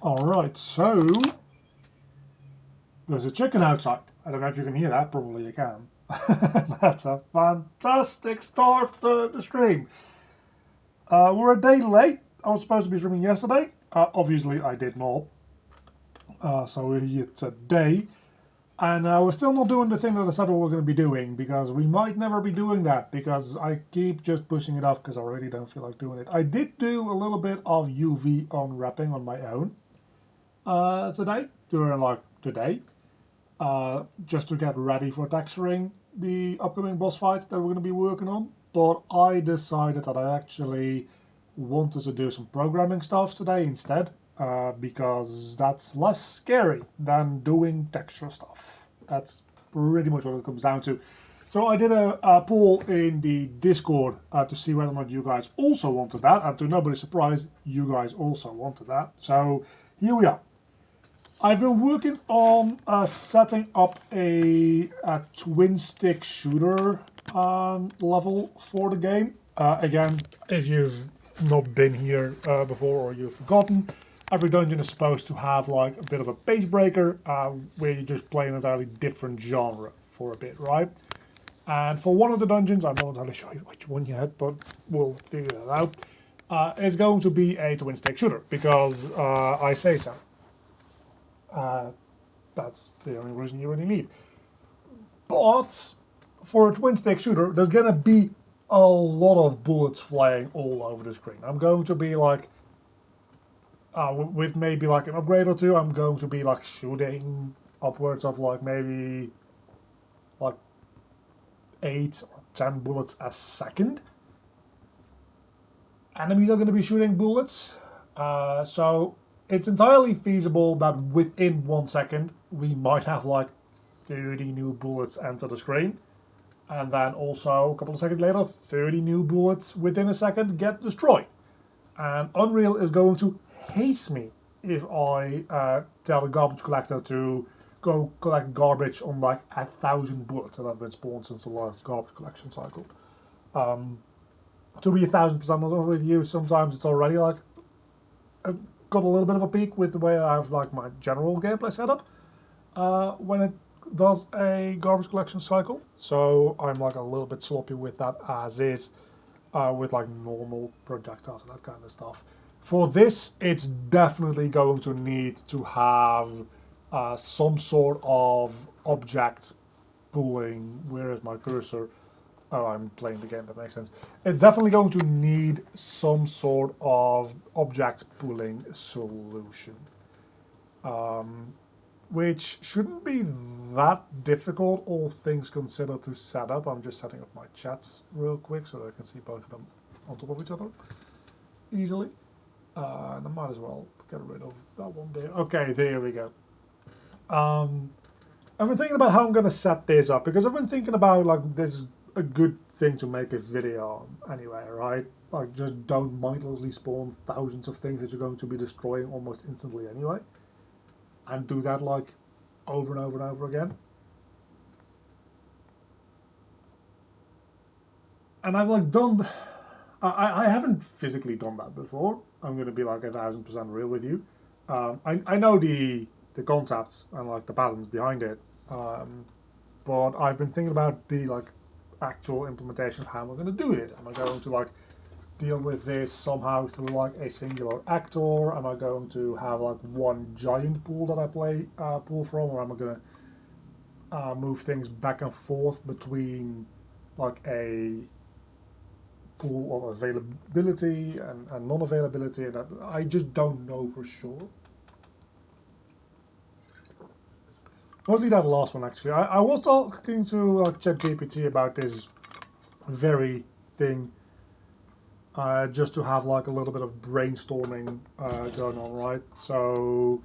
Alright, so there's a chicken outside. I don't know if you can hear that, probably you can. That's a fantastic start to the stream. We're a day late. I was supposed to be streaming yesterday. Obviously, I did not. So we're here today. And we're still not doing the thing that I said we were going to be doing, because we might never be doing that, because I keep just pushing it off because I really don't feel like doing it. I did do a little bit of UV unwrapping on my own today, during like today, just to get ready for texturing the upcoming boss fights that we're going to be working on. But I decided that I actually wanted to do some programming stuff today instead, because that's less scary than doing texture stuff. That's pretty much what it comes down to. So I did a poll in the Discord to see whether or not you guys also wanted that, and to nobody's surprise, you guys also wanted that. So here we are. I've been working on setting up a twin stick shooter level for the game. Again, if you've not been here before or you've forgotten, every dungeon is supposed to have like a bit of a pace breaker where you just play an entirely different genre for a bit, right? And for one of the dungeons, I'm not entirely sure which one yet, but we'll figure that out. It's going to be a twin stick shooter because I say so. That's the only reason you really need. But for a twin stick shooter, there's gonna be a lot of bullets flying all over the screen. I'm going to be like, with maybe like an upgrade or two, I'm going to be like shooting upwards of like maybe like 8 or 10 bullets a second. Enemies are going to be shooting bullets, so it's entirely feasible that within 1 second we might have like 30 new bullets enter the screen, and then also a couple of seconds later 30 new bullets within a second get destroyed. And Unreal is going to hate me if I tell the garbage collector to go collect garbage on like 1,000 bullets that have been spawned since the last garbage collection cycle. To be 1,000% honest with you, sometimes it's already like got a little bit of a peak with the way I have like my general gameplay setup when it does a garbage collection cycle. So I'm like a little bit sloppy with that as is, with like normal projectiles and that kind of stuff. For this, it's definitely going to need to have some sort of object pulling. Where is my cursor? Oh, I'm playing the game, that makes sense. It's definitely going to need some sort of object pooling solution. Which shouldn't be that difficult, all things considered, to set up. I'm just setting up my chats real quick so that I can see both of them on top of each other easily. And I might as well get rid of that one there. Okay, there we go. I've been thinking about how I'm going to set this up, because I've been thinking about like this a good thing to make a video on anyway, right? Like, just don't mindlessly spawn thousands of things that you're going to be destroying almost instantly anyway, and do that like over and over and over again. And I've like done, I haven't physically done that before. I'm going to be like 1,000% real with you. I know the concepts and like the patterns behind it, but I've been thinking about the like actual implementation of how am I going to do it. Am I going to like deal with this somehow through like a singular actor? Am I going to have like one giant pool that I pull from, or am I going to move things back and forth between like a pool of availability and non-availability? And that, I just don't know for sure. Mostly that last one, actually. I was talking to ChatGPT about this very thing, just to have like a little bit of brainstorming going on, right? So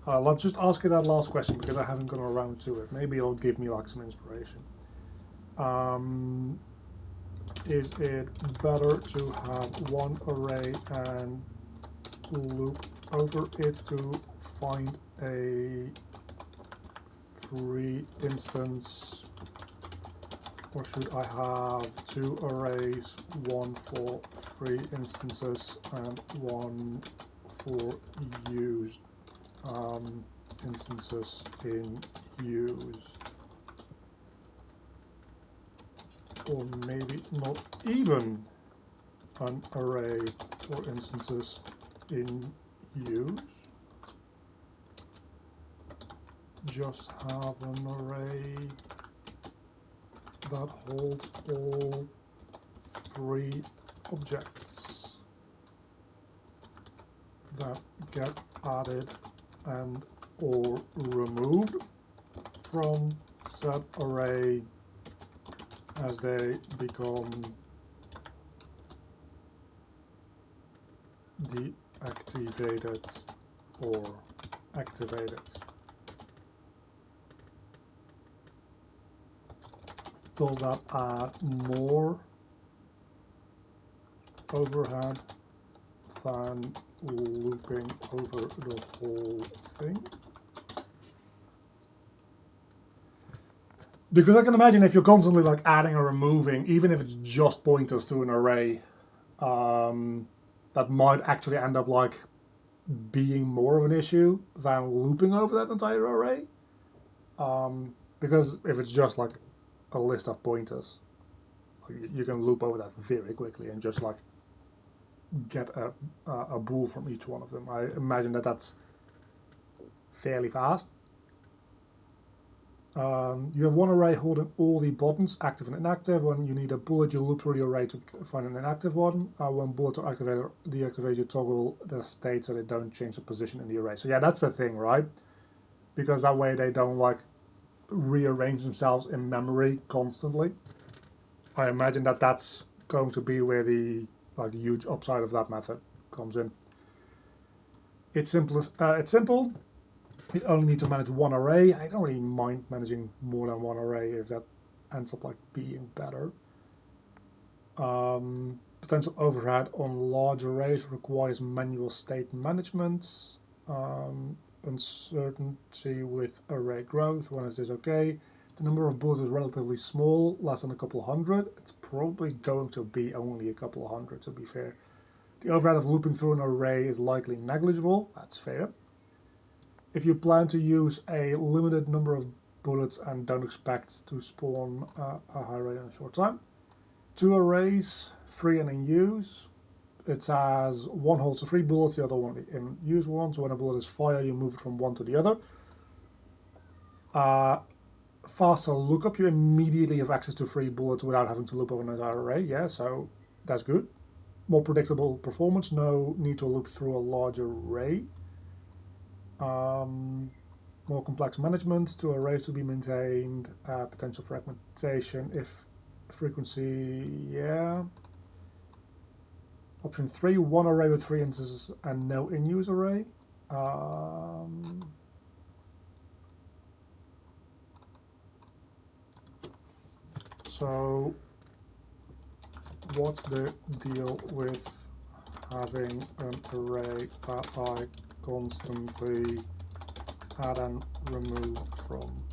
let's just ask it that last question, because I haven't gone around to it. Maybe it'll give me like some inspiration. Is it better to have one array and loop over it to find a free instance, or should I have 2 arrays, one for free instances and one for used? instances in use, or maybe not even an array for instances in use, just have an array that holds all three objects that get added and or removed from said array as they become deactivated or activated. Does that add more overhead than looping over the whole thing? Because I can imagine if you're constantly like adding or removing, even if it's just pointers to an array, that might actually end up like being more of an issue than looping over that entire array. Because if it's just like a list of pointers, you can loop over that very quickly and just like get a bool from each one of them. I imagine that that's fairly fast. You have one array holding all the buttons, active and inactive. When you need a bullet, you loop through the array to find an inactive one. When bullets are activated or deactivated, you toggle the state so they don't change the position in the array. So yeah, that's the thing, right? Because that way they don't like rearrange themselves in memory constantly. I imagine that that's going to be where the like huge upside of that method comes in. It's simple. You only need to manage one array. I don't really mind managing more than one array if that ends up like being better. Potential overhead on large arrays requires manual state management. Uncertainty with array growth. When is this okay? The number of bullets is relatively small, less than a couple hundred. It's probably going to be only a couple of hundred, to be fair. The overhead of looping through an array is likely negligible. That's fair. If you plan to use a limited number of bullets and don't expect to spawn a high rate in a short time. 2 arrays, free and in use. It says one holds 3 bullets, the other one in use one. So when a bullet is fired, you move it from one to the other. Faster lookup, you immediately have access to 3 bullets without having to loop over an entire array. Yeah, so that's good. More predictable performance, no need to loop through a large array. More complex management, 2 arrays to be maintained, potential fragmentation if frequency, yeah. Option 3, 1 array with 3 instances and no in-use array. So what's the deal with having an array that I constantly add and remove from?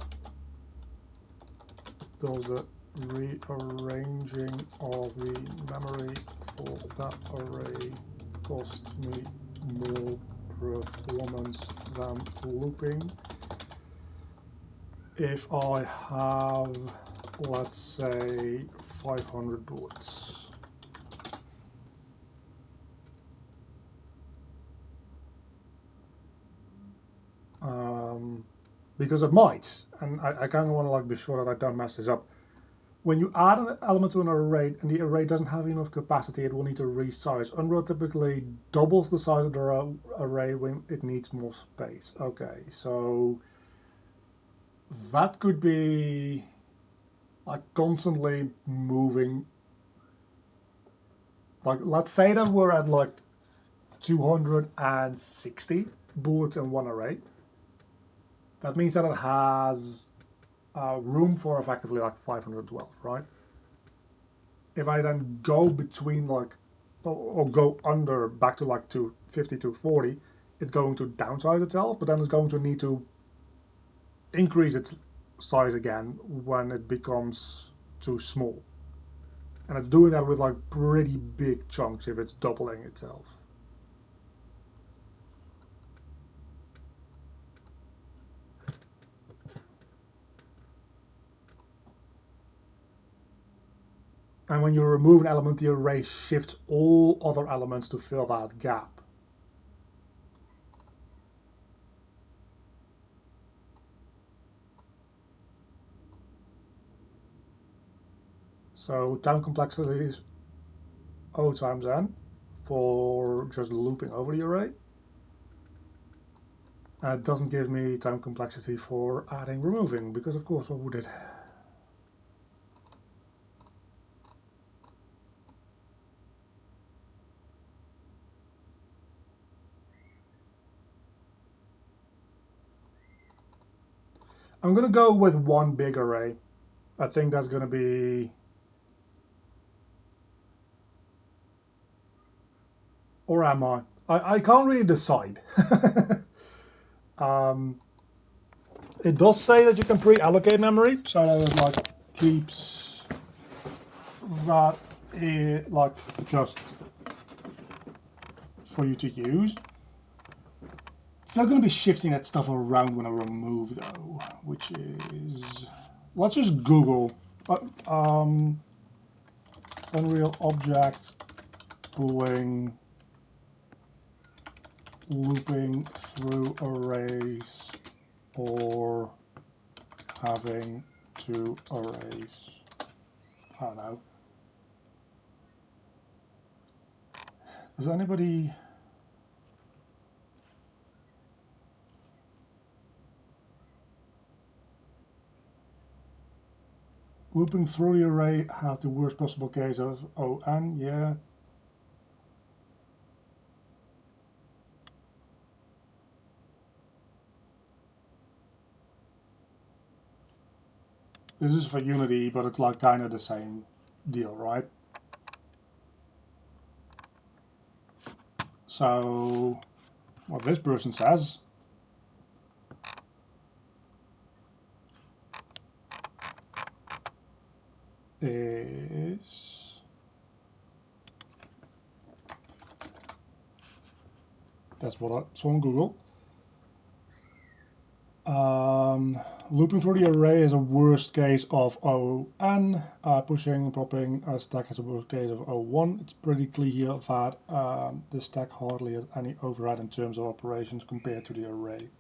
Does the rearranging of the memory for that array cost me more performance than looping? If I have, let's say, 500 bullets. Because it might, and I kind of want to like be sure that I don't mess this up. When you add an element to an array and the array doesn't have enough capacity, it will need to resize. Unreal typically doubles the size of the array when it needs more space. Okay, so that could be like constantly moving. Like, let's say that we're at like 260 bullets in one array. That means that it has room for effectively like 512, right? If I then go between like, or go under back to like 250, 240, it's going to downsize itself, but then it's going to need to increase its size again when it becomes too small. And it's doing that with like pretty big chunks if it's doubling itself. And when you remove an element, the array shifts all other elements to fill that gap. So time complexity is O times n for just looping over the array. And it doesn't give me time complexity for adding removing, because of course, what would it? I'm going to go with one big array. I think that's going to be... Or am I? I can't really decide. It does say that you can pre-allocate memory, so that it like keeps that like just for you to use. Still going to be shifting that stuff around when I remove though, which is... Let's just Google Unreal Object pulling looping through arrays or having two arrays. I don't know. Does anybody... Looping through the array has the worst possible case of ON, yeah. This is for Unity, but it's like kind of the same deal, right? So, what this person says is that's what I saw on Google. Looping through the array is a worst case of ON. Pushing and popping a stack has a worst case of O1. It's pretty clear that the stack hardly has any overhead in terms of operations compared to the array.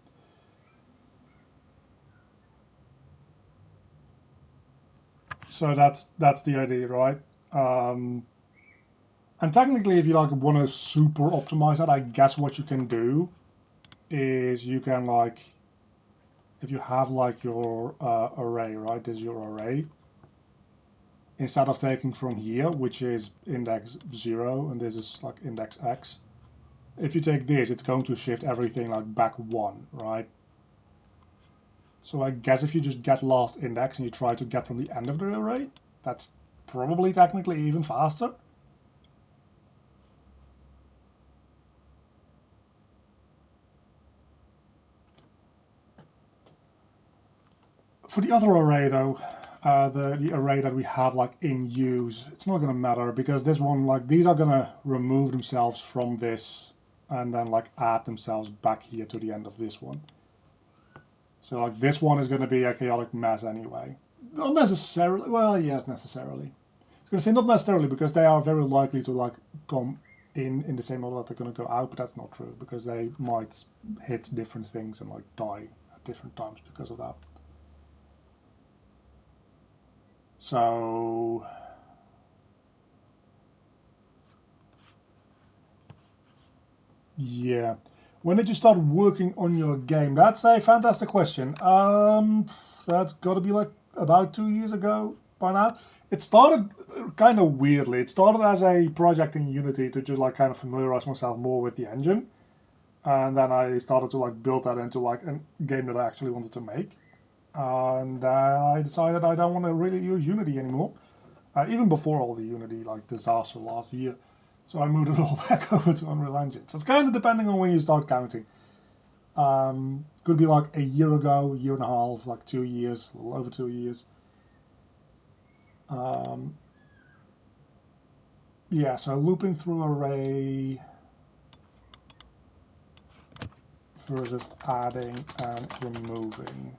So that's the idea, right? And technically, if you like want to super optimize that, I guess what you can do is you can like, if you have like your array, right? This is your array. Instead of taking from here, which is index 0, and this is like index x, if you take this, it's going to shift everything like back 1, right? So I guess if you just get last index and you try to get from the end of the array, that's probably technically even faster. For the other array though, the array that we have like in use, it's not going to matter because this one, like these are going to remove themselves from this and then like add themselves back here to the end of this one. So like this one is going to be a chaotic mess anyway. Not necessarily, well yes, necessarily. I was going to say not necessarily because they are very likely to like come in the same order that they're going to go out, but that's not true because they might hit different things and like die at different times because of that. So yeah, when did you start working on your game? That's a fantastic question. That's got to be like about 2 years ago by now. It started kind of weirdly. It started as a project in Unity to just like kind of familiarize myself more with the engine, and then I started to like build that into like a game that I actually wanted to make. And I decided I don't want to really use Unity anymore, even before all the Unity like disaster last year. So I moved it all back over to Unreal Engine. So it's kind of depending on when you start counting. Could be like a year ago, year and a half, like 2 years, a little over 2 years. Yeah, so looping through array versus adding and removing.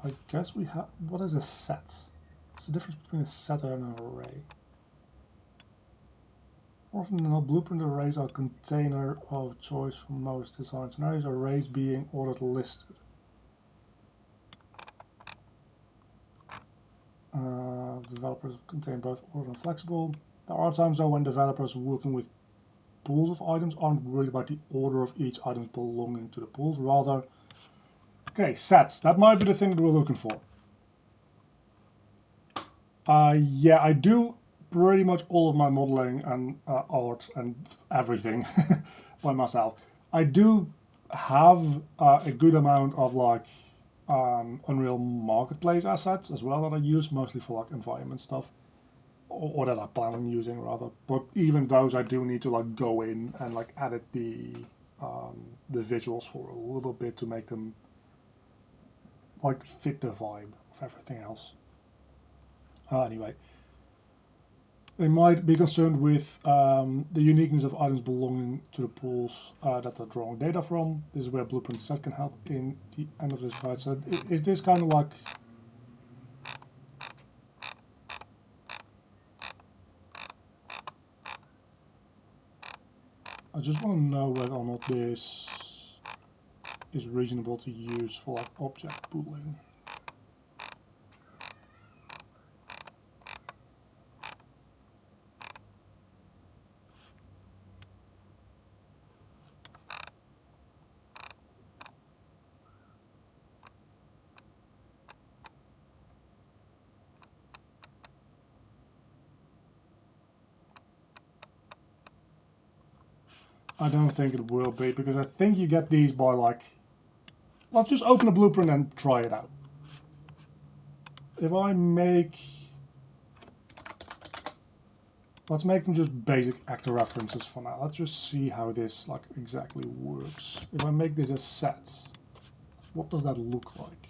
I guess we have... What is a set? What's the difference between a set and an array? More often than not, blueprint arrays are a container of choice for most design scenarios, arrays being ordered listed. Developers contain both ordered and flexible. There are times though when developers working with pools of items aren't worried about the order of each item belonging to the pools, rather... Okay, sets. That might be the thing that we're looking for. Yeah, I do pretty much all of my modeling and art and everything by myself. I do have a good amount of like Unreal Marketplace assets as well that I use mostly for like environment stuff, or that I plan on using rather. But even those I do need to like go in and like edit the visuals for a little bit to make them like fit the vibe of everything else. Anyway, they might be concerned with the uniqueness of items belonging to the pools that they're drawing data from. This is where Blueprint Set can help in the end of this guide. So is this kind of like... I just want to know whether or not this is reasonable to use for like object pooling. I don't think it will be, because I think you get these by like... Let's just open a blueprint and try it out. If I make... Let's make them just basic actor references for now. Let's just see how this like exactly works. If I make this as sets, what does that look like?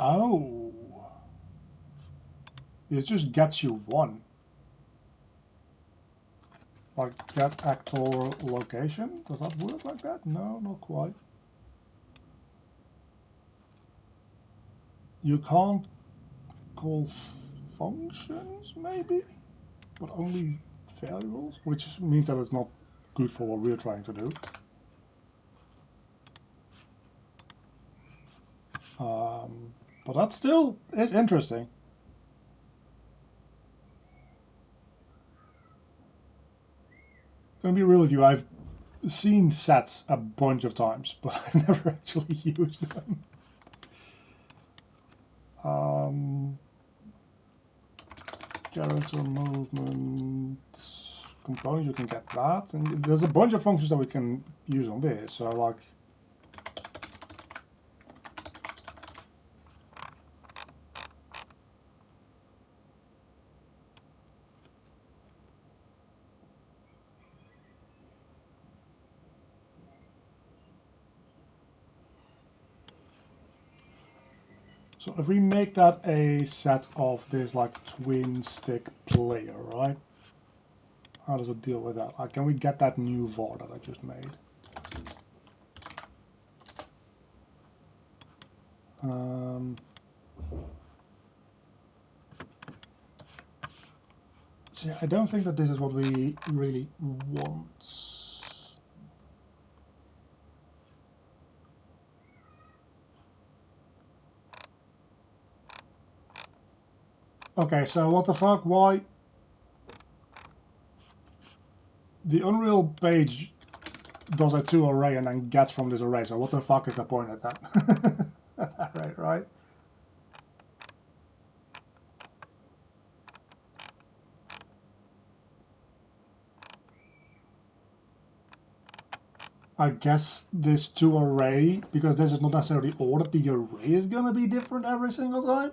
Oh, this just gets you one. Like get actor location. Does that work like that? No, not quite. You can't call functions, maybe, but only variables, which means that it's not good for what we're trying to do. But that still is interesting. Gonna be real with you, I've seen sets a bunch of times, but I've never actually used them. Character movement component, you can get that, and there's a bunch of functions that we can use on this. So like, so if we make that a set of this like twin stick player, right? How does it deal with that? Like, can we get that new var that I just made? So I don't think that this is what we really want. Okay, so what the fuck? Why? The Unreal page does a to array and then gets from this array, so what the fuck is the point of that? right? I guess this to array, because this is not necessarily ordered, the array is gonna be different every single time?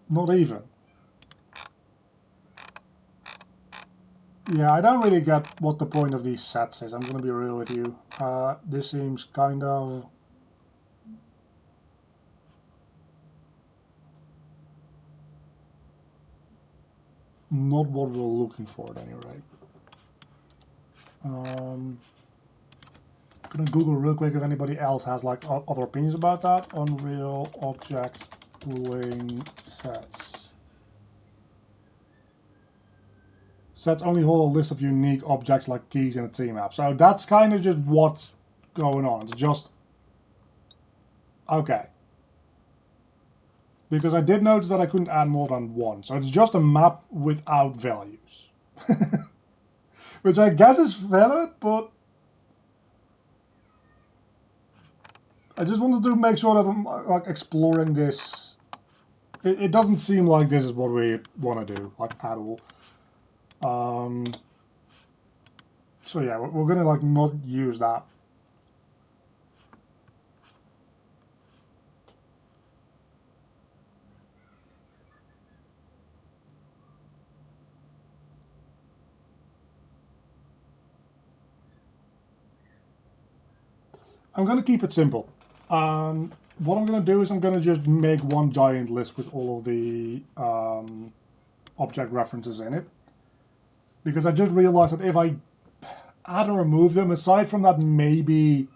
Not even. Yeah, I don't really get what the point of these sets is, I'm going to be real with you. This seems kind of... not what we're looking for at any rate. I'm going to Google real quick if anybody else has like other opinions about that. Unreal object pooling sets. Sets only hold a list of unique objects like keys in a team app. So that's kind of just what's going on. It's just... okay. Because I did notice that I couldn't add more than one. So it's just a map without values. Which I guess is valid, but... I just wanted to make sure that I'm like exploring this. It doesn't seem like this is what we want to do, like at all. So yeah, we're gonna like not use that. I'm gonna keep it simple. What I'm going to do is I'm going to just make one giant list with all of the object references in it. Because I just realized that if I add and remove them, aside from that maybe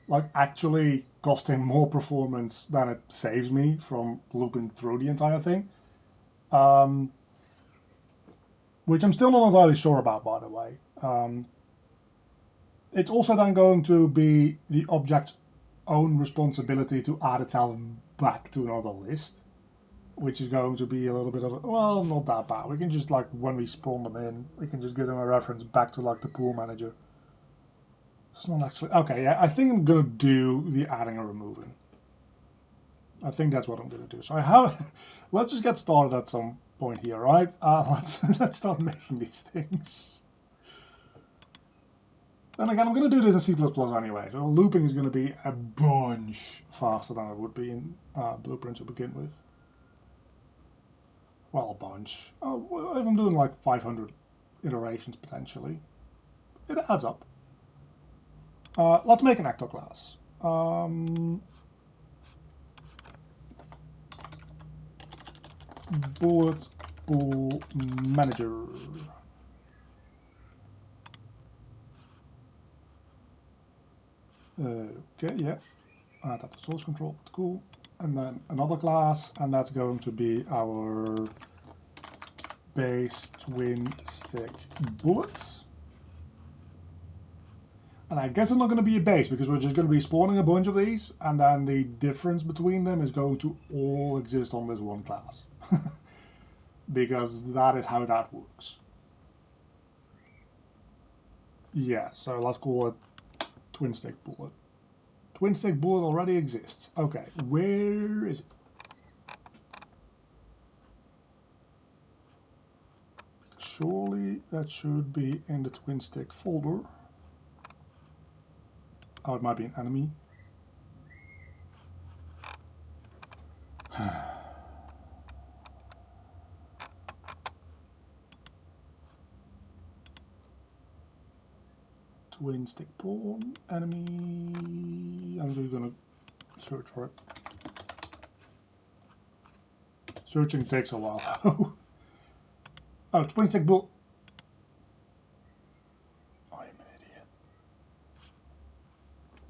like actually costing more performance than it saves me from looping through the entire thing. Which I'm still not entirely sure about, by the way. It's also then going to be the object's own responsibility to add itself back to another list, which is going to be a little bit of, well, not that bad. We can just, like, when we spawn them in, we can just give them a reference back to, like, the pool manager. It's not actually... okay, yeah, I think I'm going to do the adding and removing. I think that's what I'm going to do. So I have... let's just get started at some point here, right? Let's start making these things. Then again, I'm going to do this in C++ anyway, so looping is going to be a bunch faster than it would be in Blueprint to begin with. Well, a bunch. Oh, if I'm doing like 500 iterations potentially, it adds up. Let's make an actor class. Bullet Pool Manager. Okay, yeah. Add that to source control, cool. And then another class, and that's going to be our base twin stick bullets. And I guess it's not going to be a base because we're just going to be spawning a bunch of these, and then the difference between them is going to all exist on this one class. Because that is how that works. Yeah, so let's call it twin stick bullet. Twin stick bullet already exists. Okay, where is it? Surely that should be in the twin stick folder. Oh, it might be an enemy. Twin stick pawn, enemy. I'm just gonna search for it. Searching takes a while. Oh, twin stick bullet. I am an idiot.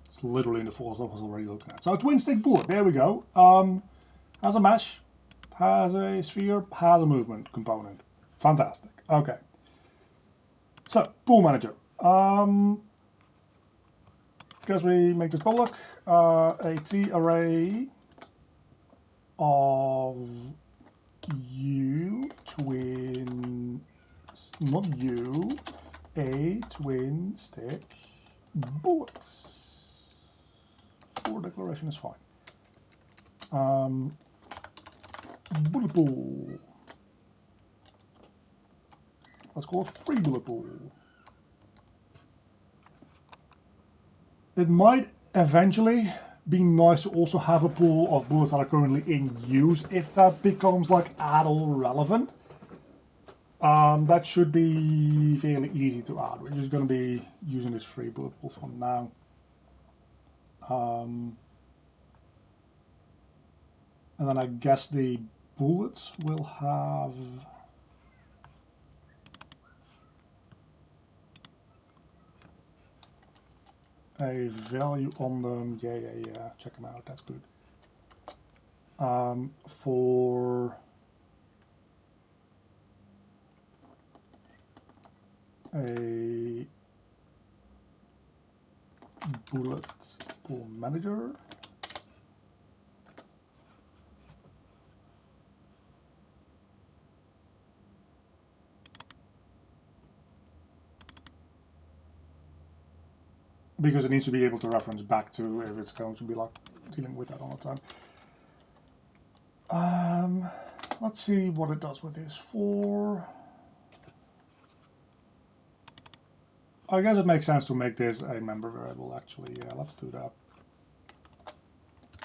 It's literally in the folder I was already looking at. So twin stick bullet, there we go. Has a mesh, has a sphere, has a movement component. Fantastic. Okay. So, pool manager. Guess we make this public. A T array of U twin, not U, a twin stick bullets. For declaration is fine. Bullet pool. Let's call it free bullet pool. It might eventually be nice to also have a pool of bullets that are currently in use if that becomes like at all relevant. That should be fairly easy to add. We're just going to be using this free bullet pool for now. And then I guess the bullets will have a value on them. Yeah. Check them out. That's good. For a bullet pool manager. Because it needs to be able to reference back to if it's going to be like dealing with that all the time. Let's see what it does with this. I guess it makes sense to make this a member variable, actually. Yeah, let's do that.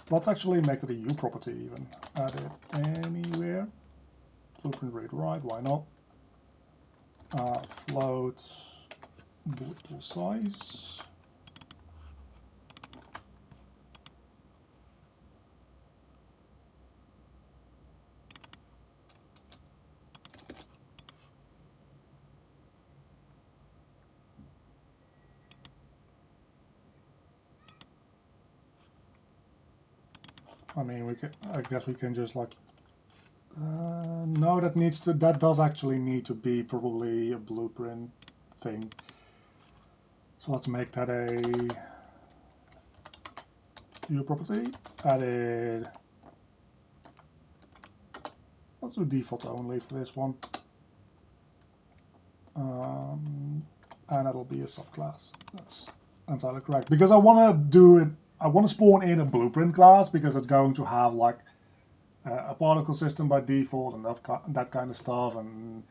Let's actually make it a U property even. Add it anywhere. Blueprint read write, why not? Float bullet pool size. I mean, I guess we can just like. No, that does actually need to be probably a blueprint thing. So let's make that a U property. Added. Let's do default only for this one. And that'll be a subclass. That's entirely correct. Because I want to do it. I want to spawn in a blueprint class because it's going to have like a particle system by default and that kind of stuff. And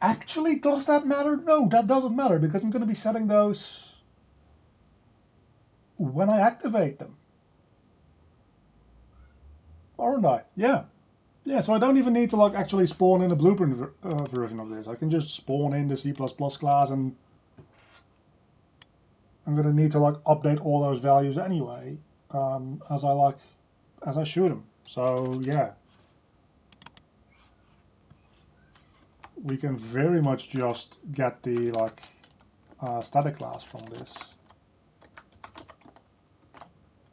actually, does that matter? No, that doesn't matter because I'm going to be setting those when I activate them. Aren't I? Yeah. Yeah, so I don't even need to like actually spawn in a blueprint version of this. I can just spawn in the C++ class and I'm going to need to like update all those values anyway, as I shoot them. So yeah, we can very much just get the like static class from this.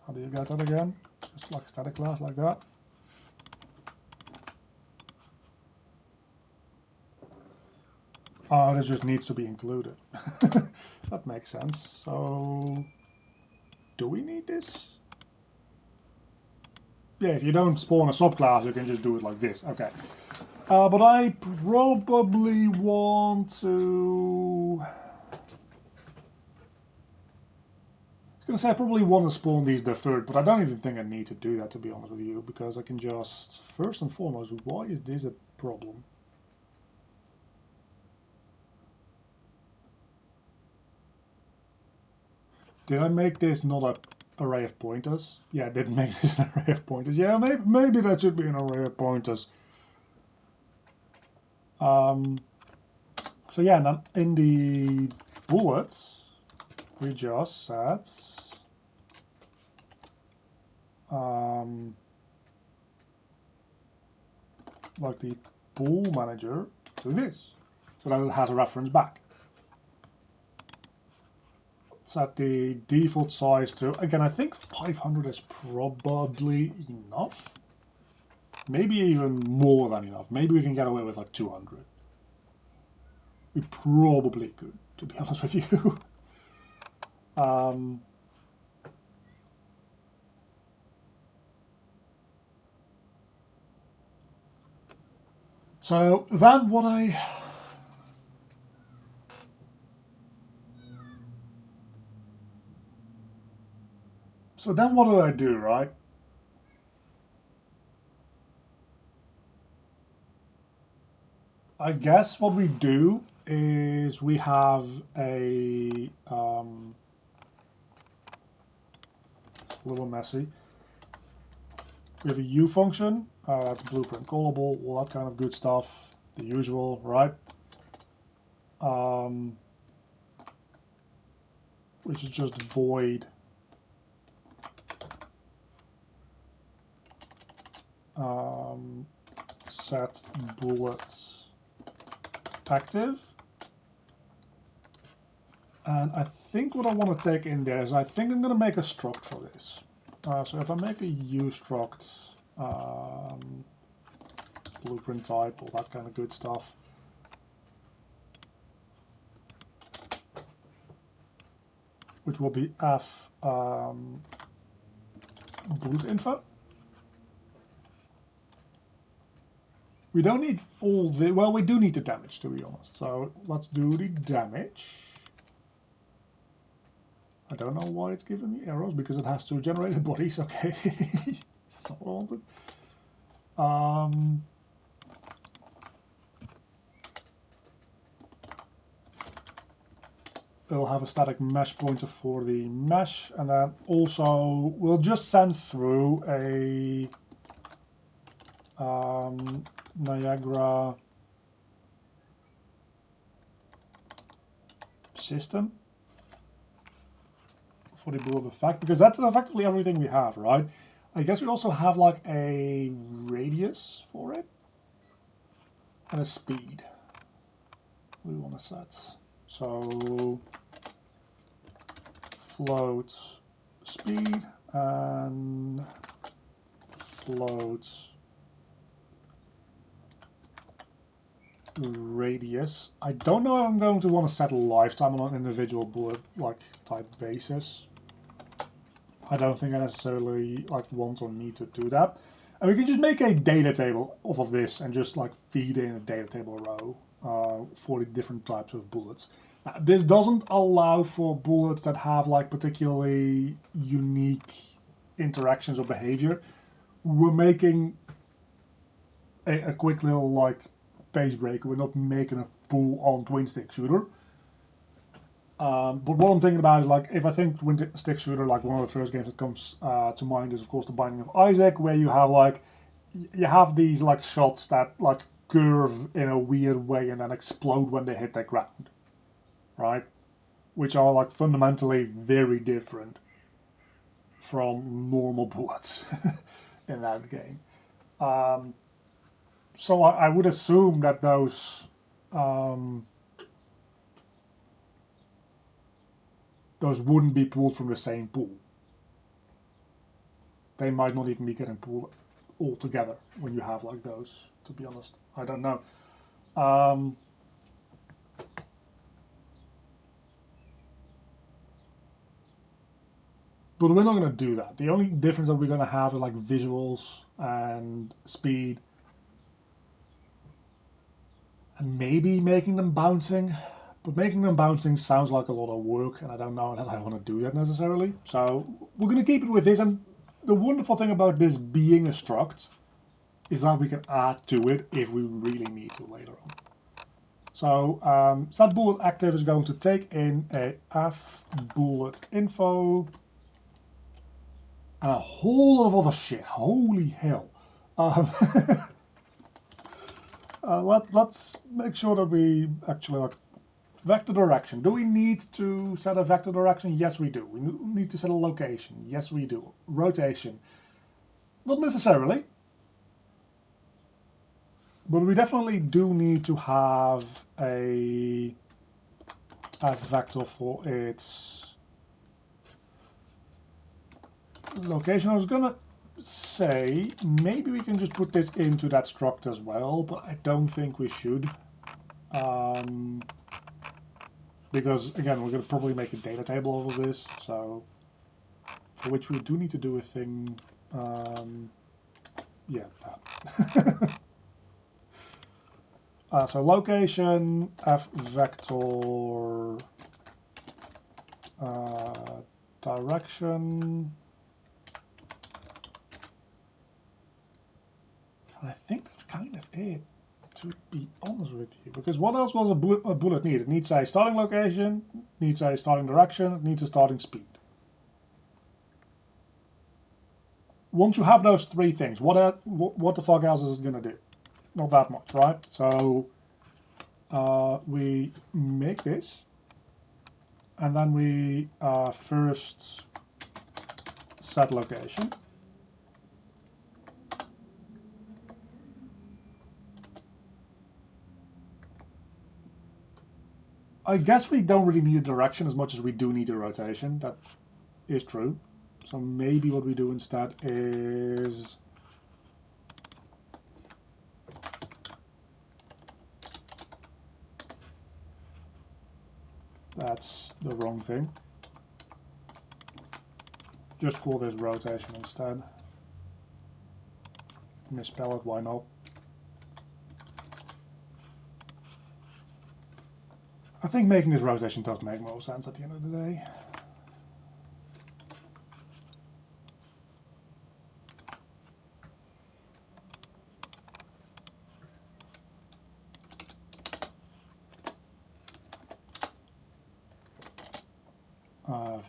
How do you get that again? Just like static class like that. Oh, this just needs to be included. That makes sense. So, do we need this? Yeah, if you don't spawn a subclass, you can just do it like this. Okay. But I probably want to... I was going to say I probably want to spawn these deferred, but I don't even think I need to do that, to be honest with you, because I can just... First and foremost, why is this a problem? Did I make this not an array of pointers? Yeah, I did make this an array of pointers. Yeah, maybe that should be an array of pointers. So yeah, and then in the bullets, we just set like the pool manager to this, so that it has a reference back. Set the default size to, again, I think 500 is probably enough. Maybe even more than enough. Maybe we can get away with like 200. We probably could, to be honest with you. So then what do I do, right? I guess what we do is we have a it's a little messy. We have a U function, that's blueprint callable, all that kind of good stuff. the usual, right? Which is just void set bullets active. And I think what I want to take in there is I think I'm going to make a struct for this. So if I make a uStruct, blueprint type, all that kind of good stuff. Which will be f bullet info. We don't need all the, well, we do need the damage, to be honest. So let's do the damage. I don't know why it's giving me arrows, because it has to generate the bodies. Okay, that's not what I wanted. It'll have a static mesh pointer for the mesh, and then also we'll just send through a Niagara system for the bullet effect, because that's effectively everything we have, right? I guess we also have like a radius for it and a speed we want to set. So float speed and float radius. I don't know if I'm going to want to set a lifetime on an individual bullet like type basis. I don't think I necessarily like want or need to do that. And we can just make a data table off of this and just like feed in a data table row for the different types of bullets. Now, this doesn't allow for bullets that have like particularly unique interactions or behavior. We're making a quick little like page breaker. We're not making a full-on twin stick shooter. But what I'm thinking about is like, if I think twin stick shooter, like one of the first games that comes to mind is of course The Binding of Isaac, where you have like, you have these like shots that like curve in a weird way and then explode when they hit the ground, right? Which are like fundamentally very different from normal bullets in that game. So I would assume that those wouldn't be pulled from the same pool. They might not even be getting pulled all together when you have like those, to be honest. I don't know. But we're not going to do that. The only difference that we're going to have is like visuals and speed. And maybe making them bouncing. But making them bouncing sounds like a lot of work, and I don't know that I want to do that necessarily. So we're going to keep it with this. And the wonderful thing about this being a struct is that we can add to it if we really need to later on. So set bullet active is going to take in a f bullet info and a whole lot of other shit. Holy hell. Let's make sure that we actually like vector direction. Do we need to set a vector direction? Yes, we do. We need to set a location. Yes, we do. Rotation. Not necessarily. But we definitely do need to have a vector for its location. I was gonna say maybe we can just put this into that struct as well, but I don't think we should. Because again, we're going to probably make a data table of this, so for which we do need to do a thing. Yeah, that. So location f vector direction. I think that's kind of it, to be honest with you. Because what else was a bullet need? It needs a starting location, needs a starting direction, it needs a starting speed. Once you have those three things, what the fuck else is it going to do? not that much, right? So we make this, and then we first set location. I guess we don't really need a direction as much as we do need a rotation. That is true. So maybe what we do instead is that's the wrong thing. Just call this rotation instead. Misspell it, why not? I think making this rotation does make more sense at the end of the day.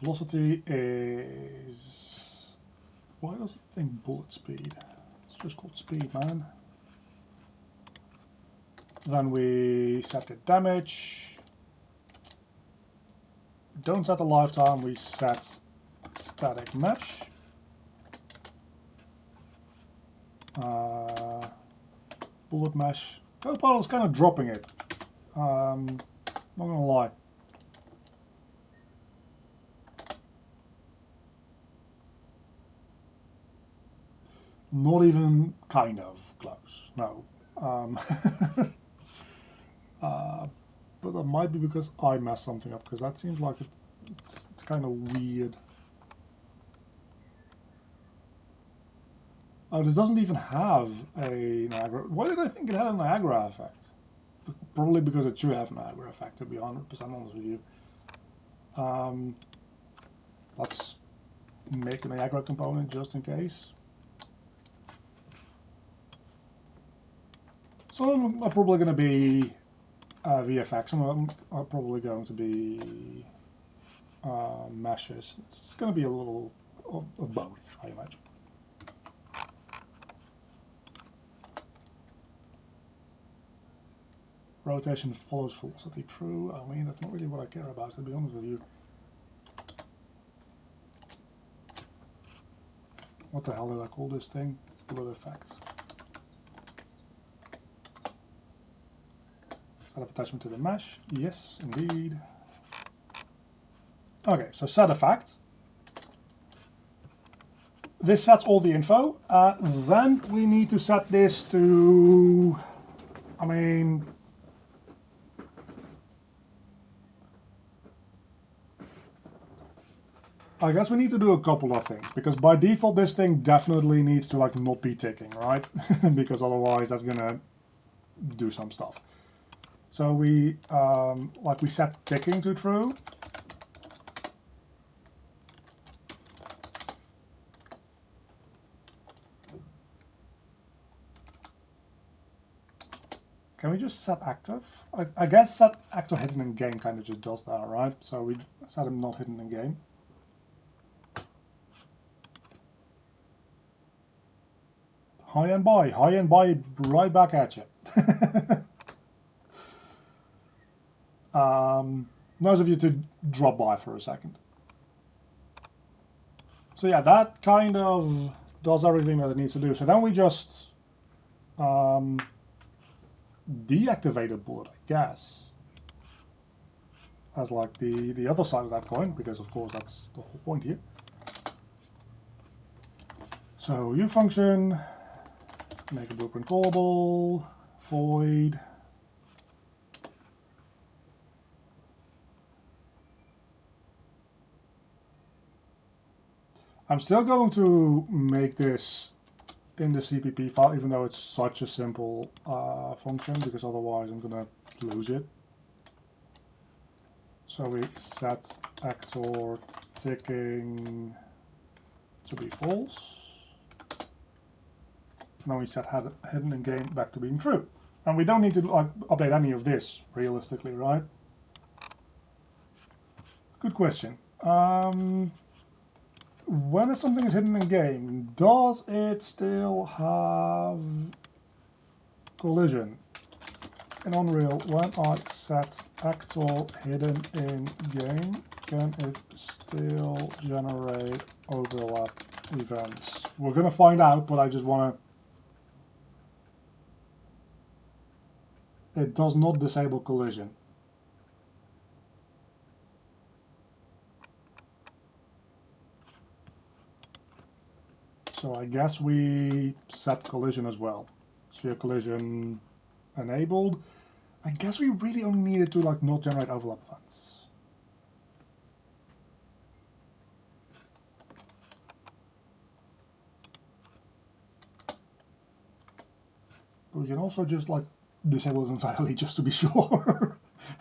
Velocity is... Why does it think bullet speed? It's just called speed, man. Then we set the damage. Don't set the lifetime, we set static mesh. Bullet mesh. Copilot's kind of dropping it. Not gonna lie. Not even kind of close, no. But that might be because I messed something up, because that seems like it's kind of weird. Oh, this doesn't even have a Niagara. Why did I think it had a Niagara effect? Probably because it should have a Niagara effect, to be 100% honest with you. Let's make a Niagara component just in case. Some of them are probably going to be VFX, some of them are probably going to be meshes. It's going to be a little of both, I imagine. Rotation follows velocity, true. I mean, that's not really what I care about, to be honest with you. What the hell did I call this thing? Bullet effects. Set up attachment to the mesh. Yes, indeed. Okay, so set effect. This sets all the info. Then we need to set this to... I mean... I guess we need to do a couple of things, because by default this thing definitely needs to like not be ticking, right? Because otherwise that's gonna do some stuff. So we we set ticking to true. Can we just set active? I guess set active hidden in game kind of just does that, right? So we set him not hidden in game. High and buy right back at you. Nice of you to drop by for a second. So yeah, that kind of does everything that it needs to do. So then we just deactivate a bullet, I guess, as like the other side of that coin, because of course that's the whole point here. So U function, make a blueprint callable, void. I'm still going to make this in the CPP file, even though it's such a simple function, because otherwise I'm going to lose it. So we set actor ticking to be false. Now we set hidden in game back to being true. And we don't need to update any of this, realistically, right? Good question. When something is hidden in game, does it still have collision. In Unreal, when I set actor hidden in game, can it still generate overlap events? We're gonna find out, but I just wanna... It does not disable collision. So I guess we set collision as well. Sphere collision enabled. I guess we really only needed to like not generate overlap events. But we can also just like disable it entirely just to be sure.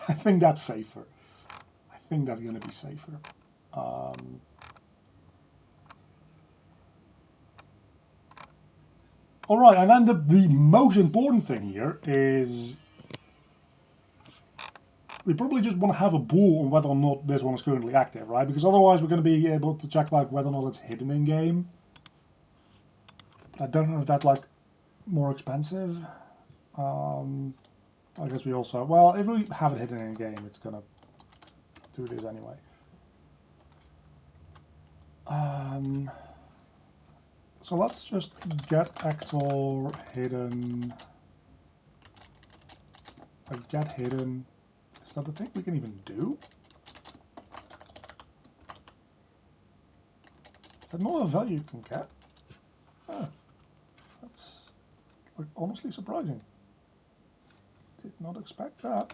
I think that's safer. I think that's going to be safer. All right, and then the most important thing here is we probably just want to have a bool on whether or not this one is currently active, right? Because otherwise we're going to be able to check like whether or not it's hidden in game. But I don't know if that's like more expensive. I guess we also, well, if we have it hidden in game, it's going to do this anyway. So let's just get actor hidden. Get hidden. Is that the thing we can even do? Is that not a value you can get? Oh, that's like honestly surprising. Did not expect that.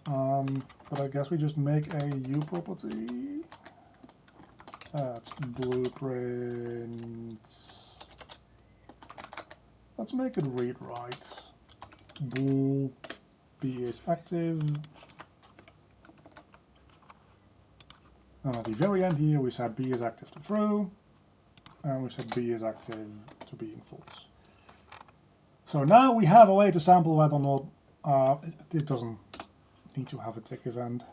But I guess we just make a U property. That's blueprint. Let's make it read write. Bool B is active. And at the very end here we set B is active to true. And we set B is active to being false. So now we have a way to sample whether or not this doesn't need to have a tick event.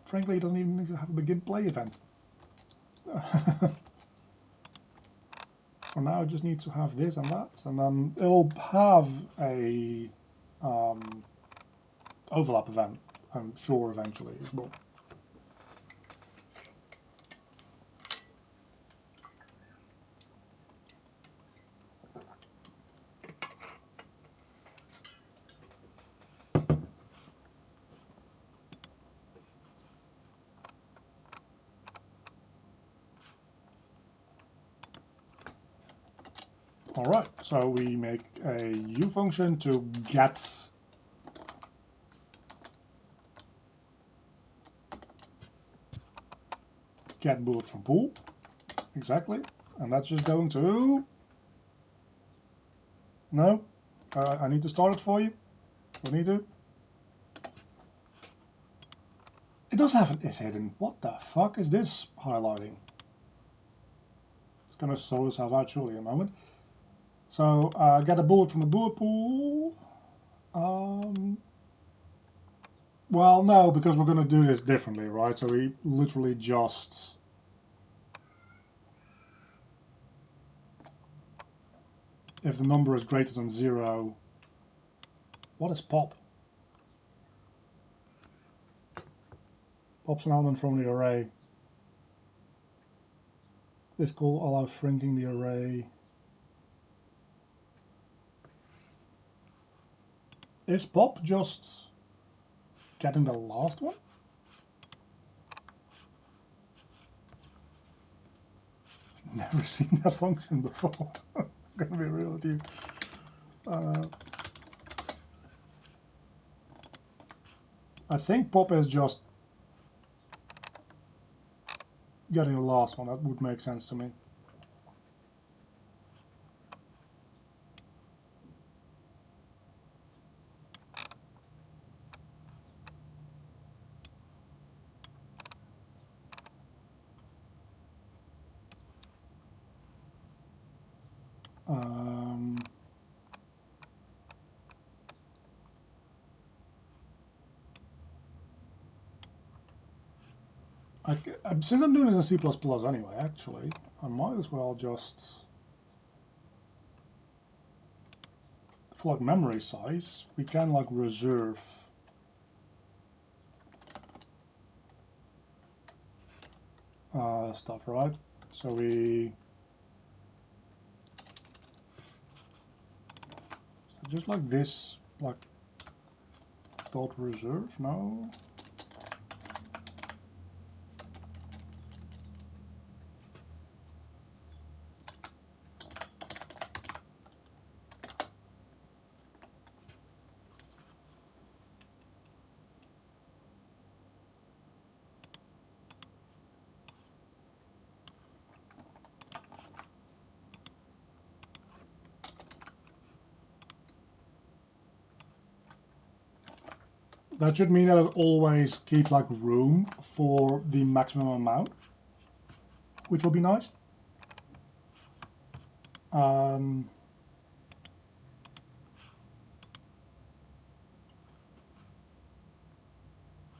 Frankly, it doesn't even need to have a begin play event. For now, it just needs to have this and that, and then it'll have a overlap event, I'm sure, eventually as well. All right, so we make a U function to get bullets from pool, exactly, and that's just going to, no, I need to start it for you, do I need to? It does have an is hidden, what the fuck is this highlighting? It's gonna sort itself out surely in a moment. So get a bullet from the bullet pool. Well, no, because we're going to do this differently, right? So we literally just... If the number is greater than 0... What is pop? Pop's an element from the array. This call allows shrinking the array. Is pop just getting the last one? Never seen that function before. I'm gonna be real with you. I think pop is just getting the last one. That would make sense to me. Since I'm doing this in C++ anyway, actually, I might as well just... for like memory size, we can like reserve stuff, right? So we just like this, like dot reserve. No. That should mean that it always keeps like room for the maximum amount, which will be nice.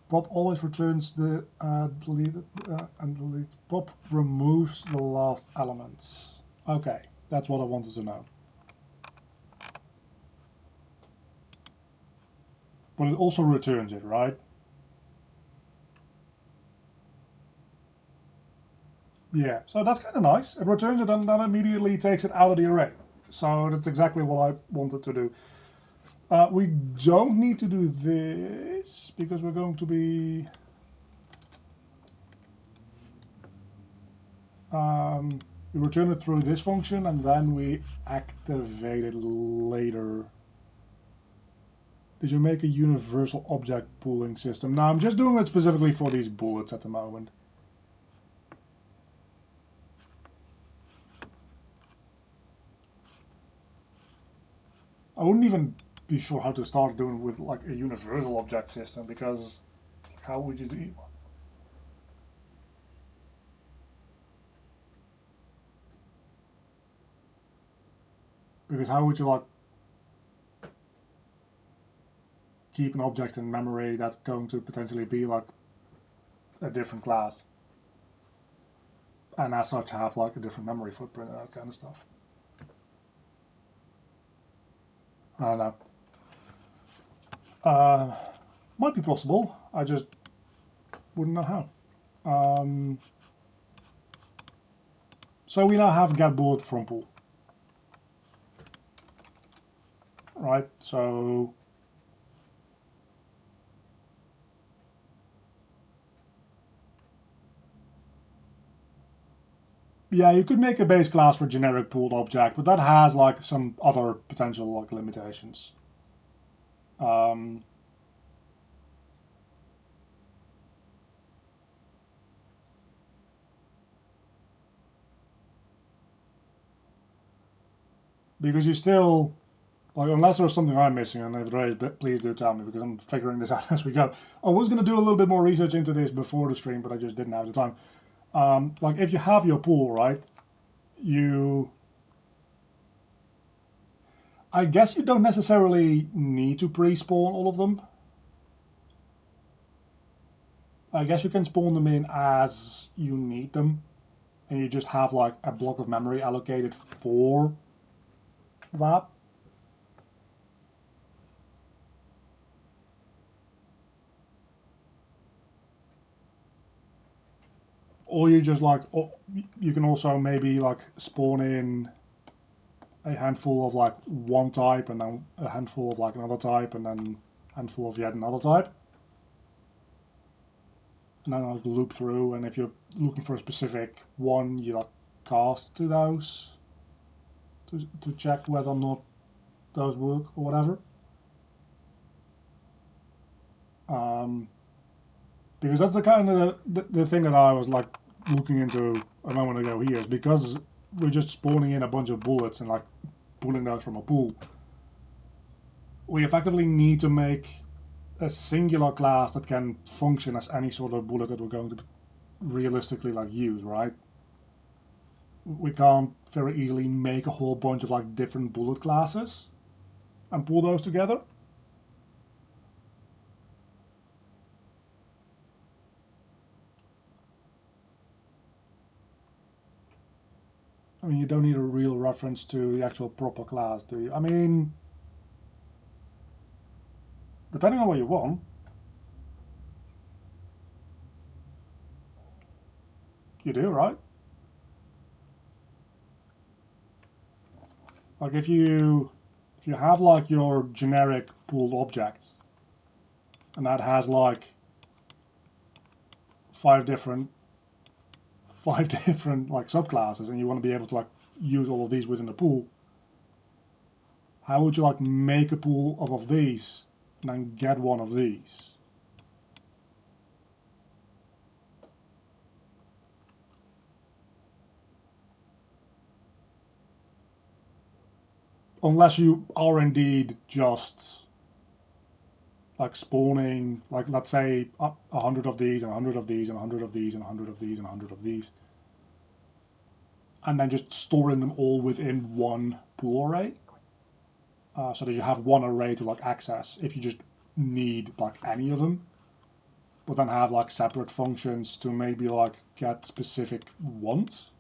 Pop always returns the deleted and delete. Pop removes the last elements. Okay, that's what I wanted to know. But it also returns it, right? Yeah, so that's kind of nice. It returns it and then immediately takes it out of the array. So that's exactly what I wanted to do. We don't need to do this because we're going to be... we return it through this function and then we activate it later. Did you make a universal object pooling system? Now I'm just doing it specifically for these bullets at the moment. I wouldn't even be sure how to start doing with like a universal object system because how would you do? Because how would you like keep an object in memory that's going to potentially be like a different class and as such have like a different memory footprint and that kind of stuff? I don't know. Might be possible. I just wouldn't know how. So we now have get bullet from pool. Right, so yeah, you could make a base class for generic pooled object, but that has like some other potential like limitations. Because you still, like, unless there's something I'm missing, and if there is, please do tell me because I'm figuring this out as we go. I was going to do a little bit more research into this before the stream, but I just didn't have the time. Like, if you have your pool, right, I guess you don't necessarily need to pre-spawn all of them. I guess you can spawn them in as you need them, and you just have like a block of memory allocated for that. Or you just like, you can also maybe like spawn in a handful of like one type and then a handful of like another type and then a handful of yet another type. And then like loop through, and if you're looking for a specific one, you like cast to those to check whether or not those work or whatever. Because that's the kind of the thing that I was like looking into a moment ago here, is because we're just spawning in a bunch of bullets and like pulling those from a pool. We effectively need to make a singular class that can function as any sort of bullet that we're going to realistically like use, right? We can't very easily make a whole bunch of like different bullet classes and pull those together. I mean, you don't need a real reference to the actual proper class, do you? I mean, depending on what you want. You do, right? Like if you have like your generic pooled object, and that has like five different like subclasses, and you want to be able to like use all of these within the pool, how would you like make a pool of these and then get one of these? Unless you are indeed just like spawning, like let's say 100 of these and 100 of these and 100 of these and 100 of these and 100 of these, and then just storing them all within one pool array, so that you have one array to like access if you just need like any of them, but then have like separate functions to maybe like get specific ones.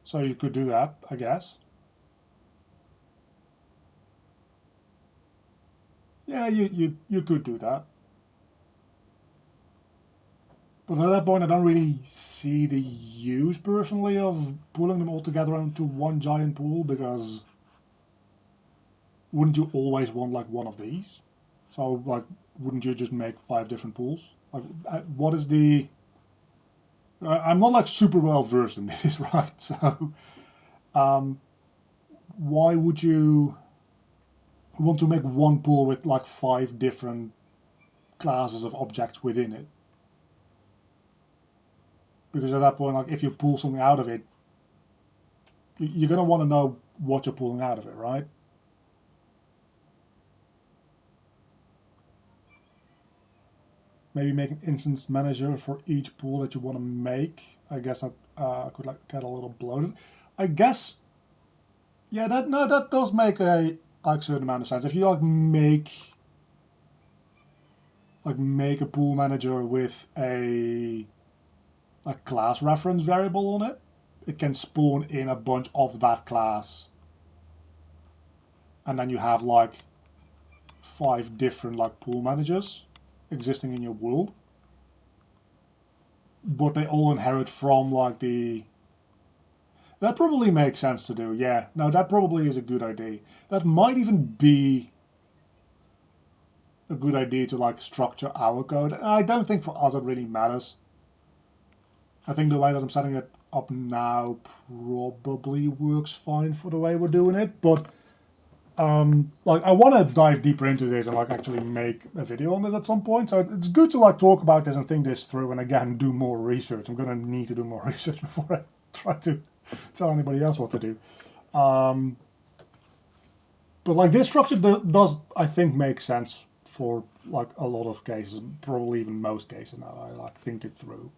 So you could do that, I guess. Yeah, you could do that. But at that point, I don't really see the use, personally, of pulling them all together into one giant pool, because wouldn't you always want, like, one of these? So, like, wouldn't you just make 5 different pools? Like, what is the... I'm not, like, super well versed in this, right? So, why would you want to make one pool with, like, 5 different classes of objects within it? Because at that point, like, if you pull something out of it, you're going to want to know what you're pulling out of it, right? Maybe make an instance manager for each pool that you want to make. I guess that could like get a little bloated. I guess, yeah, that does make a like certain amount of sense. If you like make a pool manager with a class reference variable on it, it can spawn in a bunch of that class, and then you have like 5 different like pool managers existing in your world, but they all inherit from like the... That probably makes sense to do, yeah. No, that probably is a good idea. That might even be a good idea to like structure our code. I don't think for us it really matters. I think the way that I'm setting it up now probably works fine for the way we're doing it, but like I want to dive deeper into this and like actually make a video on this at some point. So it's good to like talk about this and think this through, and again do more research. I'm gonna need to do more research before I try to tell anybody else what to do. But like this structure does I think make sense for like a lot of cases, probably even most cases now. I like think it through.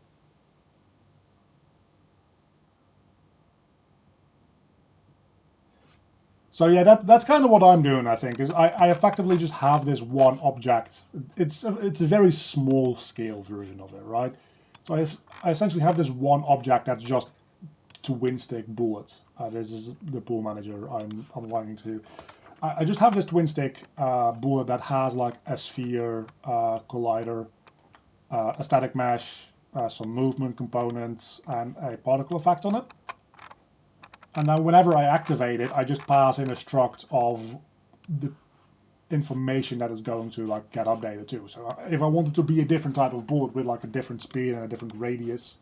So yeah, that's kind of what I'm doing, I think, is I effectively just have this one object. It's a very small scale version of it, right? So I essentially have this one object that's just twin stick bullets. This is the pool manager I'm wanting to. I just have this twin stick bullet that has like a sphere, collider, a static mesh, some movement components, and a particle effect on it. And now whenever I activate it, I just pass in a struct of the information that is going to like get updated too. So if I wanted to be a different type of bullet with like a different speed and a different radius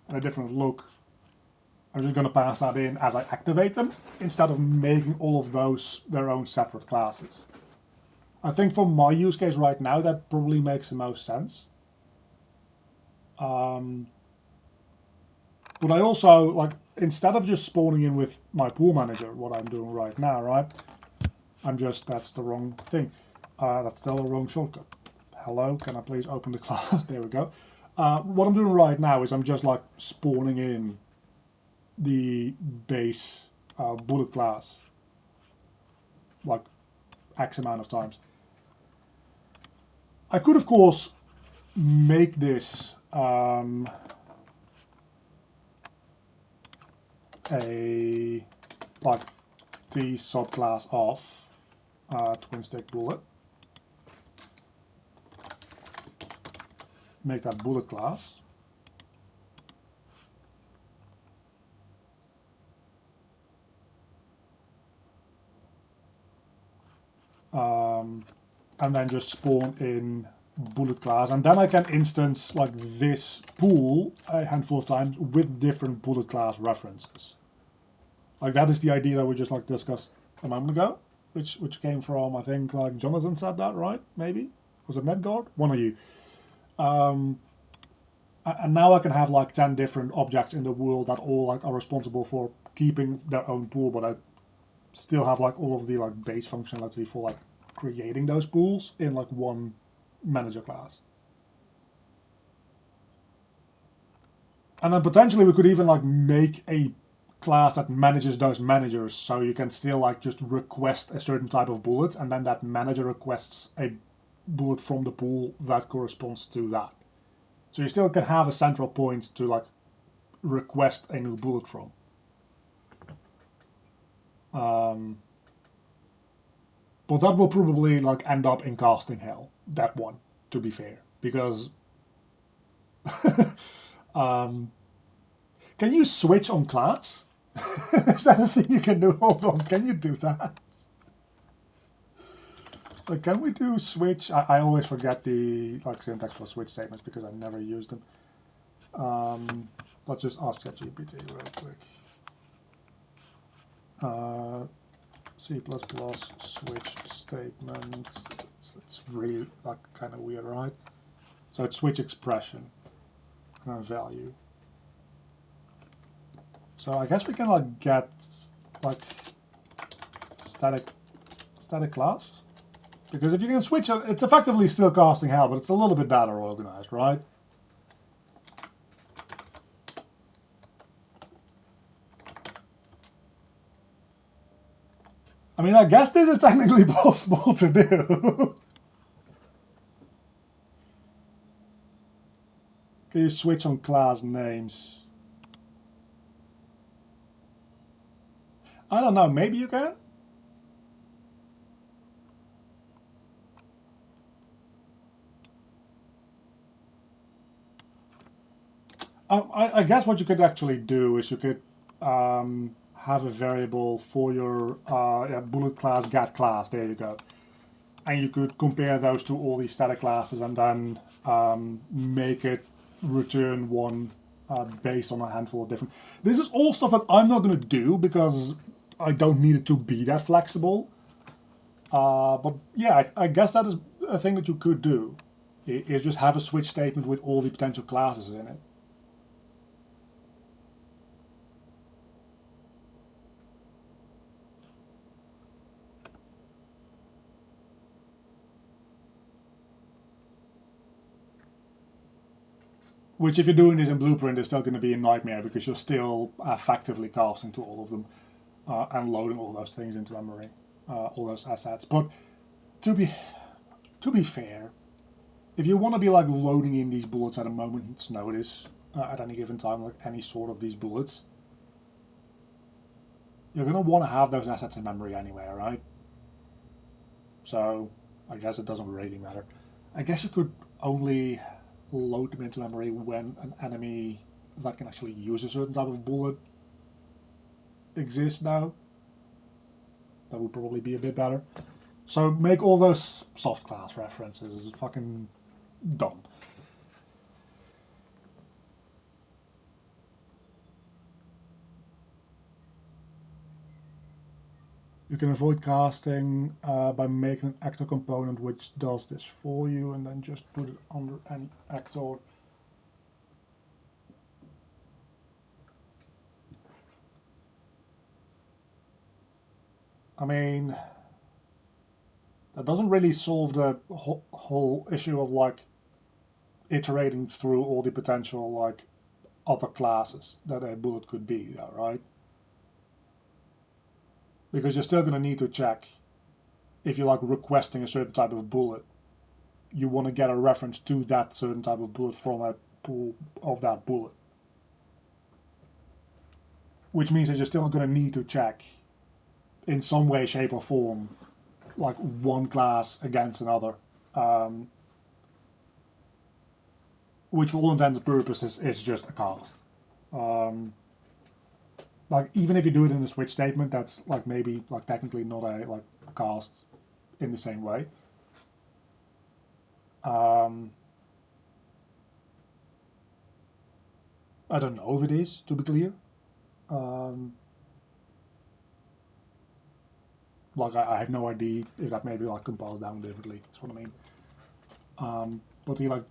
and a different look, I'm just going to pass that in as I activate them, instead of making all of those their own separate classes. I think for my use case right now, that probably makes the most sense. But I also, like, instead of just spawning in with my pool manager, what I'm doing right now, right? That's the wrong thing. That's still the wrong shortcut. Hello, can I please open the class? There we go. What I'm doing right now is I'm just, like, spawning in the base bullet class, like, X amount of times. I could, of course, make this... a like T subclass of twin stick bullet. Make that bullet class. And then just spawn in bullet class, and then I can instance like this pool a handful of times with different bullet class references. Like that is the idea that we just like discussed a moment ago, which came from, I think, like Jonathan said that, right? Maybe was it NetGuard? One of you. And now I can have like 10 different objects in the world that all like are responsible for keeping their own pool, but I still have like all of the like base functionality for like creating those pools in like one manager class. And then potentially we could even like make a class that manages those managers, so you can still like just request a certain type of bullet, and then that manager requests a bullet from the pool that corresponds to that. So you still can have a central point to like request a new bullet from. But that will probably like end up in casting hell, that one, to be fair, because can you switch on class? Is that a thing you can do? Hold on, can you do that? Like, can we do switch? I always forget the like syntax for switch statements because I never use them. Let's just ask ChatGPT real quick. C++ switch statement. It's really like kind of weird, right? So it's switch expression and value. So I guess we can like get like static class, because if you can switch it, it's effectively still casting hell, but it's a little bit better organized, right? I mean, I guess this is technically possible to do. Can you switch on class names? I don't know, maybe you can? I guess what you could actually do is you could have a variable for your bullet class, get class, there you go. And you could compare those to all these static classes and then make it return one based on a handful of different... This is all stuff that I'm not going to do because I don't need it to be that flexible. But yeah, I guess that is a thing that you could do, is just have a switch statement with all the potential classes in it. Which, if you're doing this in Blueprint, is still going to be a nightmare because you're still effectively casting to all of them and loading all those things into memory, all those assets. But to be fair, if you want to be like loading in these bullets at a moment's notice at any given time, like any sort of these bullets, you're going to want to have those assets in memory anyway, right? So I guess it doesn't really matter. I guess you could only load them into memory when an enemy that can actually use a certain type of bullet exists now. That would probably be a bit better. So make all those soft class references fucking dumb. You can avoid casting by making an actor component which does this for you and then just put it under any actor. I mean, that doesn't really solve the whole issue of like iterating through all the potential like other classes that a bullet could be, though, right? Because you're still going to need to check if you're like requesting a certain type of bullet, you want to get a reference to that certain type of bullet from a pool of that bullet. which means that you're still going to need to check in some way, shape, or form, like one class against another, which for all intents and purposes is just a cast. Like even if you do it in a switch statement, that's like maybe like technically not a like cast in the same way. I don't know if it is, to be clear. Like I have no idea if that maybe like compiles down differently. That's what I mean. But the like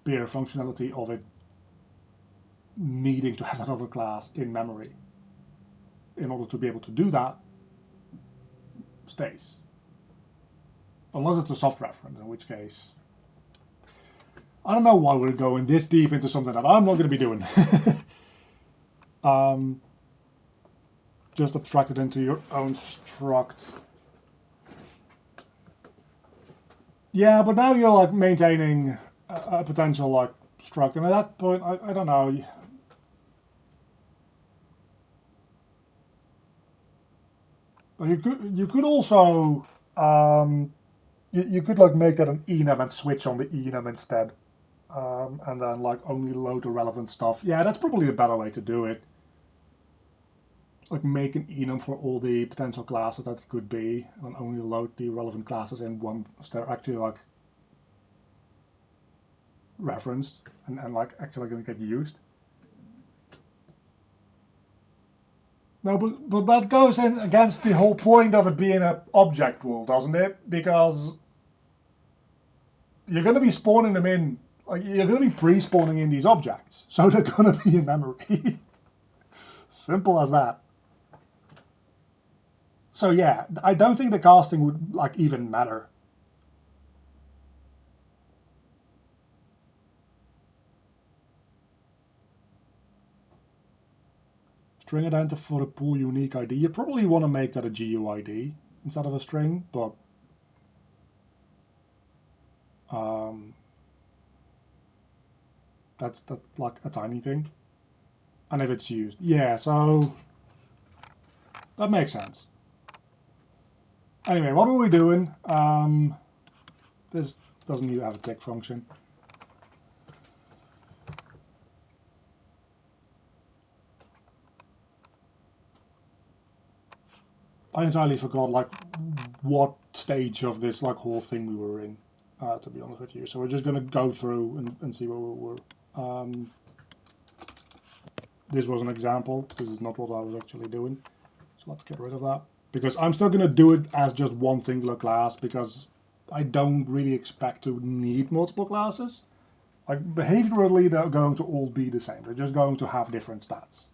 bare functionality of it needing to have that other class in memory in order to be able to do that stays. Unless it's a soft reference, in which case I don't know why we're going this deep into something that I'm not going to be doing. Just abstract it into your own struct. Yeah, but now you're like maintaining a potential like struct, and at that point, I don't know. You could also you could like make that an enum and switch on the enum instead, and then like only load the relevant stuff. Yeah, that's probably a better way to do it. Like make an enum for all the potential classes that it could be, and only load the relevant classes in one. So they're actually like referenced and like actually going to get used. No, but that goes in against the whole point of it being an object rule, doesn't it? Because you're going to be spawning them in, like you're going to be pre-spawning in these objects, so they're going to be in memory. Simple as that. So yeah, I don't think the casting would like even matter. String identifier for a pool unique ID. You probably want to make that a GUID instead of a string, but that's like a tiny thing. And if it's used, yeah, so that makes sense. Anyway, what are we doing? This doesn't need to have a tick function. I entirely forgot like what stage of this like whole thing we were in, to be honest with you. So we're just gonna go through and see where we were. This was an example. This is not what I was actually doing. So let's get rid of that. Because I'm still gonna do it as just one singular class because I don't really expect to need multiple classes. Like behaviorally, they're going to all be the same. They're just going to have different stats.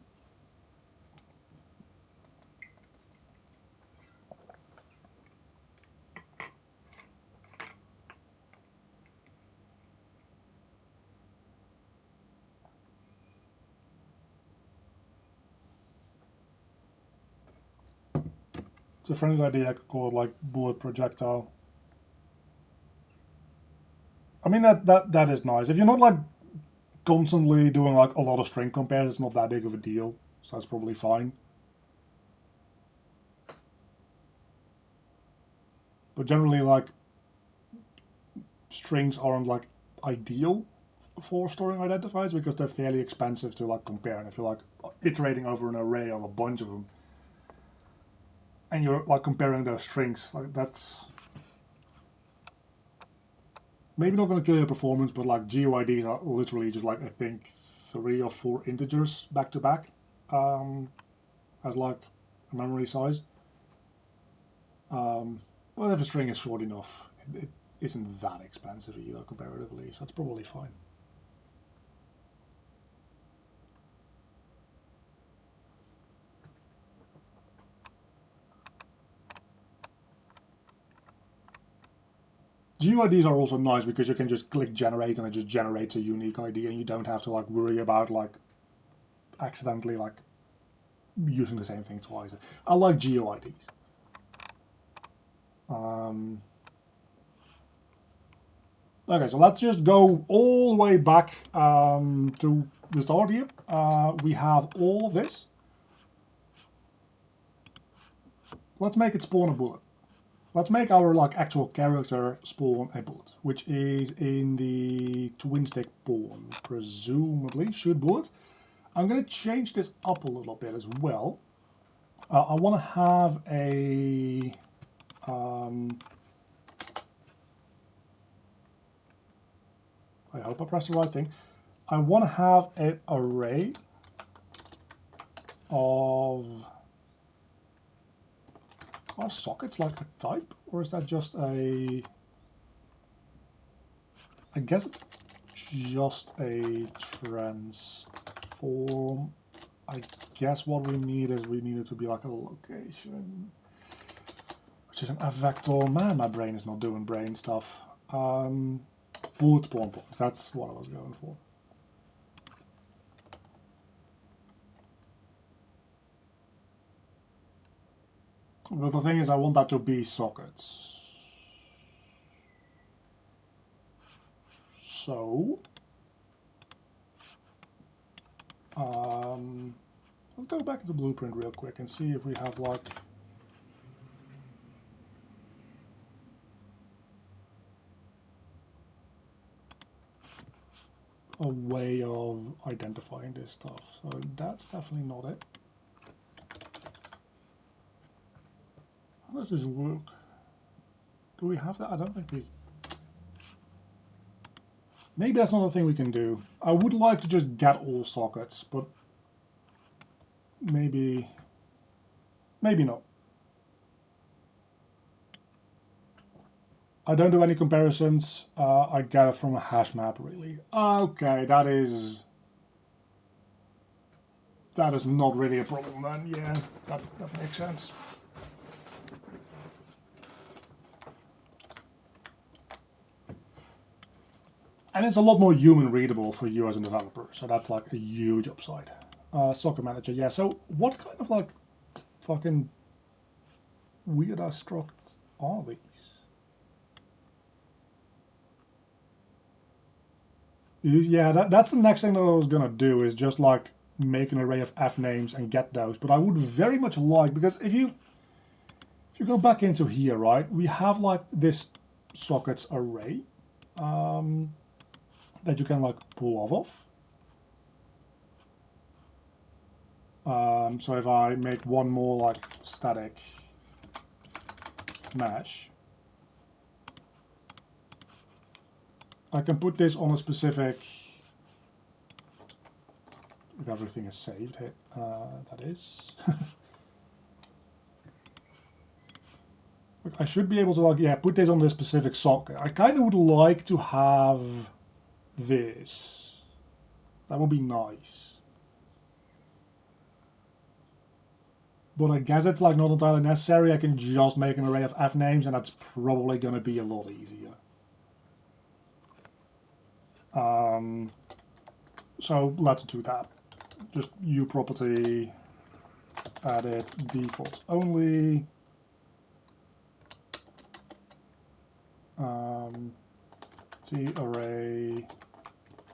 It's a friendly idea I could call it like bullet projectile. I mean that is nice. If you're not like constantly doing like a lot of string compares, it's not that big of a deal. So that's probably fine. But generally like strings aren't like ideal for storing identifiers because they're fairly expensive to like compare. And if you're like iterating over an array of a bunch of them, and you're like comparing those strings, like that's maybe not going to kill your performance, but like GUIDs are literally just like I think 3 or 4 integers back to back as like a memory size. But if a string is short enough, it isn't that expensive either comparatively, so it's probably fine. GUIDs are also nice because you can just click generate and it just generates a unique ID and you don't have to like worry about like accidentally like using the same thing twice. I like GUIDs. Okay, so let's just go all the way back to the start here. We have all of this. Let's make it spawn a bullet. Let's make our like actual character spawn a bullet, which is in the twin stick pawn. Presumably shoot bullets. I'm going to change this up a little bit as well. I want to have a I hope I pressed the right thing. I want to have an array of... Are sockets like a type? Or is that just a... I guess it's just a transform. I guess what we need is we need it to be like a location. Which is an F vector. Man, my brain is not doing brain stuff. Bullet spawn points, that's what I was going for. But the thing is, I want that to be sockets. So, let's go back to the blueprint real quick and see if we have like a way of identifying this stuff. So that's definitely not it. How does this work? Do we have that? I don't think we... Maybe that's not a thing we can do. I would like to just get all sockets, but maybe not. I don't do any comparisons. I get it from a hash map, really. Okay, that is not really a problem then. Yeah, that makes sense. And it's a lot more human readable for you as a developer, so that's like a huge upside. Soccer manager, yeah. So what kind of like fucking weird ass structs are these? Yeah, that's the next thing that I was gonna do, is just like make an array of F names and get those. But I would very much like, because if you go back into here, right, we have like this sockets array that you can like pull off of. So if I make one more like static mesh, I can put this on a specific, if everything is saved, that is. I should be able to like, yeah, put this on this specific socket. I kind of would like to have this. That would be nice. But I guess it's like not entirely necessary. I can just make an array of F names, and that's probably going to be a lot easier. So let's do that. Just U property, edit defaults only. T array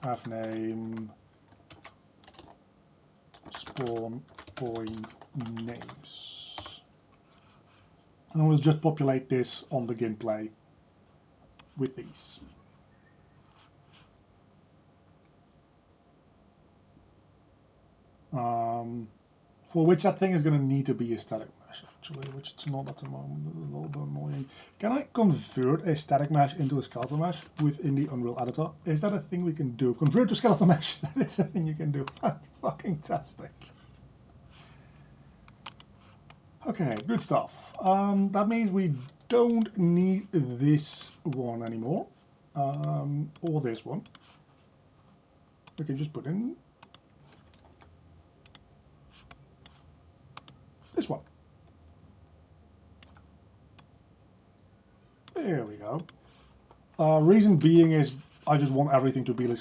F name spawn point names, and we'll just populate this on the gameplay with these. For which that thing is going to need to be a static mesh, actually, which it's not at the moment. It's a little bit annoying. Can I convert a static mesh into a skeletal mesh within the Unreal Editor? Is that a thing we can do? Convert to skeletal mesh. That is a thing you can do. Fucking-tastic. Okay, good stuff. That means we don't need this one anymore, or this one. We can just put in this one. There we go. Reason being is I just want everything to be a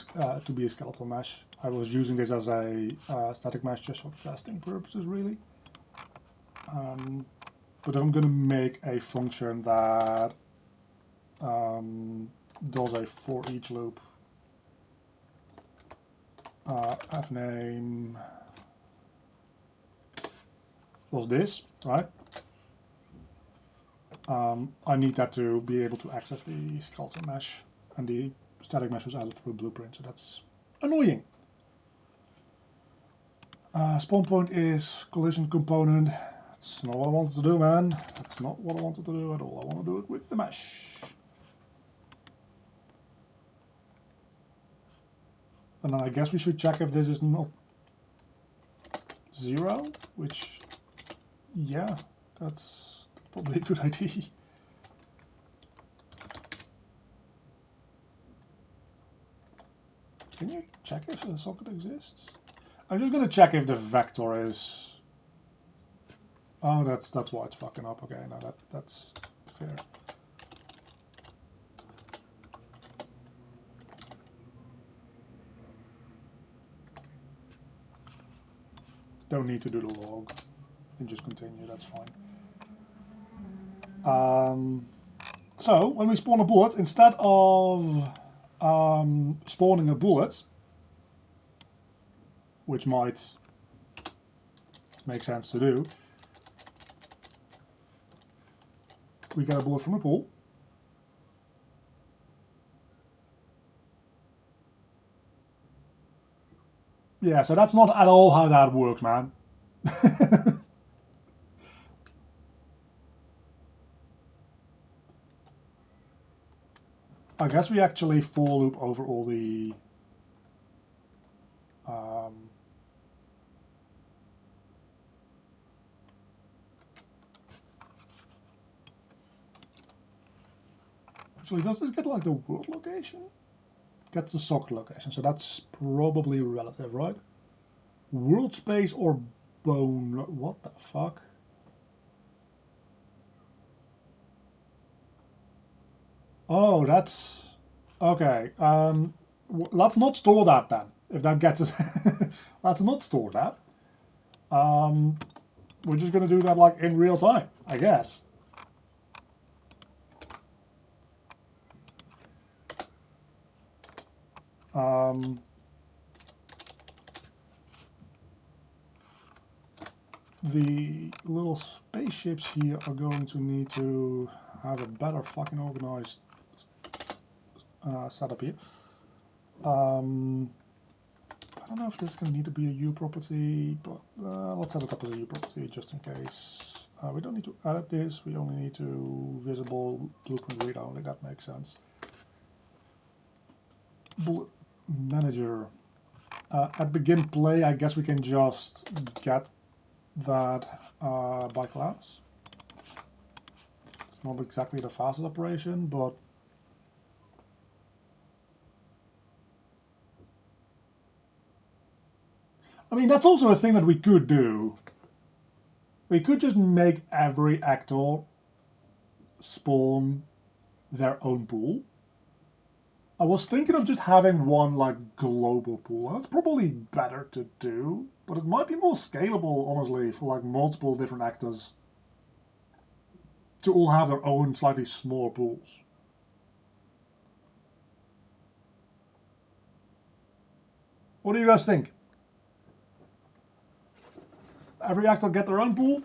skeletal mesh. I was using this as a static mesh just for testing purposes, really. But I'm going to make a function that does a for each loop. F name was this, right? I need that to be able to access the skeleton mesh, and the static mesh was added through Blueprint, so that's annoying. Spawn point is collision component. That's not what I wanted to do, man. That's not what I wanted to do at all. I want to do it with the mesh. And then I guess we should check if this is not 0, which, yeah, that's probably a good idea. Can you check if the socket exists? I'm just going to check if the vector is... Oh, that's why it's fucking up. Okay, no, that's fair. Don't need to do the log. You can just continue, that's fine. So, when we spawn a bullet, instead of spawning a bullet, which might make sense to do, we get a bullet from a pool. Yeah, so that's not at all how that works, man. I guess we actually for loop over all the actually, does this get like the world location? Gets the socket location, so that's probably relative, right? World space or bone? What the fuck? Oh, that's okay. Let's not store that then. If that gets us, let's not store that. We're just gonna do that like in real time, I guess. The little spaceships here are going to need to have a better fucking organized setup here. I don't know if this is going to need to be a U property, but let's set it up as a U property just in case. We don't need to edit this, we only need to visible blueprint read only, that makes sense. Bullet manager. At begin play, I guess we can just get that by class. It's not exactly the fastest operation, but I mean, that's also a thing that we could do. We could just make every actor spawn their own pool. I was thinking of just having one like global pool. That's probably better to do, but it might be more scalable, honestly, for like multiple different actors to all have their own slightly smaller pools. What do you guys think? Every actor get their own pool?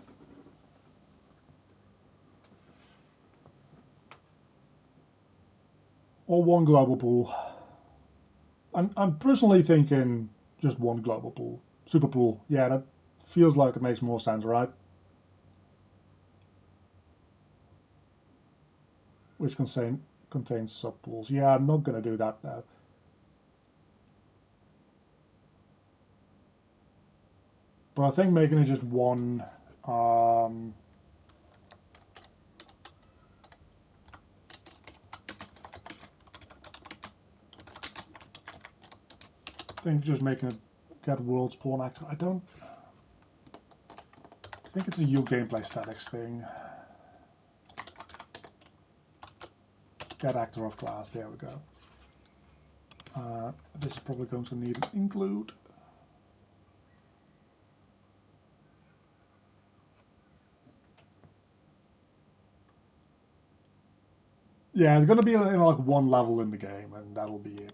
Or one global pool? I'm personally thinking just one global pool. Super pool. Yeah, that feels like it makes more sense, right? Which contains subpools. Yeah, I'm not going to do that now. But I think making it just one... I think just making it get world spawn actor. I think it's a U gameplay statics thing. Get actor of class, there we go. This is probably going to need an include. Yeah, it's going to be in like one level in the game, and that'll be it.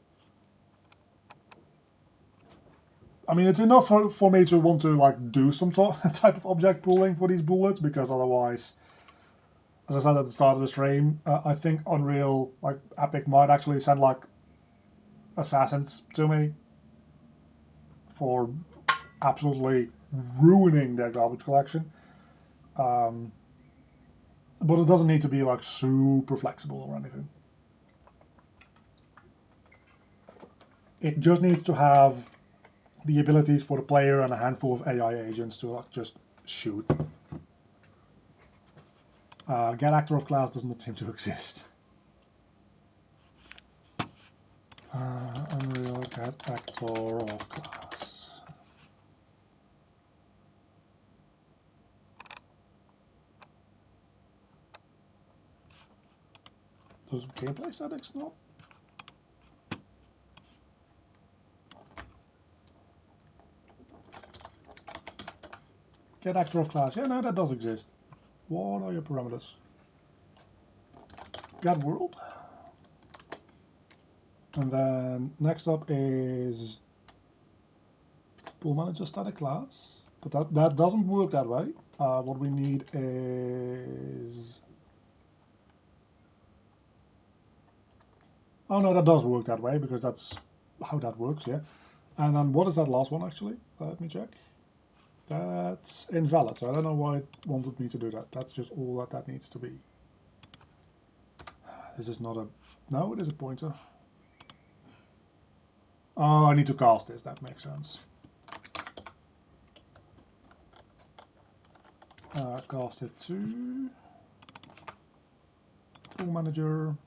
I mean, it's enough for me to want to like do some type of object pooling for these bullets, because otherwise, as I said at the start of the stream, I think Unreal, like Epic, might actually send like assassins to me for absolutely ruining their garbage collection. But it doesn't need to be like super flexible or anything. It just needs to have the abilities for the player and a handful of AI agents to like just shoot. Get actor of class does not seem to exist. Unreal get actor of class. Does gameplay settings not? Get actor of class. Yeah, no, that does exist. What are your parameters? Get world. And then next up is pool manager static class. But that doesn't work that way. What we need is... Oh no, that does work that way, because that's how that works, yeah. And then what is that last one actually? Let me check. That's invalid, so I don't know why it wanted me to do that. That's just all that needs to be. This is not a... No, it is a pointer. Oh, I need to cast this, that makes sense. Cast it to... Pool manager.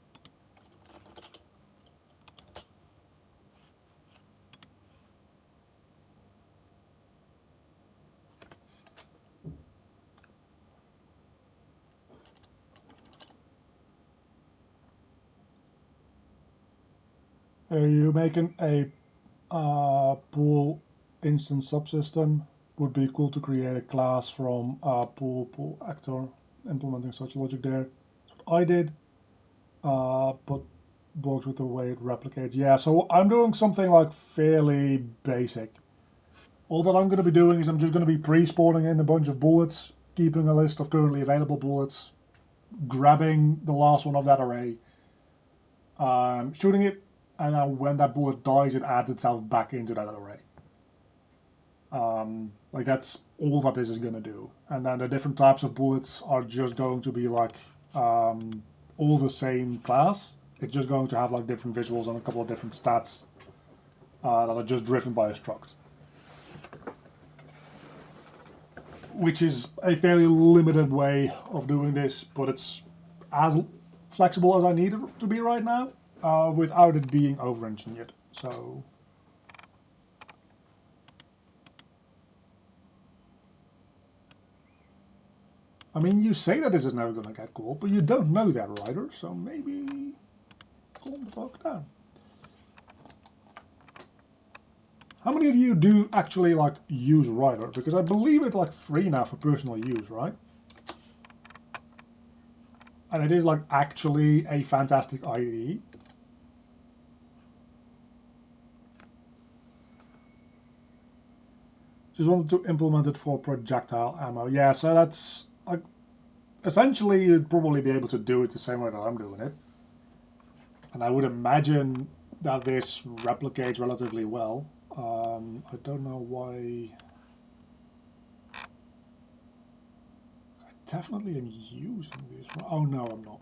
You making a pool instance subsystem. Would be cool to create a class from pool actor, implementing such logic there. That's what I did, but bugs with the way it replicates. Yeah, so I'm doing something like fairly basic. All that I'm going to be doing is I'm just going to be pre-spawning in a bunch of bullets, keeping a list of currently available bullets, grabbing the last one of that array, shooting it, and then when that bullet dies, it adds itself back into that array. Like that's all that this is going to do. And then the different types of bullets are just going to be like all the same class. It's just going to have like different visuals and a couple of different stats that are just driven by a struct. Which is a fairly limited way of doing this, but it's as flexible as I need it to be right now, without it being over-engineered. So I mean, you say that this is never going to get cool, but you don't know that, Ryder, so maybe calm the fuck down. How many of you do actually like use Ryder? Because I believe it's like free now for personal use, right? And it is like actually a fantastic IDE. Just wanted to implement it for projectile ammo. Yeah, so that's like essentially you'd probably be able to do it the same way that I'm doing it. And I would imagine that this replicates relatively well. I don't know why. I definitely am using this. Oh no, I'm not.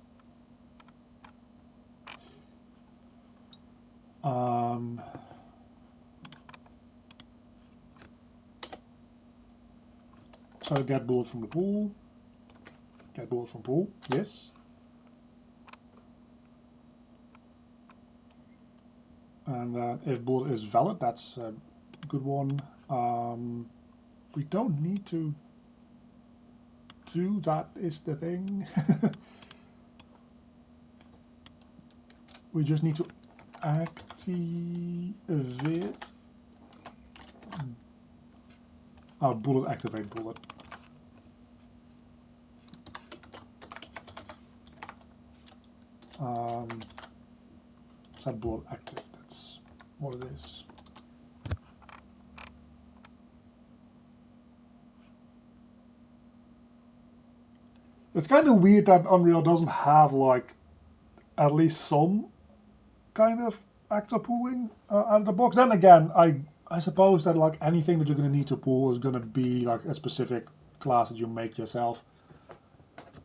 So get bullet from the pool. Get bullet from pool. Yes. And if bullet is valid, that's a good one. We don't need to do that, is the thing. We just need to activate bullet, activate bullet. Set bullet active, that's what it is. It's kind of weird that Unreal doesn't have like at least some kind of actor pooling out of the box. Then again, I suppose that like anything that you're going to need to pool is going to be like a specific class that you make yourself.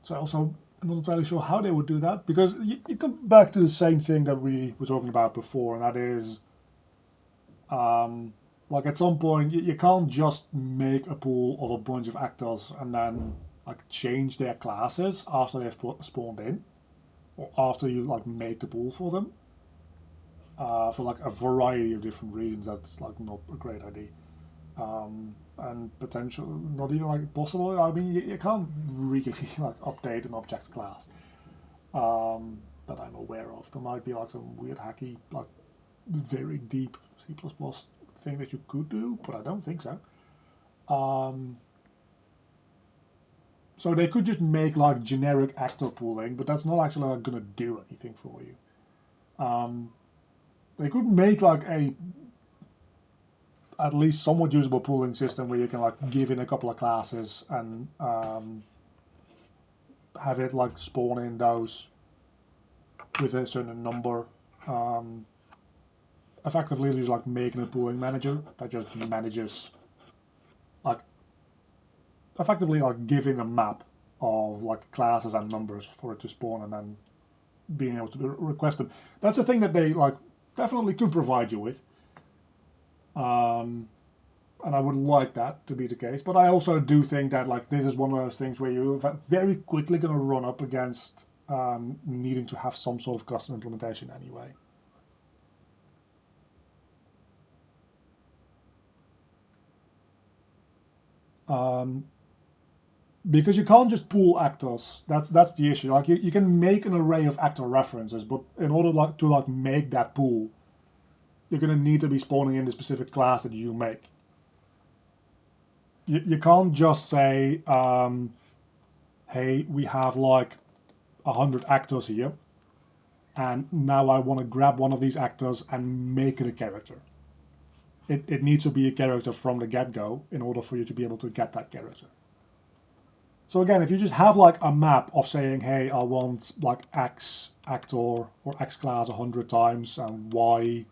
So also I'm not entirely sure how they would do that, because you come back to the same thing that we were talking about before, and that is like at some point you can't just make a pool of a bunch of actors and then like change their classes after they've spawned in, or after you like make the pool for them. For like a variety of different reasons, that's like not a great idea. And potential not even like possible. I mean, you can't really like update an object's class that I'm aware of. There might be like some weird hacky like very deep C++ thing that you could do, but I don't think so. So they could just make like generic actor pooling, but that's not actually like, gonna do anything for you. They could make like a at least somewhat usable pooling system where you can like give in a couple of classes and have it like spawn in those with a certain number. Effectively, just like making a pooling manager that just manages like effectively like giving a map of like classes and numbers for it to spawn and then being able to request them. That's a thing that they like definitely could provide you with. And I would like that to be the case, but I also do think that like this is one of those things where you're very quickly going to run up against needing to have some sort of custom implementation anyway. Because you can't just pool actors. That's the issue. Like you can make an array of actor references, but in order like to like make that pool, you're going to need to be spawning in the specific class that you make. You can't just say, hey, we have like 100 actors here, and now I want to grab one of these actors and make it a character. It needs to be a character from the get-go in order for you to be able to get that character. So again, if you just have like a map of saying, hey, I want like X actor or X class 100 times and Y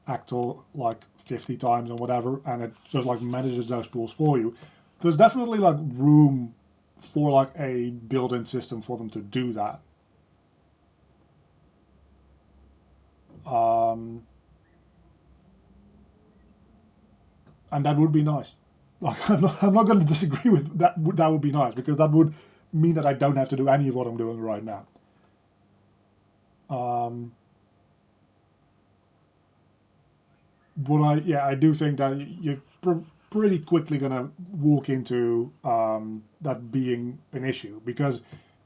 actor like 50 times or whatever, and it just like manages those pools for you, there's definitely like room for like a built-in system for them to do that. And that would be nice. Like, I'm not going to disagree with that. That would be nice, because that would mean that I don't have to do any of what I'm doing right now. But I do think that you're pretty quickly going to walk into that being an issue, because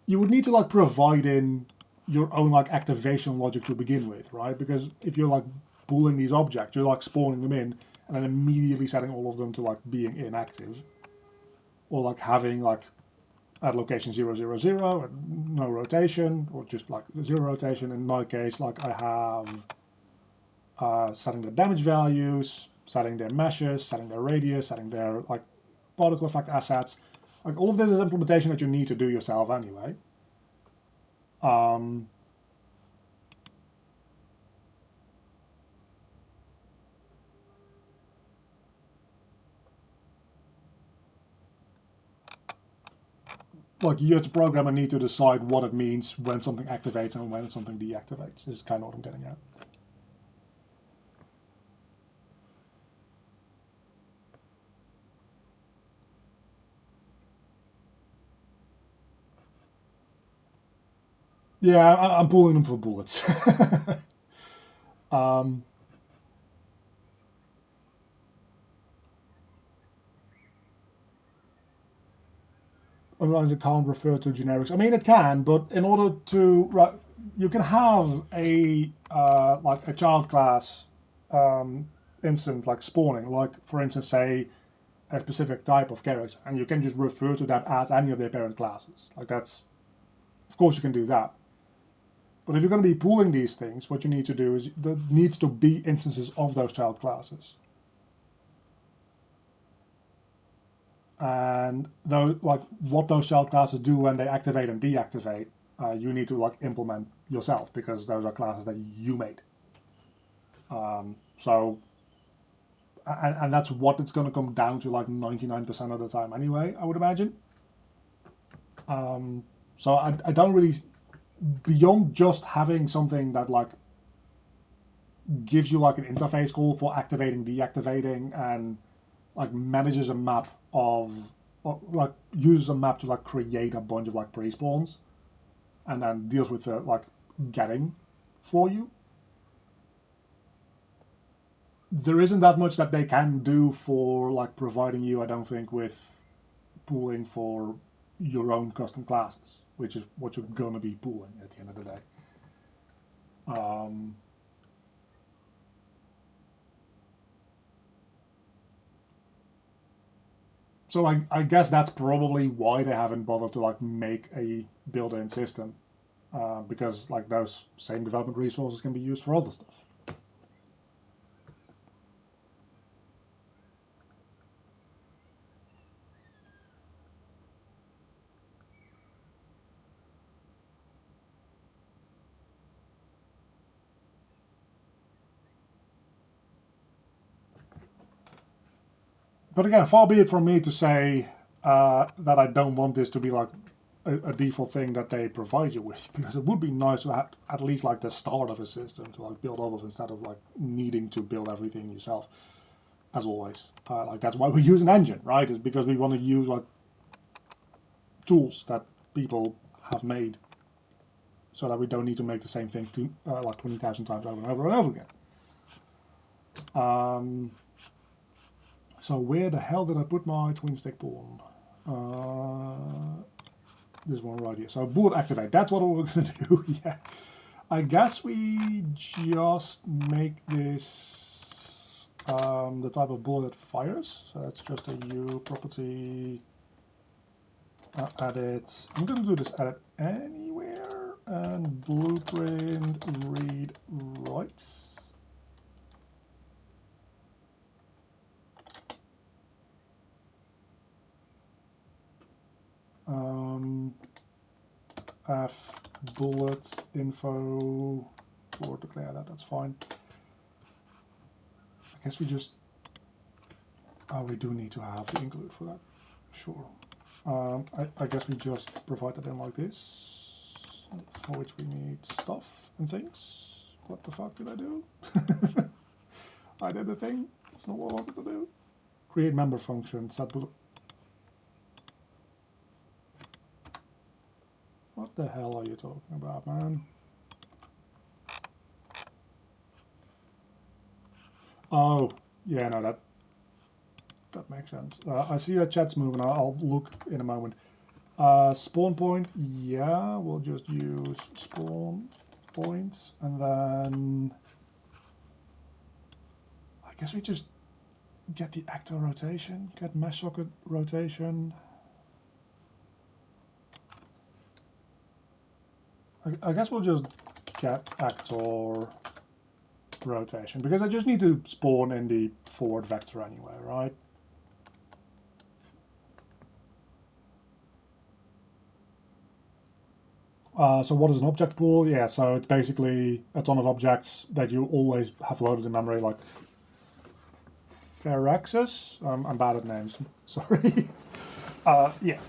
you would need to like provide in your own like activation logic to begin with, right? Because if you're like pooling these objects, you're like spawning them in and then immediately setting all of them to like being inactive, or like having like at location 000 no rotation, or just like 0 rotation. In my case, like I have setting their damage values, setting their meshes, setting their radius, setting their like particle effect assets. Like all of this is implementation that you need to do yourself anyway. Like you as a programmer need to decide what it means when something activates and when something deactivates, is kind of what I'm getting at. Yeah, I'm pulling them for bullets. It can't refer to generics. I mean, it can, but in order to, you can have a like a child class instance like spawning, like for instance, say a specific type of character, and you can just refer to that as any of their parent classes. Like that's, of course, you can do that. But if you're going to be pooling these things, what you need to do is there needs to be instances of those child classes. And though, like, what those child classes do when they activate and deactivate, you need to like implement yourself, because those are classes that you made. So, and that's what it's going to come down to, like 99% of the time anyway, I would imagine. So I don't really, beyond just having something that like gives you like an interface call for activating, deactivating, and like manages a map of, or, like uses a map to like create a bunch of like pre-spawns, and then deals with the like getting for you. There isn't that much that they can do for like providing you, I don't think, with pooling for your own custom classes, which is what you're gonna be pooling at the end of the day. So I guess that's probably why they haven't bothered to like make a built-in system, because like those same development resources can be used for other stuff. But again, far be it from me to say that I don't want this to be like a default thing that they provide you with, because it would be nice to have at least like the start of a system to like build off of, instead of like needing to build everything yourself. As always, like that's why we use an engine, right? Is because we want to use like tools that people have made, so that we don't need to make the same thing to like 20,000 times over and over and over again. So where the hell did I put my twin stick pawn? This one right here. So bullet activate. That's what we're going to do. Yeah. I guess we just make this the type of bullet that fires. So that's just a U property. Edit. I'm going to do this edit anywhere, and blueprint read write. F bullet info for declare that, that's fine. I guess we just, oh, we do need to have the include for that, sure. I guess we just provide that in like this, for which we need stuff and things. What the fuck did I do? I did a thing, that's not what I wanted to do. Create member function, set bullet. What the hell are you talking about, man? Oh, yeah, no, that makes sense. I see that chat's moving. I'll look in a moment. Spawn point, yeah, we'll just use spawn points, and then I guess we just get the actor rotation, get mesh socket rotation. I guess we'll just get actor rotation, because I just need to spawn in the forward vector anyway, right? So what is an object pool? Yeah, so it's basically a ton of objects that you always have loaded in memory, like fair access. I'm bad at names, sorry. Yeah,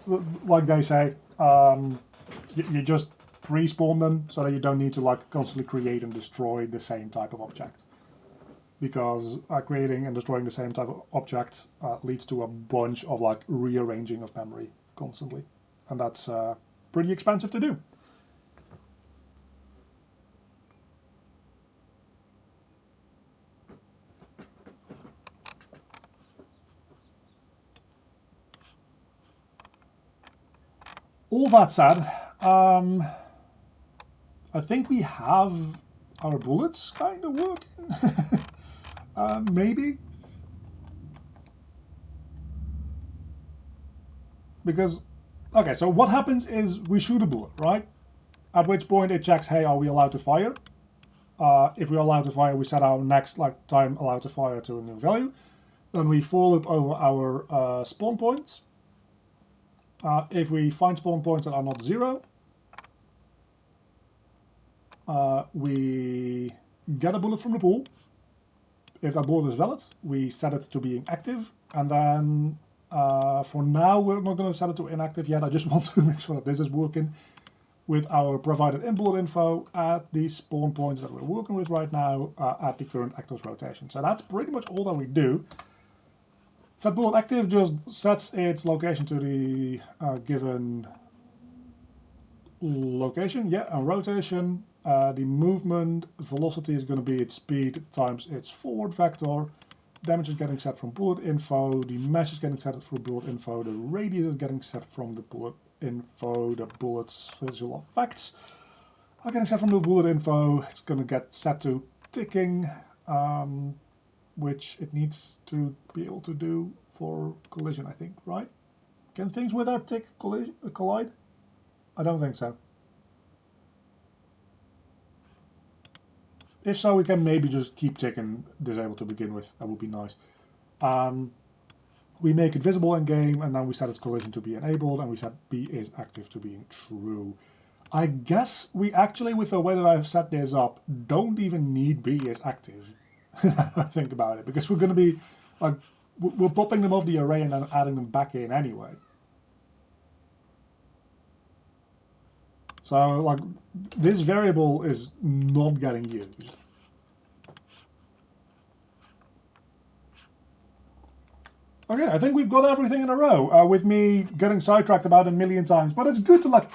like they say, you just pre-spawn them so that you don't need to like constantly create and destroy the same type of object, because creating and destroying the same type of object leads to a bunch of like rearranging of memory constantly, and that's pretty expensive to do. All that said, I think we have our bullets kind of working. Maybe. Because, okay, so what happens is we shoot a bullet, right? At which point it checks, hey, are we allowed to fire? If we're allowed to fire, we set our next time allowed to fire to a new value. Then we fall it over our spawn points. If we find spawn points that are not 0, we get a bullet from the pool. If that bullet is valid, we set it to being active, and then for now we're not going to set it to inactive yet. I just want to make sure that this is working with our provided in-bullet info at the spawn points that we're working with right now at the current active's rotation. So that's pretty much all that we do. Set bullet active just sets its location to the given location, yeah, and rotation. The movement velocity is going to be its speed times its forward vector. Damage is getting set from bullet info. The mesh is getting set from bullet info. The radius is getting set from the bullet info. The bullet's visual effects are getting set from the bullet info. It's going to get set to ticking, which it needs to be able to do for collision, I think, right? Can things with our tick collide? I don't think so. If so, we can maybe just keep ticking disabled to begin with. That would be nice. We make it visible in game, and then we set its collision to be enabled, and we set B is active to being true. I guess we actually, with the way that I've set this up, don't even need B is active. I think about it, because we're going to be like we're popping them off the array and then adding them back in anyway. So like this variable is not getting used. Okay, I think we've got everything in a row, with me getting sidetracked about a million times. But it's good to like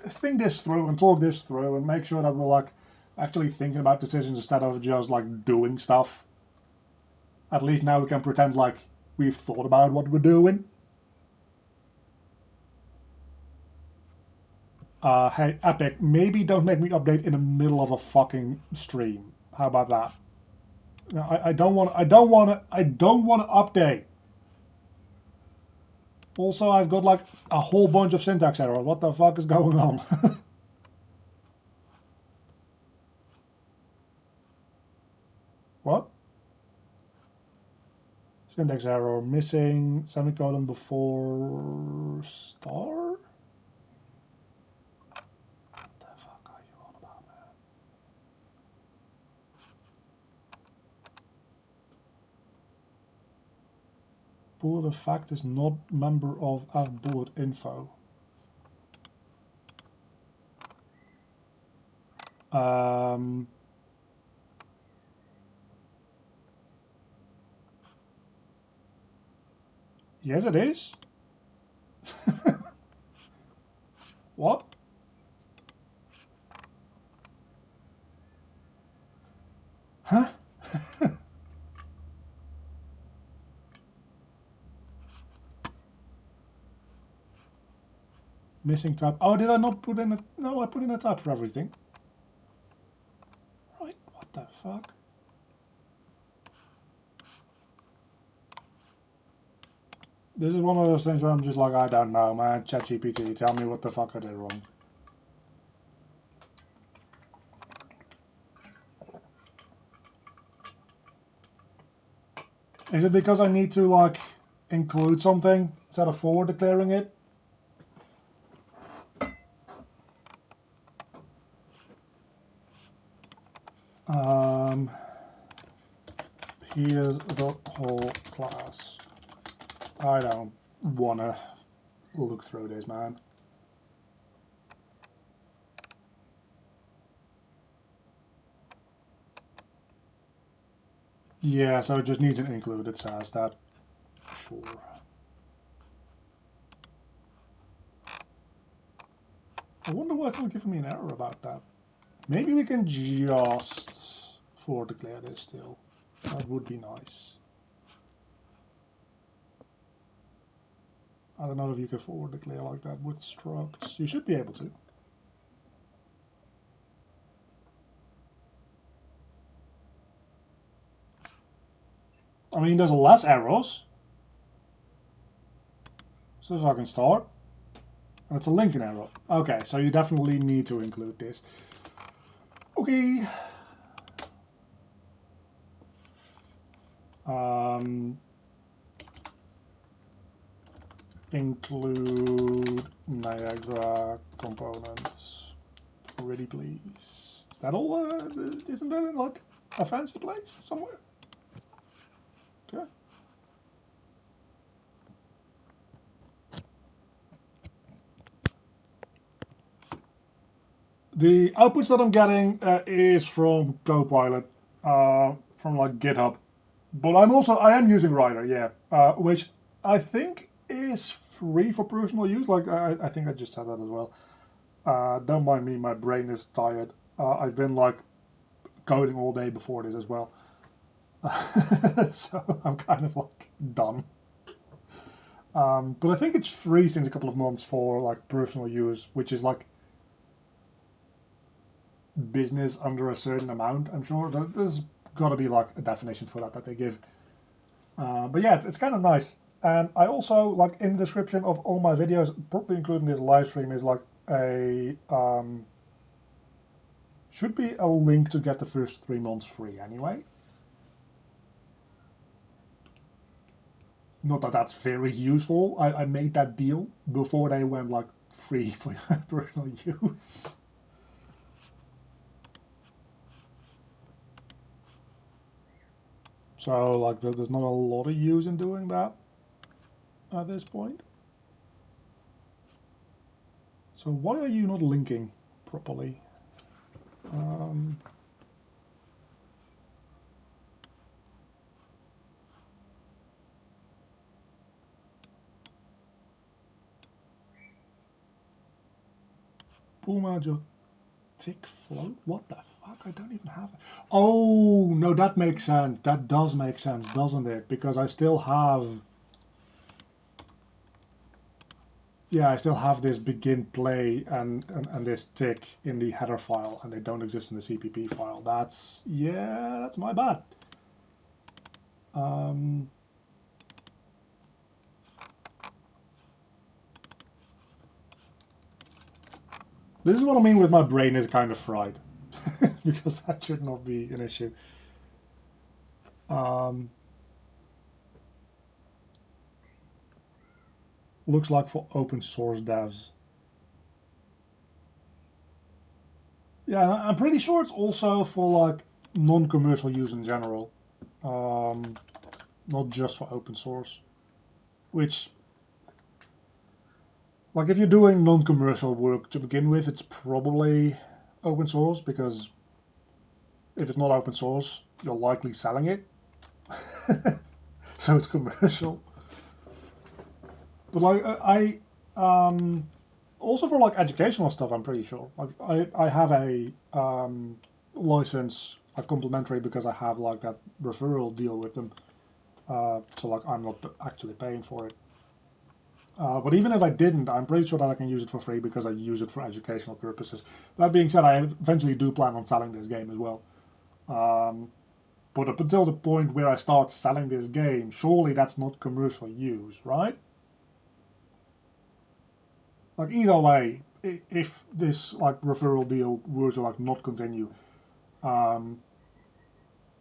think this through and talk this through and make sure that we're like actually thinking about decisions instead of just like doing stuff. At least now we can pretend like we've thought about what we're doing. Hey, Epic, maybe don't make me update in the middle of a fucking stream. How about that? No, I don't want to update. Also, I've got like a whole bunch of syntax errors. What the fuck is going on? What? Syntax error, missing semicolon before star? What the fuck are you on about, man? Bullet effect is not member of bullet info. Yes, it is. What? Huh? Missing tab. Oh, did I not put in a... No, I put in a tab for everything. Right, what the fuck? This is one of those things where I'm just like, I don't know, man. ChatGPT, tell me what the fuck I did wrong. Is it because I need to, like, include something instead of forward declaring it? Here's the whole class. I don't want to look through this, man. Yeah, so it just needs an include, it says that. Sure. I wonder why it's not giving me an error about that. Maybe we can just forward declare this still. That would be nice. I don't know if you can forward declare like that with structs. You should be able to. I mean, there's less errors. So if I can start. And it's a linking error. Okay, so you definitely need to include this. Okay. include Niagara components. Pretty please. Is that all? Isn't that in like a fancy place somewhere? Okay. The outputs that I'm getting is from Copilot, from like GitHub, but I am using Writer, yeah, which I think is free for personal use. Like I think I just said that as well. Don't mind me, my brain is tired. I've been like coding all day before this as well, so I'm kind of like done. But I think it's free since a couple of months for like personal use, which is like business under a certain amount. I'm sure there's got to be like a definition for that they give. But yeah, it's kind of nice. And I also like in the description of all my videos, probably including this live stream, is like a should be a link to get the first 3 months free anyway. Not that that's very useful. I made that deal before they went like free for personal use. So like there's not a lot of use in doing that at this point. So why are you not linking properly? Puma just tick float? What the fuck? I don't even have it. Oh, no, that makes sense. That does make sense, doesn't it? Because I still have... Yeah, I still have this begin play and this tick in the header file, and they don't exist in the CPP file. That's... Yeah, that's my bad. This is what I mean with my brain is kind of fried. Because that should not be an issue. Looks like for open source devs. Yeah, I'm pretty sure it's also for like non-commercial use in general. Not just for open source. Which, like if you're doing non-commercial work to begin with, it's probably open source, because if it's not open source, you're likely selling it. So it's commercial. But like also for like educational stuff, I'm pretty sure. Like I have a license, a complimentary, because I have like that referral deal with them. So like I'm not actually paying for it. But even if I didn't, I'm pretty sure that I can use it for free because I use it for educational purposes. That being said, I eventually do plan on selling this game as well. But up until the point where I start selling this game, surely that's not commercial use, right? Like either way, if this like referral deal were to like not continue, and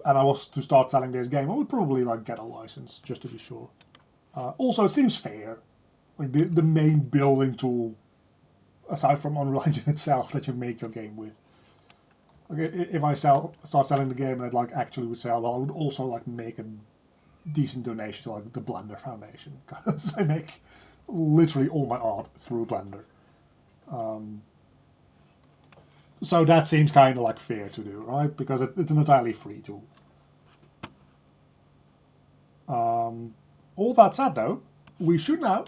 I was to start selling this game, I would probably like get a license just to be sure. Also, it seems fair. Like the main building tool, aside from Unreal Engine itself, that you make your game with. Like if I start selling the game and it like actually would sell well, I would also like make a decent donation to like the Blender Foundation, because I make literally all my art through Blender. So that seems kind of like fair to do, right? Because it's an entirely free tool. All that said, though, we should now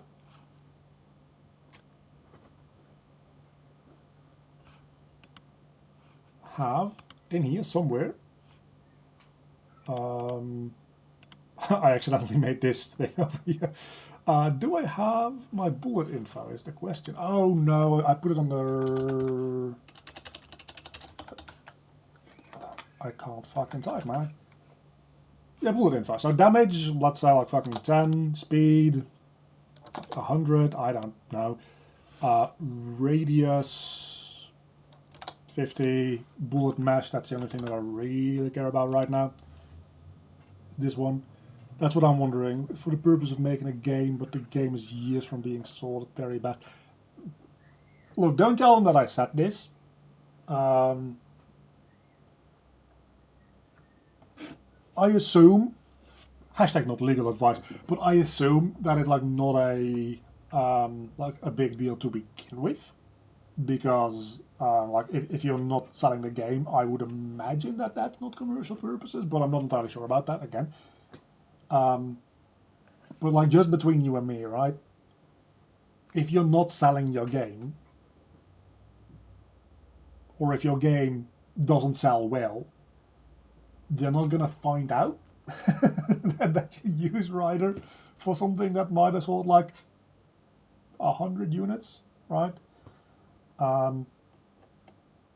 have in here somewhere. I accidentally made this thing over here. Do I have my bullet info is the question. Oh no, I put it under... I can't fucking type, man. Yeah, bullet info. So damage, let's say like fucking 10, speed, 100, I don't know. Radius, 50, bullet mesh, that's the only thing that I really care about right now. This one. That's what I'm wondering. For the purpose of making a game, but the game is years from being sold at very best. Look, don't tell them that I said this. I assume, hashtag not legal advice, but I assume that it's like not a big deal to begin with, because like if you're not selling the game, I would imagine that that's not commercial purposes, but I'm not entirely sure about that again. But like just between you and me, right? If you're not selling your game, or if your game doesn't sell well, they're not gonna find out that you use Rider for something that might have sold like 100 units, right? So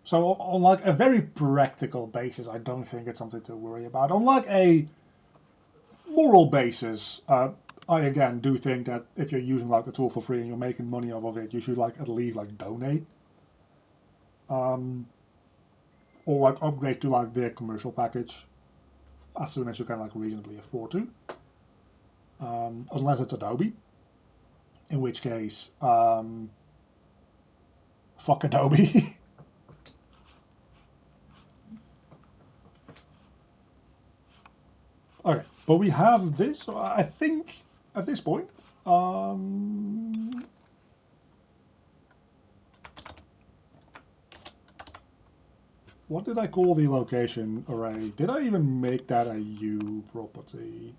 on like a very practical basis, I don't think it's something to worry about. On like a moral basis, I again do think that if you're using like a tool for free and you're making money off of it, you should like at least like donate. Or like upgrade to like their commercial package as soon as you can like reasonably afford to. Unless it's Adobe. In which case, fuck Adobe. Okay, but we have this, so I think at this point, what did I call the location array? Did I even make that a U property?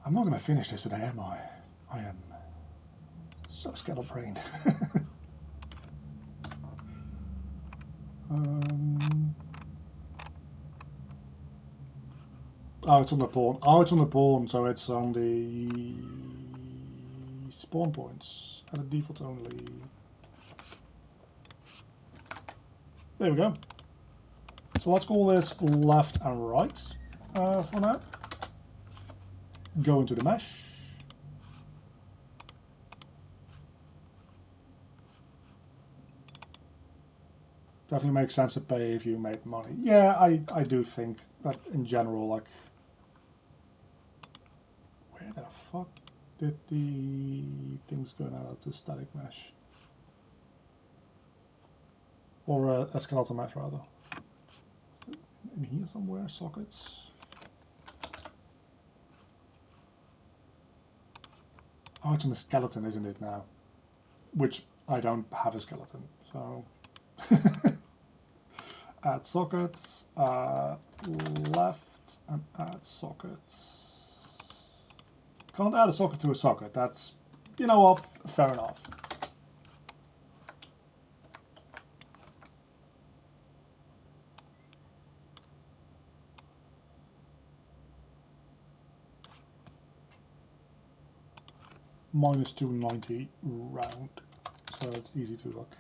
I'm not going to finish this today, am I? I am so scatterbrained. Oh, it's on the pawn. Oh, it's on the pawn, so it's on the spawn points. At a default only. There we go. So let's call this left and right for now. Go into the mesh. Definitely makes sense to pay if you make money. Yeah, I do think that in general, like, where the fuck did the things go now? That's a static mesh. Or a skeleton mesh, rather. In here somewhere, sockets. Oh, it's on the skeleton, isn't it, now? Which I don't have a skeleton, so... Add sockets, left, and add sockets. Can't add a socket to a socket, that's... You know what, fair enough. Minus 290 round, so it's easy to look.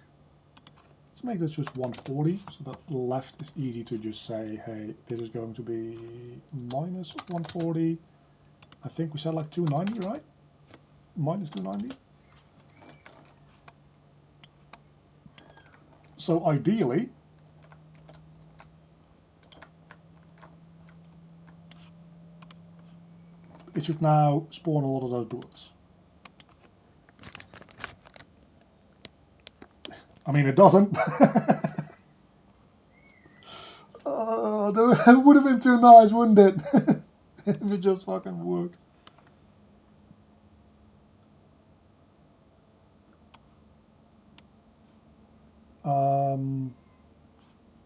Let's make this just 140, so that left is easy to just say, hey, this is going to be minus 140. I think we said like 290, right? Minus 290. So ideally, it should now spawn a lot of those bullets. I mean, it doesn't. It would have been too nice, wouldn't it? If it just fucking worked.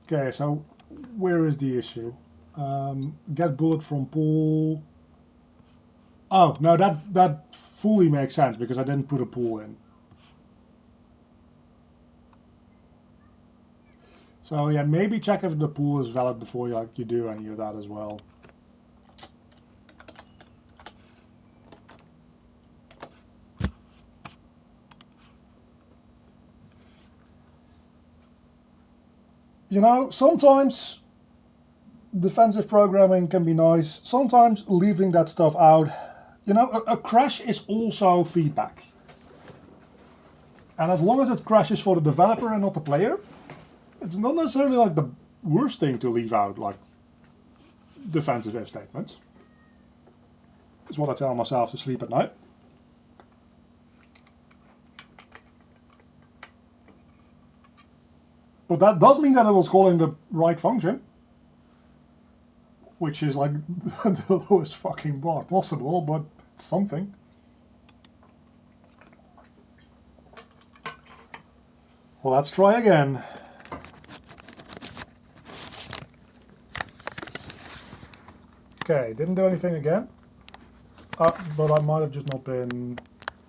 Okay, so where is the issue? Get bullet from pool. Oh, no, that fully makes sense because I didn't put a pool in. So yeah, maybe check if the pool is valid before you do any of that as well. You know, sometimes defensive programming can be nice. Sometimes leaving that stuff out. You know, a crash is also feedback. And as long as it crashes for the developer and not the player, it's not necessarily like the worst thing to leave out, like defensive if statements. Is what I tell myself to sleep at night. But that does mean that it was calling the right function. Which is like the lowest fucking bar possible, but it's something. Well, let's try again. Okay, didn't do anything again. But I might have just not been...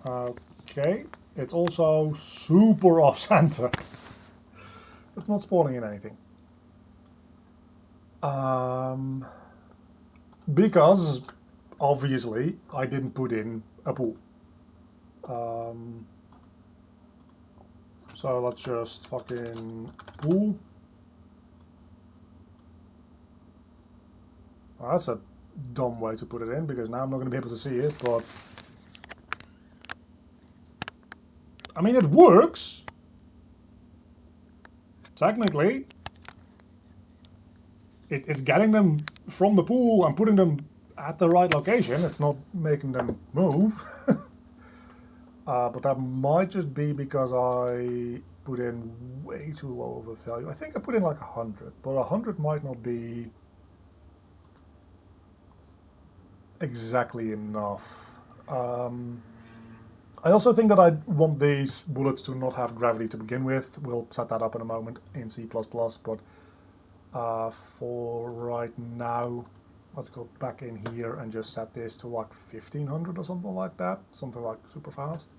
okay, it's also super off-centered. It's not spawning in anything. Because, obviously, I didn't put in a pool. So let's just fucking pool. Well, that's a dumb way to put it in, because now I'm not going to be able to see it, but... I mean, it works. Technically. It's getting them from the pool and putting them at the right location. It's not making them move. But that might just be because I put in way too low of a value. I think I put in like 100, but 100 might not be exactly enough. I also think that I want these bullets to not have gravity to begin with. We'll set that up in a moment in C++, but for right now, let's go back in here and just set this to like 1500 or something like that. Something like super fast.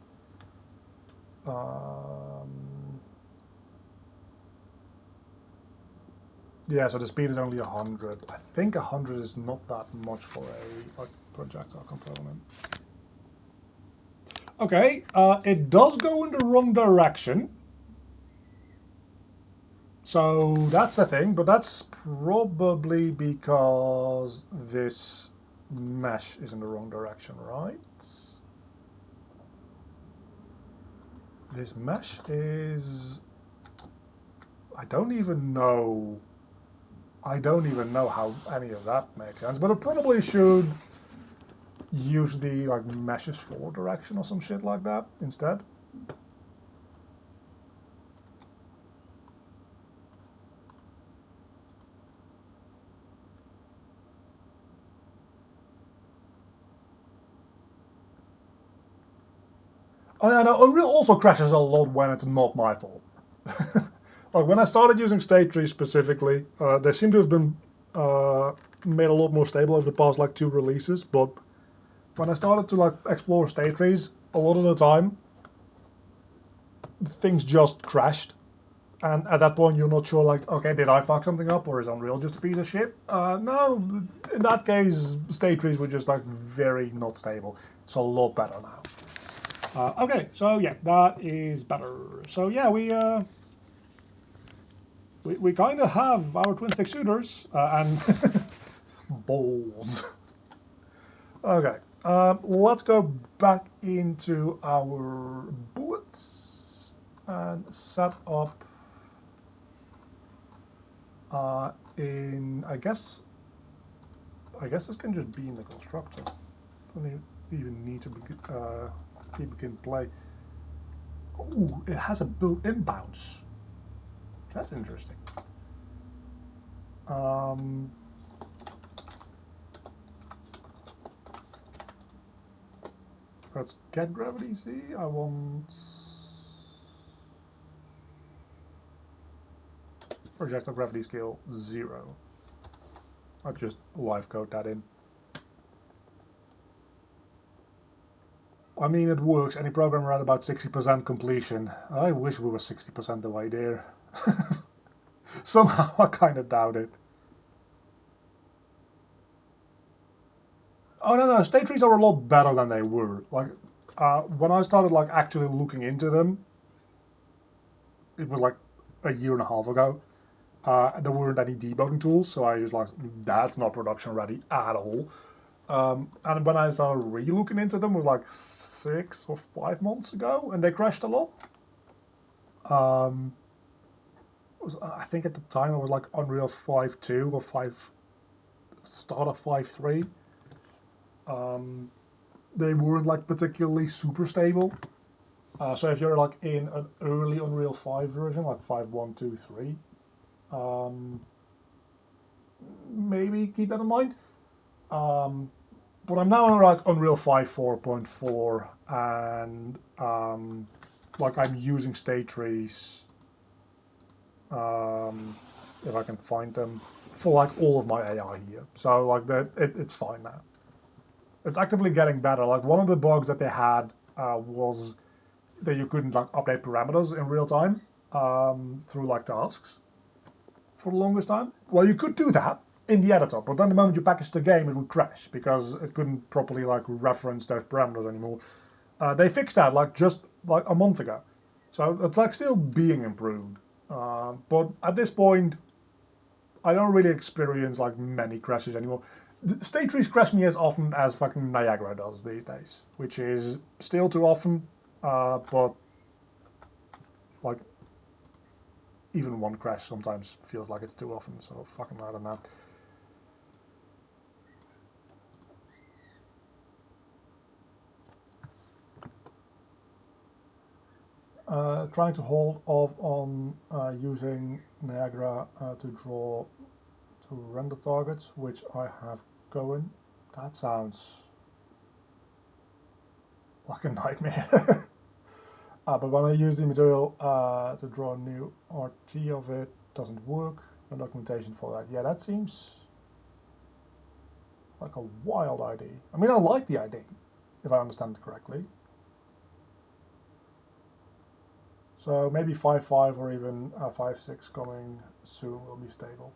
Yeah, so the speed is only 100. I think 100 is not that much for a like, projectile component. Okay, it does go in the wrong direction. So that's a thing, but that's probably because this mesh is in the wrong direction, right? This mesh is... I don't even know how any of that makes sense, but it probably should use the like meshes forward direction or some shit like that instead. Oh, yeah, no, Unreal also crashes a lot when it's not my fault. Like when I started using state trees specifically, they seem to have been made a lot more stable over the past like 2 releases. But when I started to like explore state trees, a lot of the time things just crashed, and at that point you're not sure like, okay, did I fuck something up or is Unreal just a piece of shit? No, in that case, state trees were just like very not stable. It's a lot better now. Okay, so yeah, that is better. So yeah, we kind of have our twin stick shooters and balls. Okay, let's go back into our bullets and set up in. I guess this can just be in the constructor. Don't even need to begin play. Oh, it has a built-in bounce. That's interesting. Let's get gravity. See, I want projectile gravity scale 0. I'll just live code that in. I mean, it works. Any programmer at about 60% completion. I wish we were 60% the way there. Somehow I kind of doubt it. Oh no, state trees are a lot better than they were. Like when I started like actually looking into them, it was like a year and a half ago. There weren't any debugging tools, so I just like, that's not production ready at all. And when I started re-looking into them, it was like 6 or 5 months ago, and they crashed a lot. I think at the time it was like Unreal 5.2 or 5. start of 5.3. They weren't like particularly super stable. So if you're like in an early Unreal 5 version, like 5.1.2.3, maybe keep that in mind. But I'm now on like Unreal 5 4.4, and like I'm using state trees, if I can find them, for like all of my AI here. So like that, it's fine now. It's actively getting better. Like one of the bugs that they had was that you couldn't like update parameters in real time through like tasks for the longest time. Well, you could do that in the editor, but then the moment you package the game, it would crash because it couldn't properly like reference those parameters anymore. They fixed that like just like a month ago, so it's like still being improved. But at this point, I don't really experience like many crashes anymore. The state trees crash me as often as fucking Niagara does these days, which is still too often. But like even one crash sometimes feels like it's too often, so fucking I don't know. Trying to hold off on using Niagara to render targets, which I have going. That sounds like a nightmare. But when I use the material to draw a new RT of it, doesn't work. No documentation for that. Yeah, that seems like a wild ID. I mean, I like the ID, if I understand it correctly. So maybe 5.5 or even 5.6 coming soon will be stable.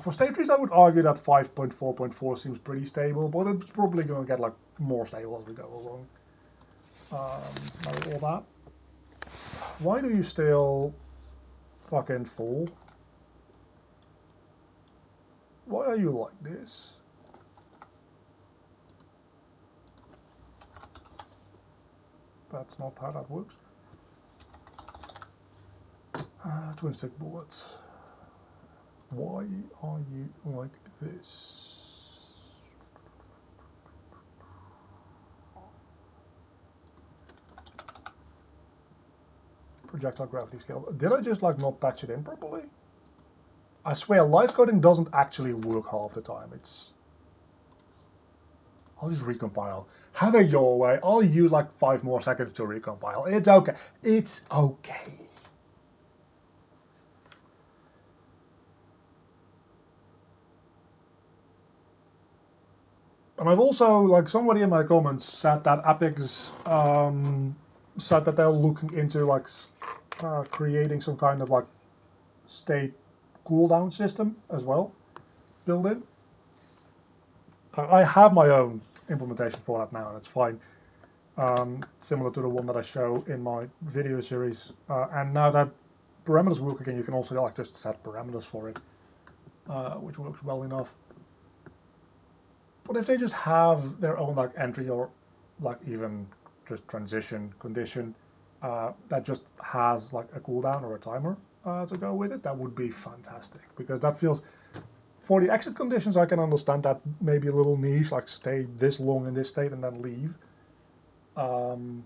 For state trees, I would argue that 5.4.4 seems pretty stable, but it's probably going to get like more stable as we go along. All that. Why do you still fucking fall? Why are you like this? That's not how that works. Twin stick bullets. Why are you like this? Projectile gravity scale. Did I just like not patch it in properly? I swear live coding doesn't actually work half the time. I'll just recompile. Have it your way. I'll use like 5 more seconds to recompile. It's okay. It's okay. And I've also, like somebody in my comments said that Epic's said that they're looking into like creating some kind of like state cooldown system as well, built in. I have my own implementation for that now, and it's fine. Similar to the one that I show in my video series. And now that parameters work again, you can also like just set parameters for it, which works well enough. But if they just have their own like entry or like even just transition condition that just has like a cooldown or a timer to go with it, that would be fantastic, because that feels, for the exit conditions I can understand that maybe a little niche, like stay this long in this state and then leave. And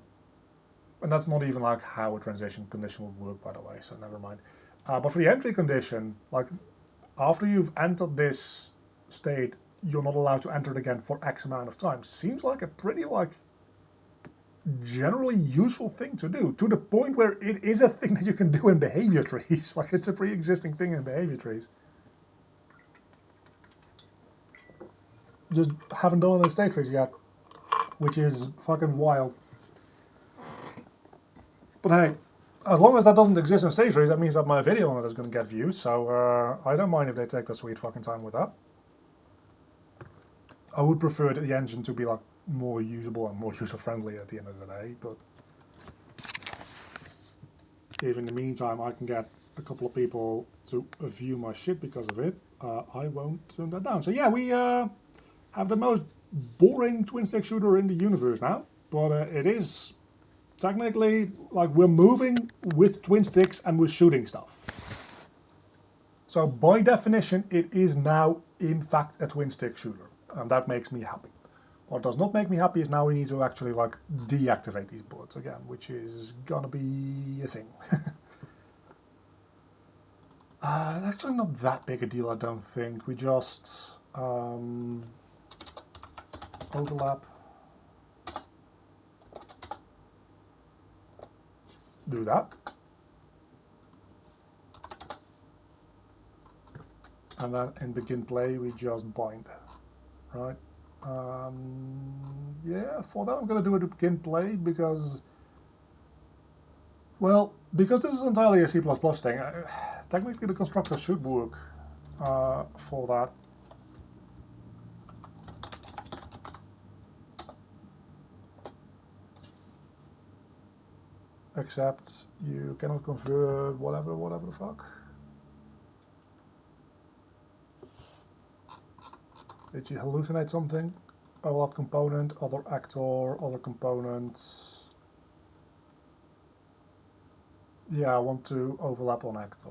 that's not even like how a transition condition would work, by the way, so never mind. But for the entry condition, like after you've entered this state, you're not allowed to enter it again for X amount of time. Seems like a pretty like generally useful thing to do, to the point where it is a thing that you can do in behavior trees. Like it's a pre-existing thing in behavior trees. Just haven't done it in state trees yet, which is fucking wild. But hey, as long as that doesn't exist in state trees, that means that my video on it is going to get views, so I don't mind if they take their sweet fucking time with that. I would prefer the engine to be like more usable and more user-friendly at the end of the day, but if in the meantime I can get a couple of people to view my shit because of it, I won't turn that down. So yeah, we have the most boring twin-stick shooter in the universe now, but it is technically like we're moving with twin sticks and we're shooting stuff. So by definition, it is now in fact a twin stick shooter, and that makes me happy. What does not make me happy is now we need to actually like deactivate these bullets again, which is gonna be a thing. Actually not that big a deal, I don't think. We just overlap, do that, and then in begin play we just bind, right? Yeah, for that I'm gonna do it to begin play because, well, because this is entirely a C++ thing, technically the constructor should work for that. Except you cannot convert whatever the fuck. Did you hallucinate something? Overlap component, other actor, other component. Yeah, I want to overlap on actor.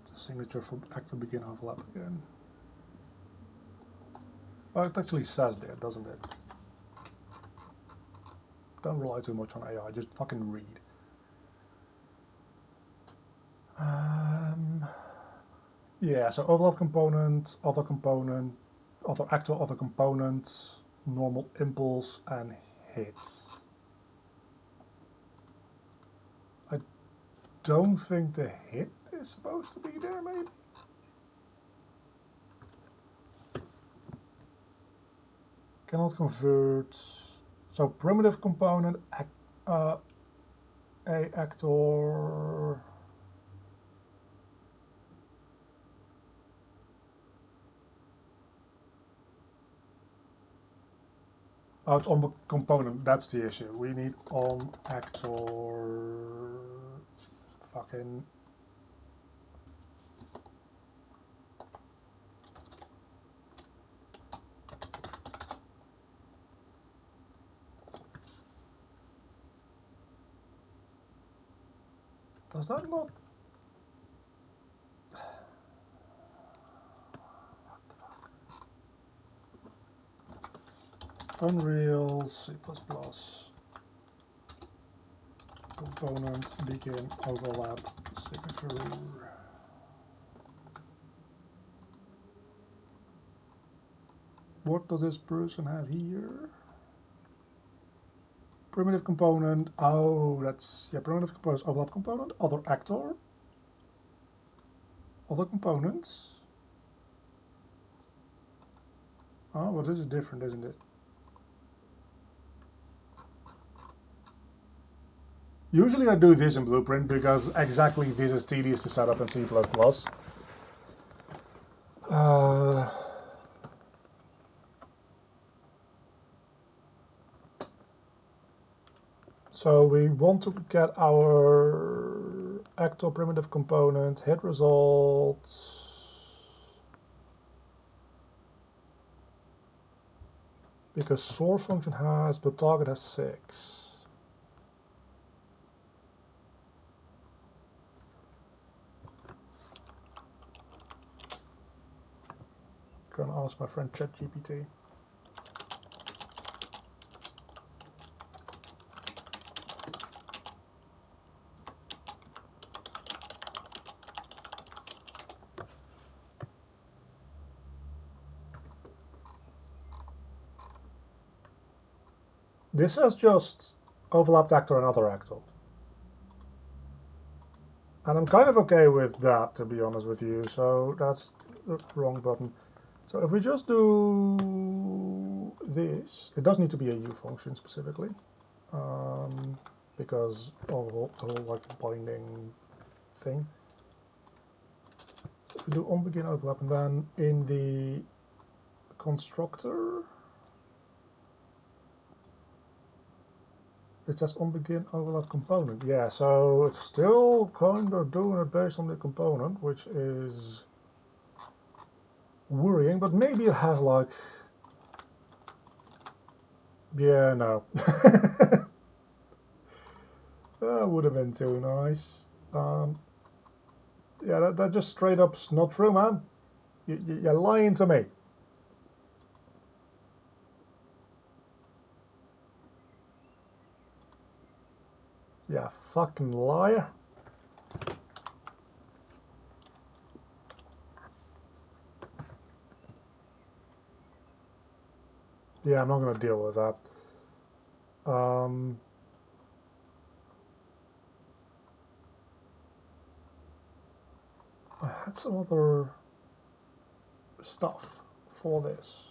The signature for actor begin overlap again. Oh, it actually says there, doesn't it? Don't rely too much on AI, just fucking read. Yeah, so overlap component, other actor, other component, normal impulse, and hits. I don't think the hit is supposed to be there, maybe? Cannot convert. So primitive component, a actor. Oh, it's on the component, that's the issue. We need on actor fucking. Does that not? What the fuck? Unreal C++ component begin overlap signature. What does this person have here? Primitive component. Oh, that's, yeah, primitive components, overlap component, other actor, other components. Oh, well, this is different, isn't it? Usually I do this in Blueprint because exactly this is tedious to set up in C++. So we want to get our actor primitive component, hit results, because source function has, but target has 6. Gonna ask my friend ChatGPT. This has just overlapped actor and other actor. And I'm kind of okay with that, to be honest with you, so that's the wrong button. So if we just do this, it does need to be a U function specifically, because of the whole like binding thing. So if we do on begin overlap, and then in the constructor, it says on begin overlap component. Yeah, so it's still kind of doing it based on the component, which is worrying, but maybe it has like... Yeah, no. That would have been too nice. Yeah, that just straight up's not true, man. You're lying to me. Yeah, fucking liar. Yeah, I'm not going to deal with that. I had some other stuff for this.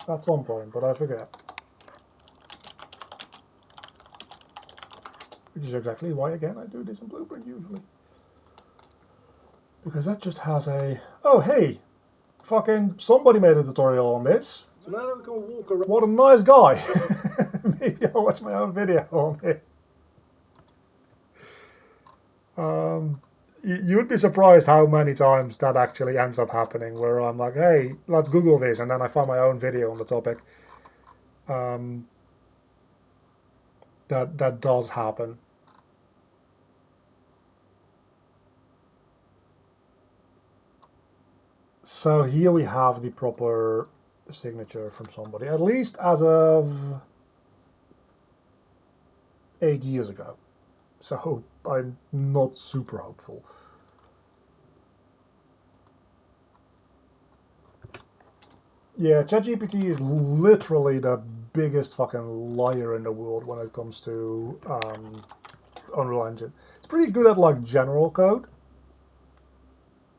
At some point, but I forget. Which is exactly why, again, I do this in Blueprint usually. Because that just has a... Oh, hey! Fucking somebody made a tutorial on this. So now I'm going to walk around. What a nice guy! Maybe I'll watch my own video on it. You would be surprised how many times that actually ends up happening, where I'm like, hey, let's Google this, and then I find my own video on the topic. That does happen. So here we have the proper signature from somebody, at least as of 8 years ago. So I'm not super hopeful. Yeah, ChatGPT is literally the biggest fucking liar in the world when it comes to Unreal Engine. It's pretty good at like general code.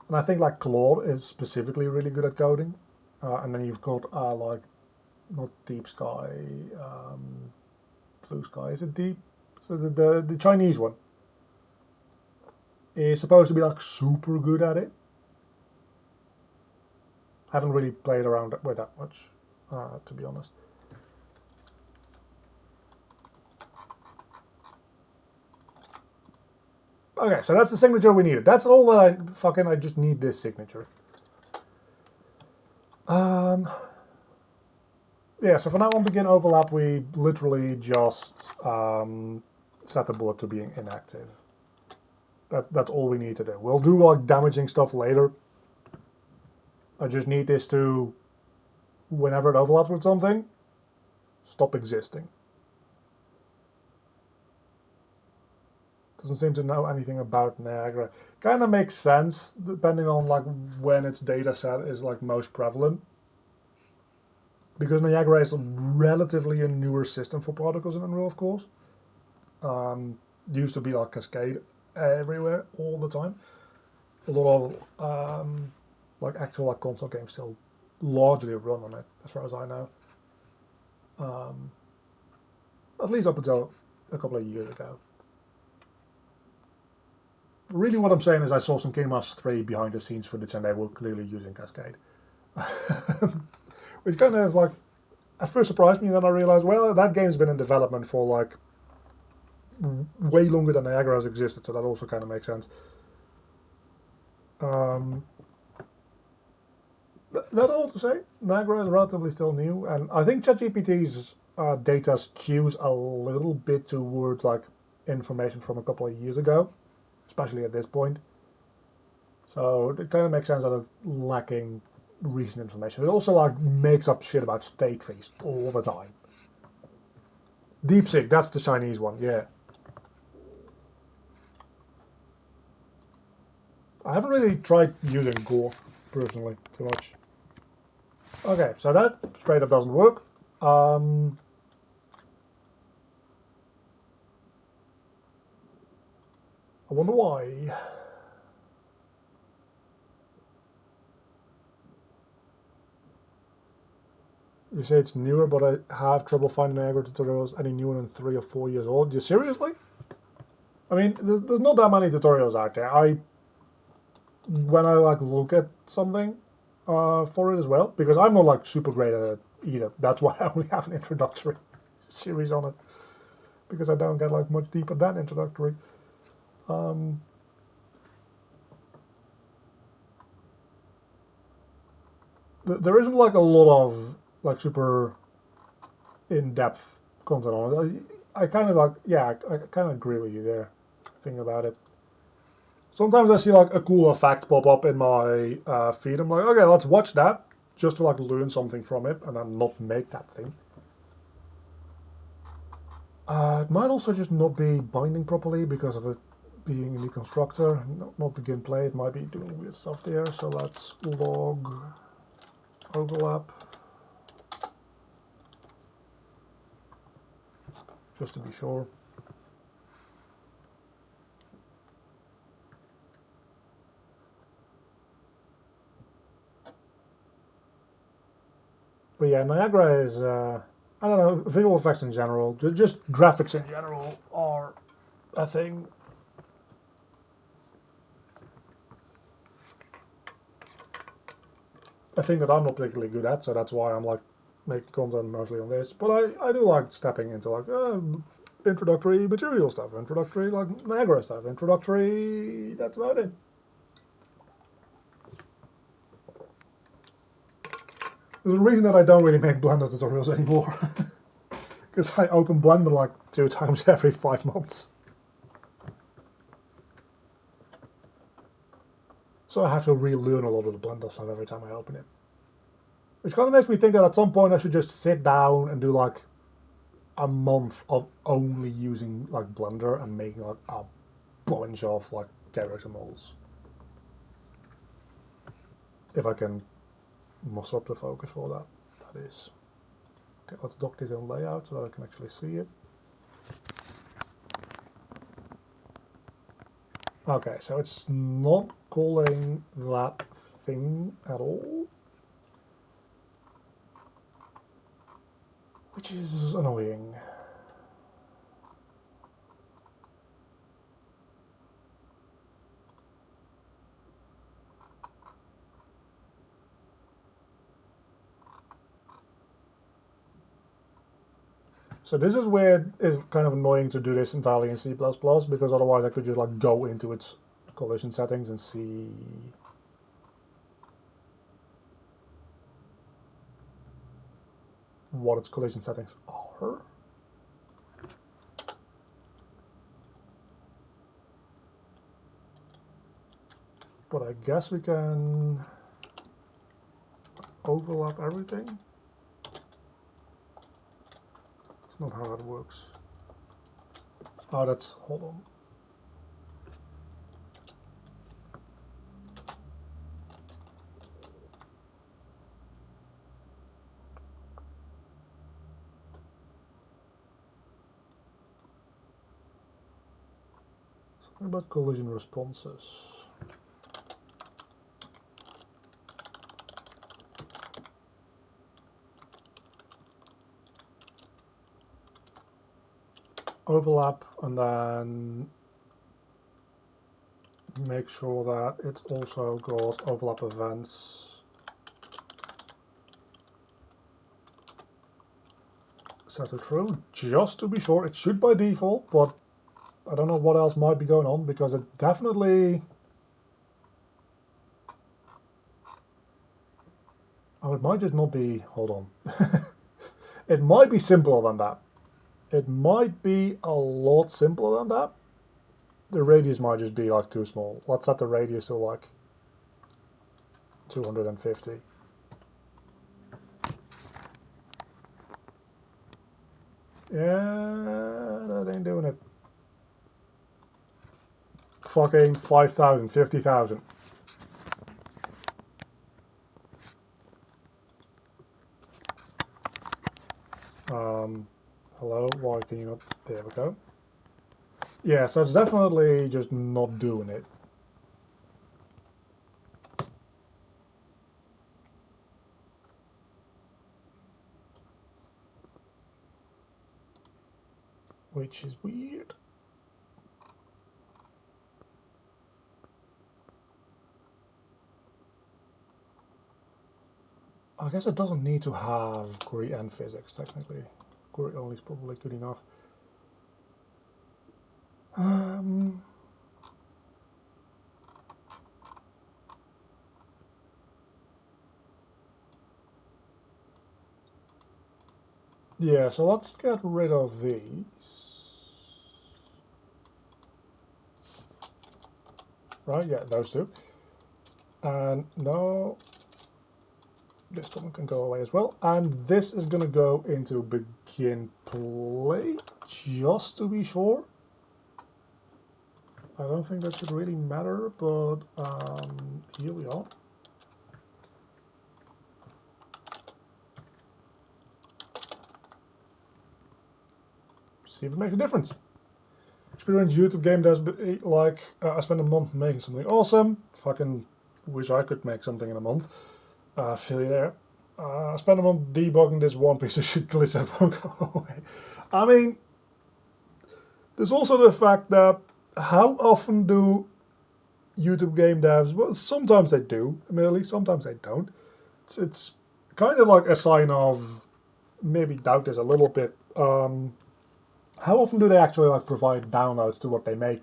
And I think like Claude is specifically really good at coding. And then you've got like, not Deep Sky, Blue Sky, is it Deep? So the Chinese one is supposed to be like super good at it. I haven't really played around with that much, to be honest. Okay, so that's the signature we needed. That's all that I just need this signature. Yeah, so for now on begin overlap, we literally just set the bullet to being inactive. That's all we need to do. We'll do like damaging stuff later. I just need this to, whenever it overlaps with something, stop existing. Doesn't seem to know anything about Niagara. Kind of makes sense, depending on like when its data set is like most prevalent. Because Niagara is relatively a newer system for particles in Unreal, of course. Used to be like Cascade everywhere, all the time. A lot of like actual like console games still largely run on it, as far as I know. At least up until a couple of years ago. Really what I'm saying is I saw some Kingdom Hearts 3 behind the scenes footage and they were clearly using Cascade. Which kind of like, at first surprised me, and then I realized, well, that game's been in development for like way longer than Niagara has existed, so that also kind of makes sense. That all to say, Niagara is relatively still new, and I think ChatGPT's data skews a little bit towards like information from a couple of years ago, especially at this point. So it kind of makes sense that it's lacking recent information. It also like makes up shit about state trees all the time. DeepSeek, that's the Chinese one, yeah. I haven't really tried using Gore personally too much. Okay, so that straight up doesn't work. I wonder why. You say it's newer, but I have trouble finding Niagara tutorials any newer than 3 or 4 years old. You seriously? I mean, there's not that many tutorials out there. When I like look at something for it as well, because I'm not like super great at it either. That's why I only have an introductory series on it, because I don't get like much deeper than introductory. there isn't like a lot of like super in-depth content on it. I kind of like, yeah, I kind of agree with you there. Thinking about it. Sometimes I see like a cool effect pop up in my feed. I'm like, okay, let's watch that just to like learn something from it and then not make that thing. It might also just not be binding properly because of it being in the constructor, not begin play. It might be doing weird stuff there. So let's log overlap just to be sure. But yeah, Niagara is, I don't know, visual effects in general, just graphics in general are a thing. A thing that I'm not particularly good at, so that's why I'm like making content mostly on this. But I do like stepping into like introductory material stuff, introductory like Niagara stuff, introductory, that's about it. There's a reason that I don't really make Blender tutorials anymore. Because I open Blender like 2 times every 5 months. So I have to relearn a lot of the Blender stuff every time I open it. Which kind of makes me think that at some point I should just sit down and do like a month of only using like Blender and making like a bunch of like character models. If I can muster up the focus for that, that is. Okay, let's dock this on layout so that I can actually see it. Okay, so it's not calling that thing at all, which is annoying. So this is where it is kind of annoying to do this entirely in C++, because otherwise I could just like go into its collision settings and see what its collision settings are. But I guess we can overlap everything. That's not how it works. Oh, that's, hold on. Something about collision responses. Overlap and then make sure that it's also got overlap events set to true, just to be sure. It should by default, but I don't know what else might be going on because it definitely... Oh, it might just not be... Hold on. It might be simpler than that. It might be a lot simpler than that. The radius might just be like too small. Let's set the radius to like 250. Yeah, that ain't doing it. Fucking 5,000, 50,000. Hello, why can you not? There we go. Yeah, so it's definitely just not doing it. Which is weird. I guess it doesn't need to have GUI and physics, technically. GUI only is probably good enough. Yeah, so let's get rid of these. Right, yeah, those two. And no, this one can go away as well. And this is going to go into begin play, just to be sure. I don't think that should really matter, but here we are. See if it makes a difference. Experience YouTube game does like I spent a month making something awesome. Fucking wish I could make something in a month. Feel you there. I spent a month debugging this one piece of shit glitch that won't go away. I mean, there's also the fact that how often do YouTube game devs? Well, sometimes they do, admittedly, sometimes they don't. It's kind of like a sign of maybe doubt is a little bit. How often do they actually like provide downloads to what they make?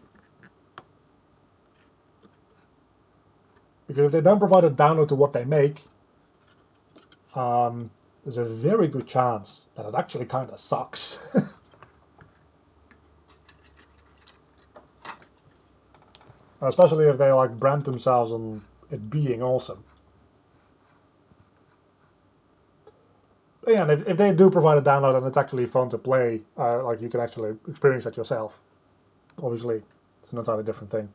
Because if they don't provide a download to what they make, there's a very good chance that it actually kind of sucks. Especially if they like brand themselves on it being awesome. And if they do provide a download and it's actually fun to play, like you can actually experience it yourself. Obviously, it's an entirely different thing.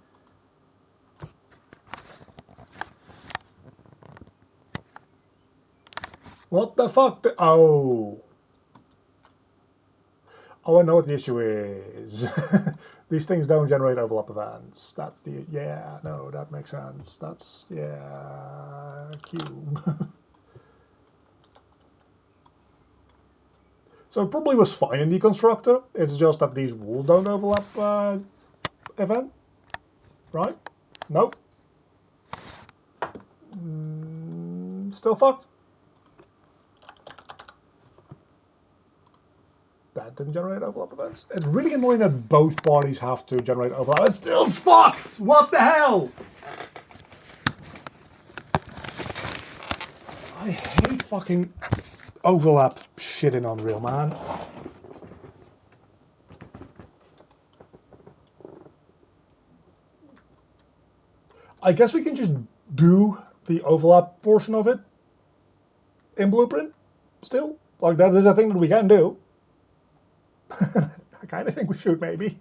What the fuck? Oh, I know what the issue is. These things don't generate overlap events. That's the yeah. No, that makes sense. That's yeah. Cube. So it probably was fine in the constructor. It's just that these rules don't overlap event. Right? Nope. Still fucked. That didn't generate overlap events. It's really annoying that both parties have to generate overlap. It's still fucked! What the hell? I hate fucking overlap shit in Unreal, man. I guess we can just do the overlap portion of it in Blueprint still. Like, that is a thing that we can do. I kind of think we should, maybe.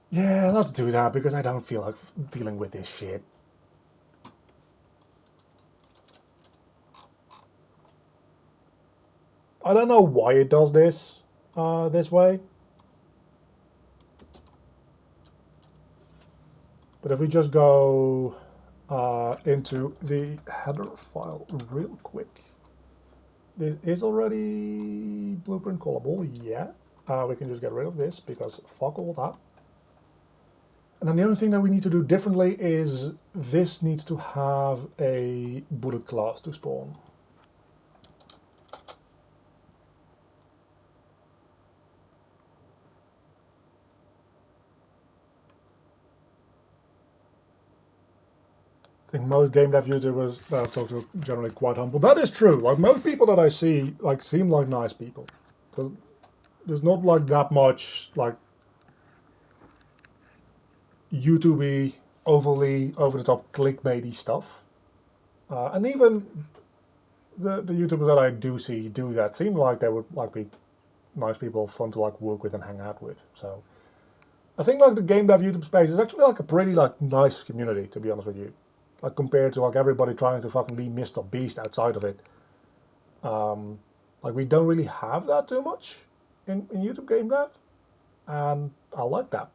Yeah, let's do that, because I don't feel like dealing with this shit. I don't know why it does this this way. But if we just go into the header file real quick. This is already blueprint callable, yeah. We can just get rid of this because fuck all that. And then the only thing that we need to do differently is this needs to have a bullet class to spawn. I think most game dev YouTubers that I've talked to are generally quite humble. That is true. Like most people that I see, like seem like nice people, because there's not like that much like YouTube-y, overly over the top clickbaity stuff. And even the YouTubers that I do see do that seem like they would like be nice people, fun to like work with and hang out with. So I think like the game dev YouTube space is actually like a pretty like nice community, to be honest with you. Like compared to like everybody trying to fucking be Mr. Beast outside of it. Like we don't really have that too much in YouTube game dev, and I like that.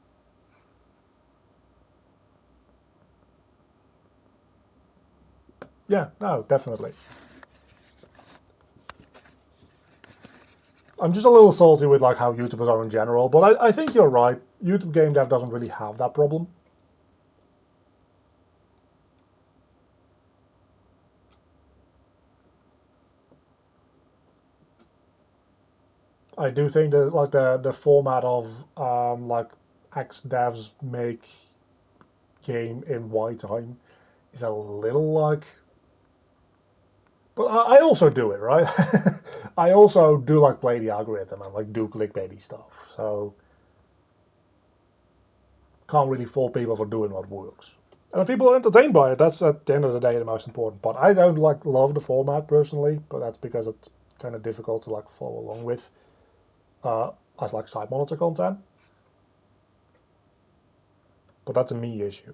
Yeah, no, definitely. I'm just a little salty with like how YouTubers are in general, but I think you're right. YouTube game dev doesn't really have that problem. I do think that like the format of like X devs make game in Y time is a little like But I also do it, right? I also do like play the algorithm and like do clickbaity stuff. So can't really fault people for doing what works. And if people are entertained by it, that's at the end of the day the most important part. I don't like love the format personally, but that's because it's kind of difficult to like follow along with as like side monitor content. But that's a me issue.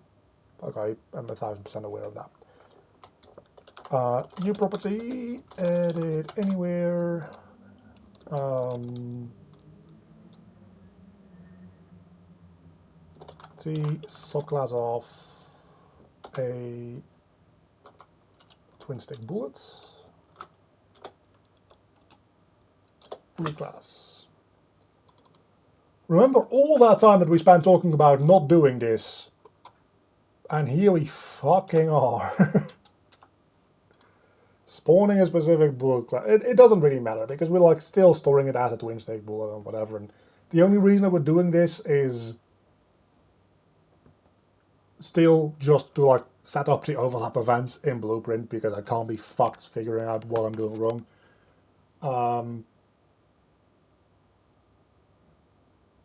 Like I am 1000% aware of that. New property, edit anywhere. See, subclass of a twin stick bullet. Reclass. Remember all that time that we spent talking about not doing this, and here we fucking are. Spawning a specific bullet class. It doesn't really matter because we're like still storing it as a twin stick bullet or whatever. And the only reason that we're doing this is still just to like set up the overlap events in Blueprint because I can't be fucked figuring out what I'm doing wrong.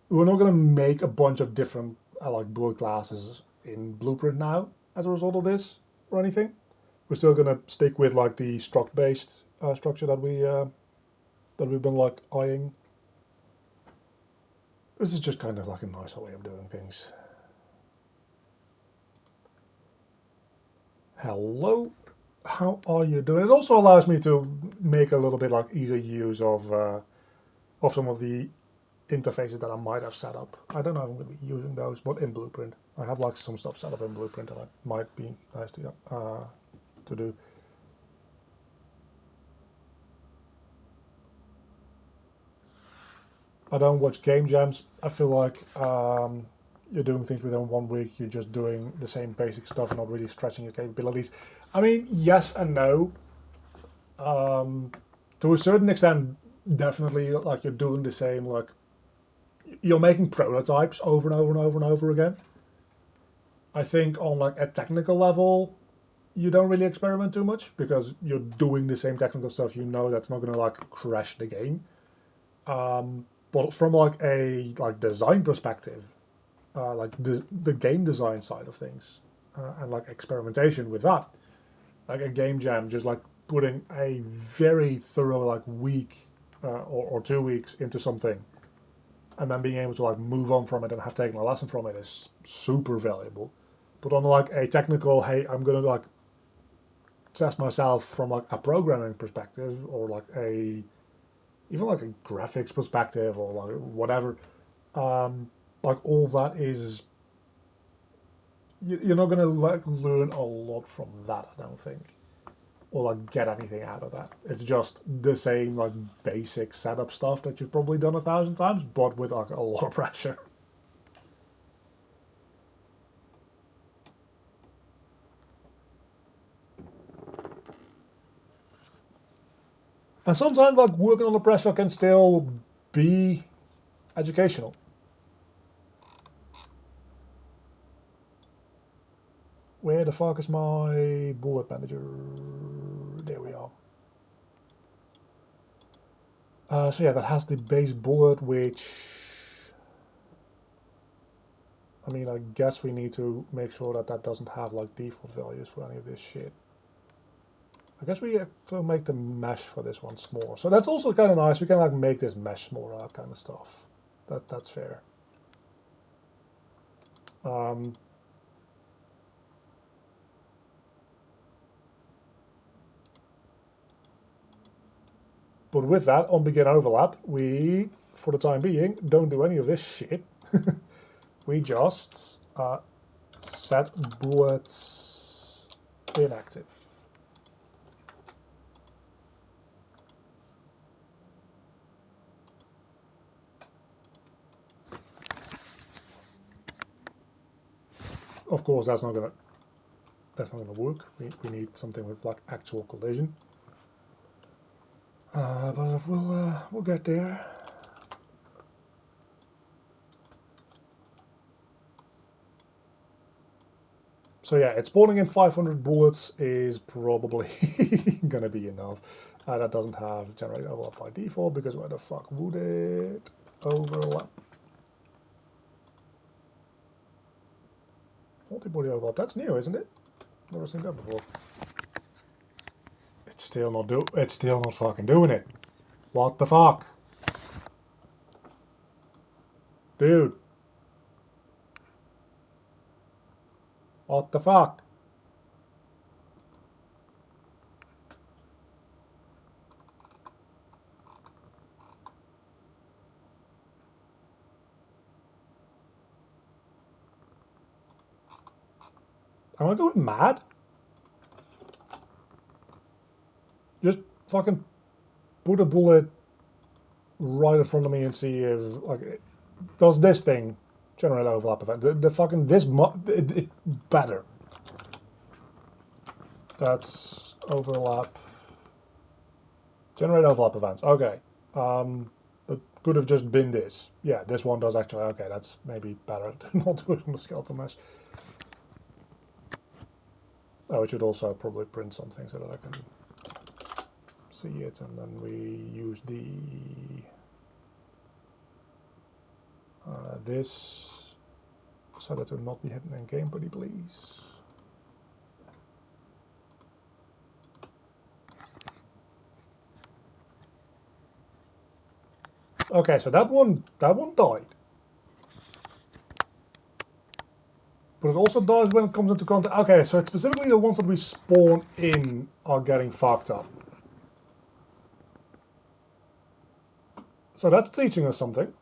We're not going to make a bunch of different like bullet classes in Blueprint now as a result of this or anything. We're still going to stick with like the struct-based structure that we've been like eyeing. This is just kind of like a nicer way of doing things. Hello, how are you doing? It also allows me to make a little bit like easier use of some of the interfaces that I might have set up. I don't know if I'm going to be using those, but in Blueprint. I have like some stuff set up in Blueprint that might be nice to do. I don't watch game jams. I feel like you're doing things within 1 week. You're just doing the same basic stuff and not really stretching your capabilities. I mean, yes and no. To a certain extent, definitely, like you're doing the same. Like you're making prototypes over and over and over and over again. I think on like a technical level, you don't really experiment too much because you're doing the same technical stuff. You know that's not going to like crash the game. But from like a design perspective, like the game design side of things, and like experimentation with that, like a game jam, just like putting a very thorough like week or 2 weeks into something, and then being able to like move on from it and have taken a lesson from it is super valuable. But on like a technical, hey, I'm gonna like test myself from like a programming perspective or like a even like a graphics perspective or like whatever, like all that is you're not going to like learn a lot from that, I don't think, or like get anything out of that. It's just the same like basic setup stuff that you've probably done 1,000 times, but with like a lot of pressure. And sometimes like working under pressure can still be educational. Where the fuck is my bullet manager? There we are. So yeah, that has the base bullet, which, I mean, I guess we need to make sure that that doesn't have like default values for any of this shit. I guess we have to make the mesh for this one smaller. So that's also kind of nice. We can like make this mesh smaller, that kind of stuff. That's fair. But with that, on begin overlap, we, for the time being, don't do any of this shit. We just set bullets inactive. Of course, that's not gonna work. We need something with like actual collision. But we'll get there. So yeah, it's spawning in 500 bullets is probably going to be enough. That doesn't have generate overlap by default, because why the fuck would it overlap? Multi-body overlap, that's new, isn't it? Never seen that before. It's still not fucking doing it. What the fuck? Dude. What the fuck? Am I going mad? Just fucking put a bullet right in front of me and see if, like, does this thing generate overlap event? The fucking, it better. That's overlap. Generate overlap events. Okay. It could have just been this. Yeah, this one does actually. Okay, that's maybe better than not doing the skeletal mesh. Oh, it should also probably print something so that I can see it, and then we use the this so that it will not be hidden in game, buddy, please. Okay, so that one died. But it also dies when it comes into contact. Okay, so it's specifically the ones that we spawn in are getting fucked up. So that's teaching us something.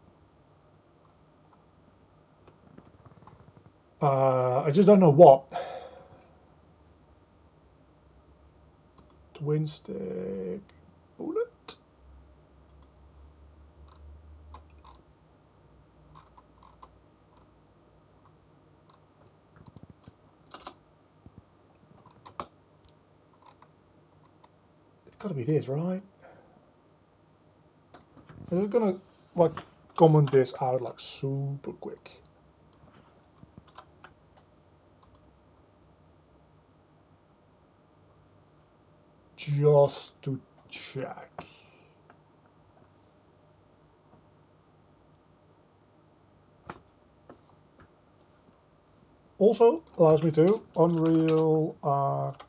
I just don't know what. Twin stick bullet. It's gotta be this, right? I'm just gonna like comment this out like super quick. Just to check. Also allows me to Unreal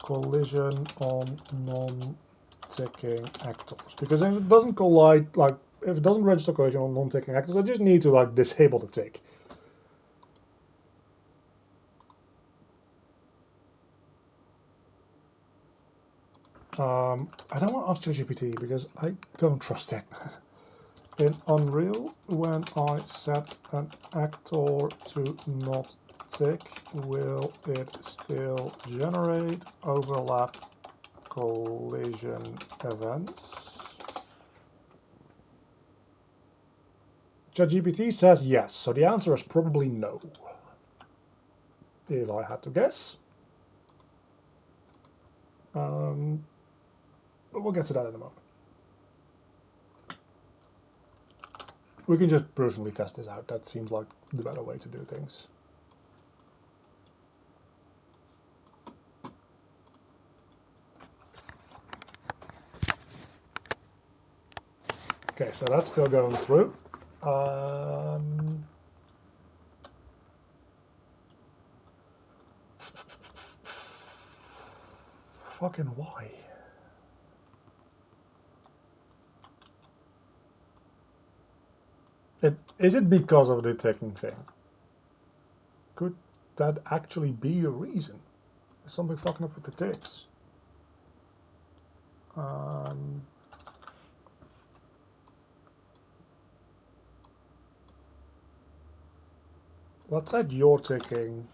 collision on non-ticking actors, because if it doesn't collide, like if it doesn't register collision on non-ticking actors, I just need to like disable the tick. I don't want to ask ChatGPT because I don't trust it. In Unreal, when I set an actor to not tick, will it still generate overlap collision events? ChatGPT says yes, so the answer is probably no. If I had to guess. But we'll get to that in a moment. We can just brutally test this out. That seems like the better way to do things. Okay, so that's still going through. Fucking why? Is it because of the ticking thing? Could that actually be a reason? Is something fucking up with the ticks? Let's say you're ticking.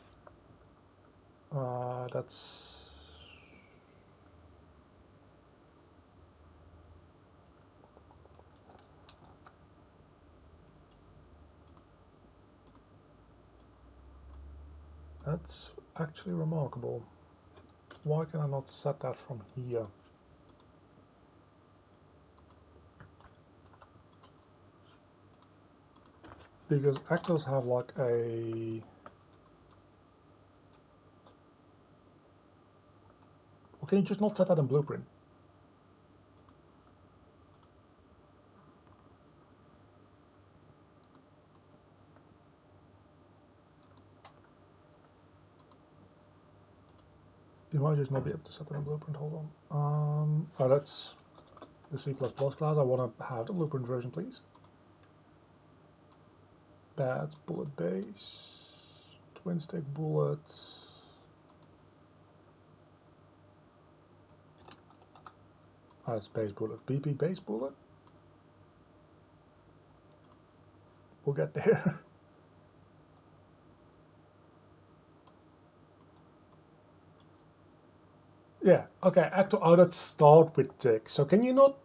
That's actually remarkable. Why can I not set that from here? Because actors have like a can you just not set that in Blueprint? You might just not be able to set that in Blueprint. Hold on. Oh, that's the C++ class. I want to have the Blueprint version, please. That's bullet base, twin stick bullets. Oh, that's base bullet. BP base bullet. We'll get there. Yeah, okay, actor, oh, let's start with tick. So can you not?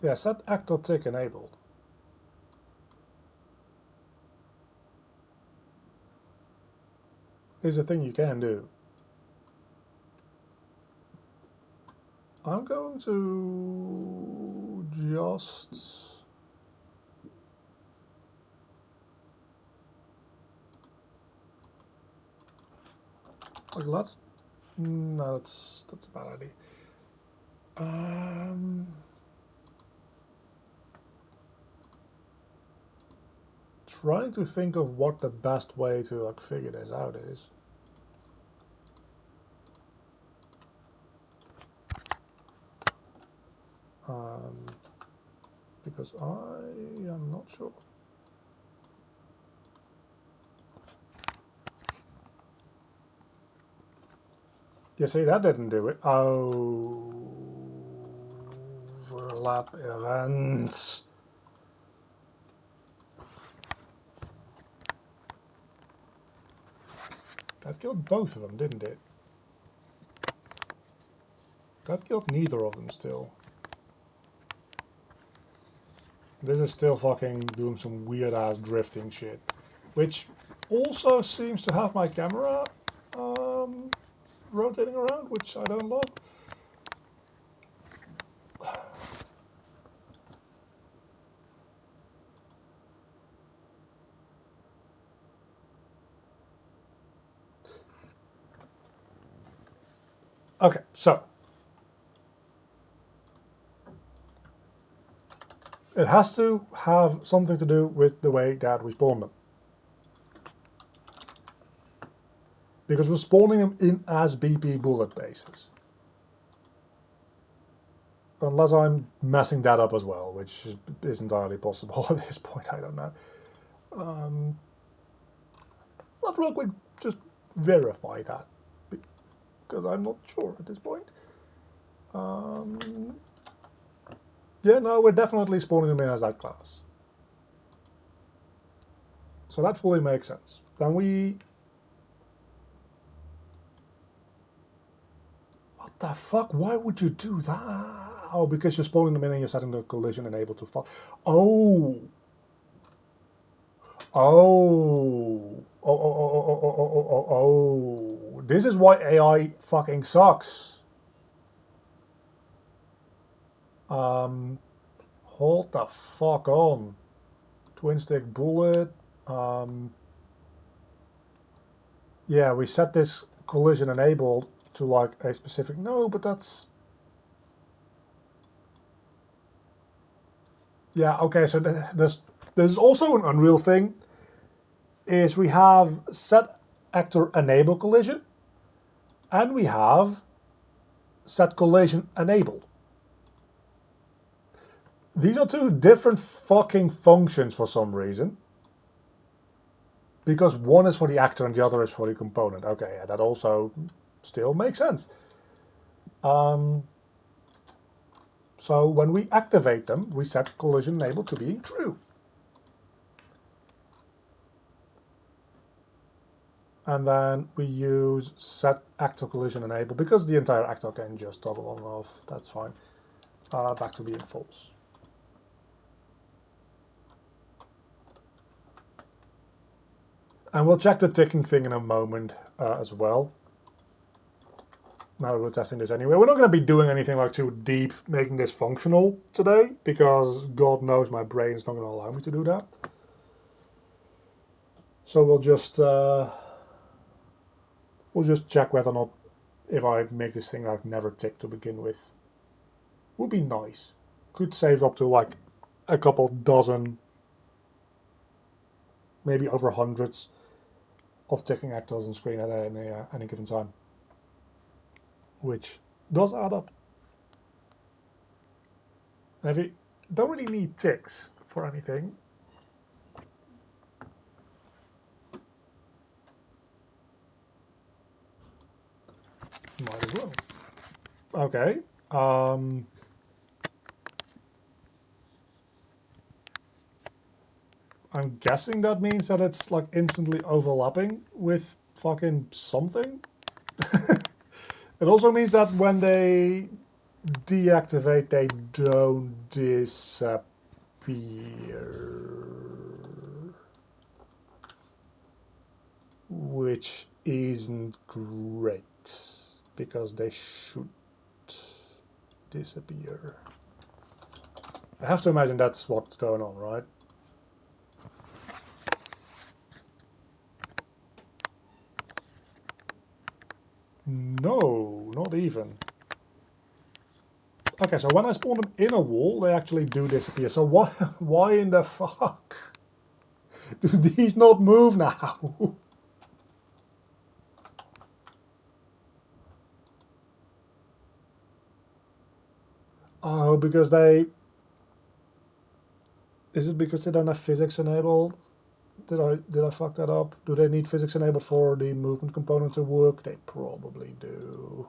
Yeah, set actor tick enabled. Is a thing you can do. I'm going to just... Like, let's... No, that's a bad idea. Trying to think of what the best way to like figure this out is. Because I am not sure. You see, that didn't do it. Overlap events. That killed both of them, didn't it? That killed neither of them still. This is still fucking doing some weird ass drifting shit. Which also seems to have my camera rotating around, which I don't love. Okay, so it has to have something to do with the way that we spawn them. Because we're spawning them in as BP bullet bases. Unless I'm messing that up as well, which is entirely possible at this point, I don't know. Let's real quick just verify that, because I'm not sure at this point. Yeah, no, we're definitely spawning them in as that class. So that fully makes sense. Then we... What the fuck? Why would you do that? Oh, because you're spawning them in and you're setting the collision enable to fall. Oh! Oh! Oh! This is why AI fucking sucks. Hold the fuck on. Twin stick bullet. Yeah, we set this collision enabled to like a specific... No, but that's... Yeah, okay, so there's also an Unreal thing, is we have set actor enable collision, and we have set collision enabled. These are two different fucking functions for some reason. Because one is for the actor and the other is for the component. Okay, yeah, that also still makes sense. So when we activate them, we set collision enable to being true. And then we use set actor collision enable, because the entire actor can just toggle on and off, that's fine, back to being false. And we'll check the ticking thing in a moment as well. Now that we're testing this anyway. We're not going to be doing anything like too deep, making this functional today, because God knows my brain is not going to allow me to do that. So we'll just check whether or not if I make this thing like never tick to begin with. Would be nice. Could save up to like a couple dozen, maybe over hundreds of ticking actors on screen at any given time, which does add up. And if you don't really need ticks for anything, might as well. Okay. I'm guessing that means that it's like instantly overlapping with fucking something. It also means that when they deactivate, they don't disappear. Which isn't great, because they should disappear. I have to imagine that's what's going on, right? No, not even. Okay, so when I spawn them in a wall, they actually do disappear. So why in the fuck do these not move now? Oh, because they... Is it because they don't have physics enabled? Did I fuck that up? Do they need physics enabled for the movement component to work? They probably do.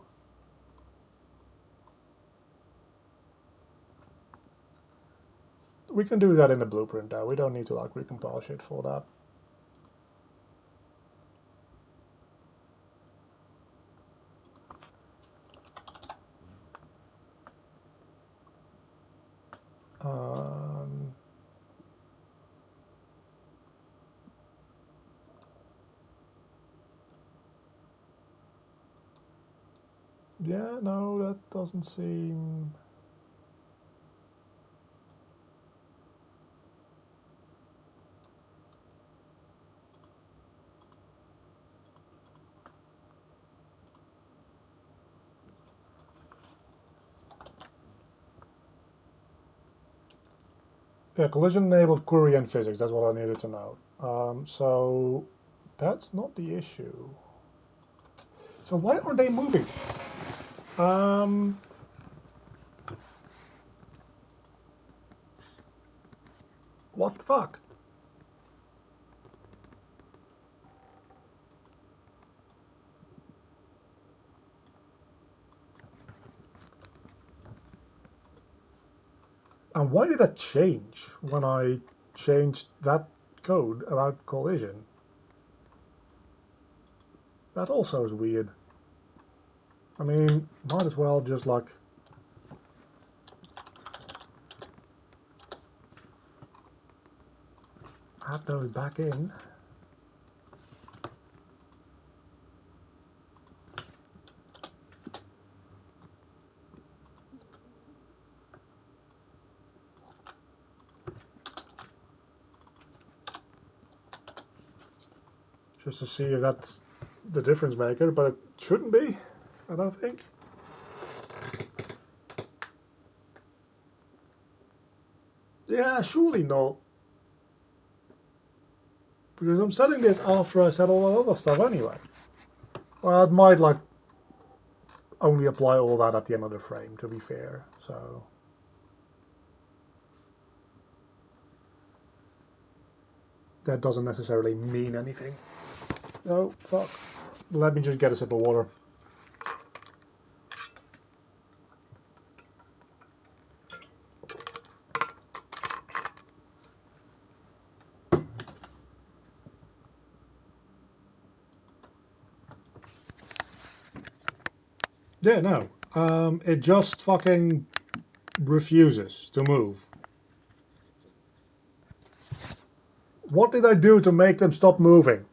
We can do that in the blueprint though. We don't need to like recompile shit for that. Yeah, no, that doesn't seem... Yeah, collision-enabled query and physics, that's what I needed to know. So that's not the issue. So why aren't they moving? What the fuck? And why did that change when I changed that code about collision? That also is weird. I mean, might as well just like... add those back in. Just to see if that's the difference maker, but it shouldn't be, I don't think. Yeah, surely not. Because I'm setting this after I set all that other stuff anyway. Well, it might like only apply all that at the end of the frame, to be fair, so... That doesn't necessarily mean anything. Oh, fuck. Let me just get a sip of water. Yeah, no. It just fucking refuses to move. What did I do to make them stop moving?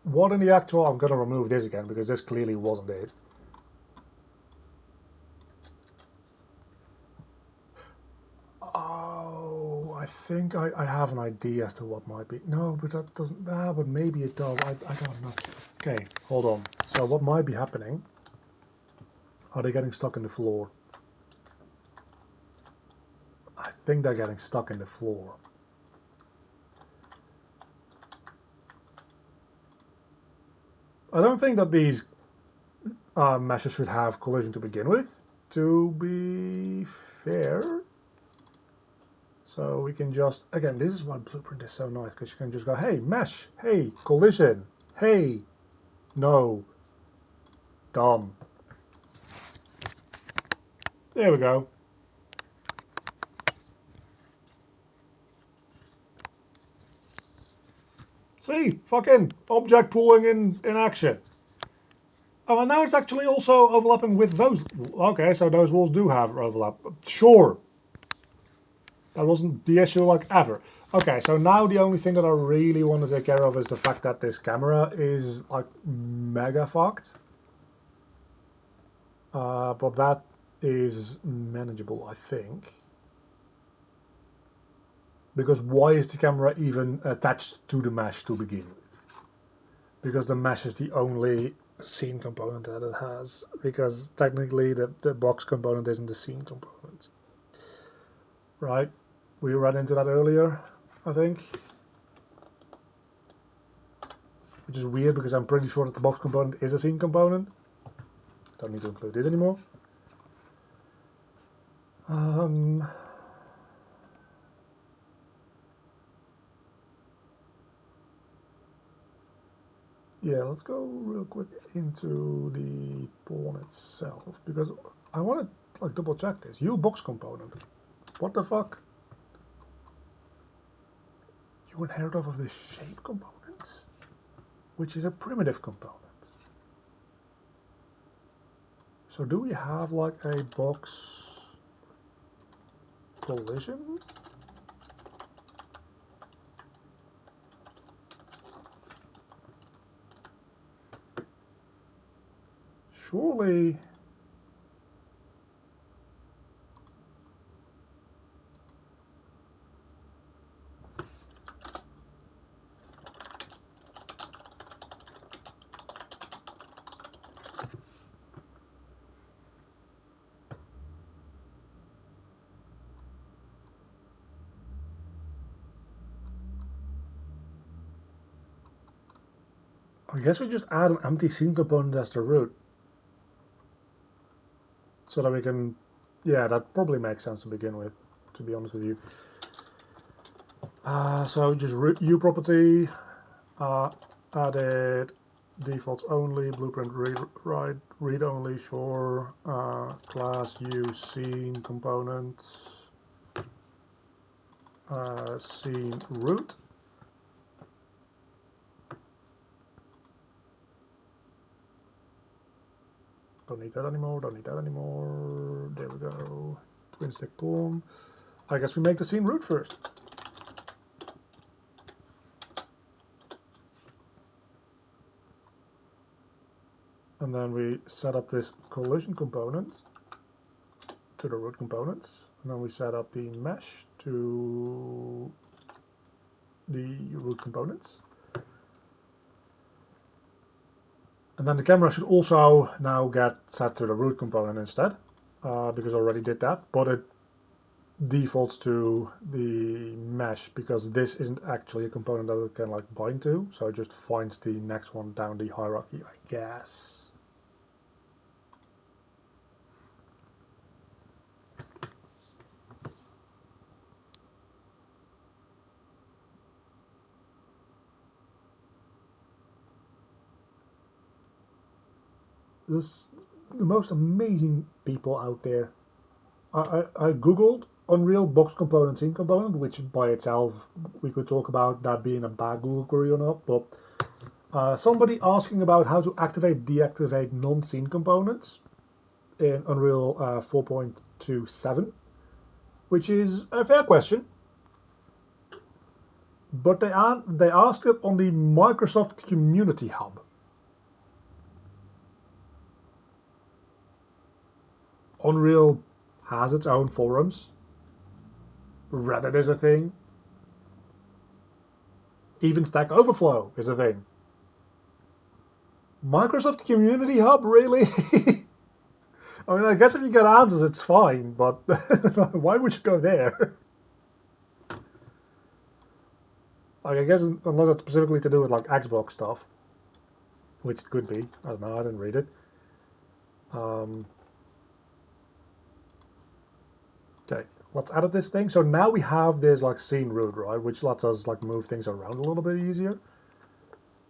What in the actual... I'm going to remove this again because this clearly wasn't it. Oh, I think I have an idea as to what might be. No, but that doesn't. But maybe it does. I don't know. Okay, hold on. So what might be happening? Are they getting stuck in the floor? I think they're getting stuck in the floor. I don't think that these meshes should have collision to begin with, to be fair. So we can just, again, this is why Blueprint is so nice, because you can just go, hey, mesh, hey, collision, hey, no, dumb. There we go. See, fucking object pooling in action. Oh, and now it's actually also overlapping with those. Okay, so those walls do have overlap. Sure. That wasn't the issue like ever. Okay, so now the only thing that I really want to take care of is the fact that this camera is like mega fucked. But that is manageable, I think. Because why is the camera even attached to the mesh to begin with? Because the mesh is the only scene component that it has. Because technically the box component isn't the scene component. Right? We ran into that earlier, I think. Which is weird because I'm pretty sure that the box component is a scene component. Don't need to include it anymore. Yeah, let's go real quick into the pawn itself because I want to like double check this. You box component. What the fuck? You inherit off of this shape component, which is a primitive component. So do we have like a box collision? Surely. I guess we just add an empty scene component as the root. So that we can, yeah, that probably makes sense to begin with, to be honest with you. So just root U property, added defaults only, blueprint read only, sure, class U scene component, scene root. Don't need that anymore, don't need that anymore. There we go. Twin stick pawn. I guess we make the scene root first. And then we set up this collision component to the root components. And then we set up the mesh to the root components. And then the camera should also now get set to the root component instead, because I already did that, but it defaults to the mesh because this isn't actually a component that it can like bind to, so it just finds the next one down the hierarchy, I guess. There's the most amazing people out there. I googled Unreal box component scene component, which by itself we could talk about that being a bad Google query or not, but somebody asking about how to activate, deactivate non-scene components in Unreal 4.27, which is a fair question. But they asked it on the Microsoft Community Hub. Unreal has its own forums. Reddit is a thing. Even Stack Overflow is a thing. Microsoft Community Hub, really? I mean, I guess if you get answers, it's fine, but why would you go there? Like, I guess unless it's specifically to do with like Xbox stuff, which it could be. I don't know. I didn't read it. Okay, let's edit this thing. So now we have this like scene root, right, which lets us like move things around a little bit easier,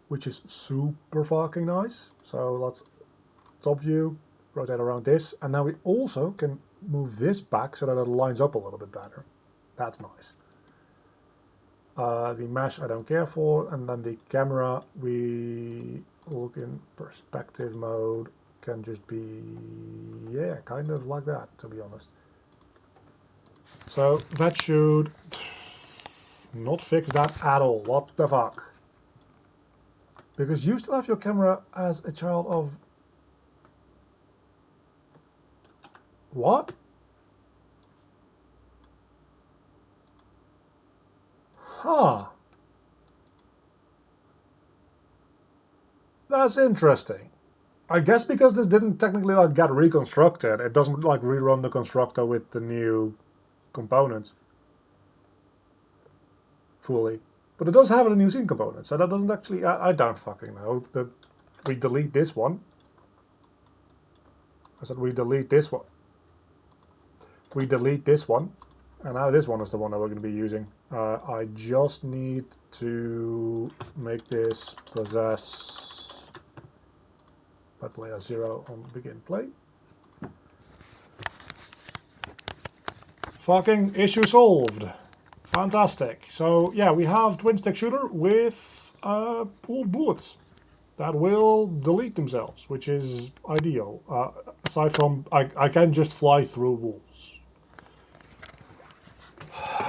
which is super fucking nice. So let's top view, rotate around this, and now we also can move this back so that it lines up a little bit better. That's nice. The mesh I don't care for, and then the camera, we look in perspective mode, can just be, yeah, kind of like that, to be honest. So that should not fix that at all. What the fuck? Because you still have your camera as a child of... What? Huh. That's interesting. I guess because this didn't technically like get reconstructed, it doesn't like rerun the constructor with the new components fully. But it does have a new scene component, so that doesn't actually... I don't fucking know. We delete this one. I said we delete this one. We delete this one. And now this one is the one that we're going to be using. I just need to make this possess by player 0 on begin play. Fucking issue solved. Fantastic. So yeah, we have twin stick shooter with pooled bullets that will delete themselves, which is ideal. Aside from I can just fly through walls.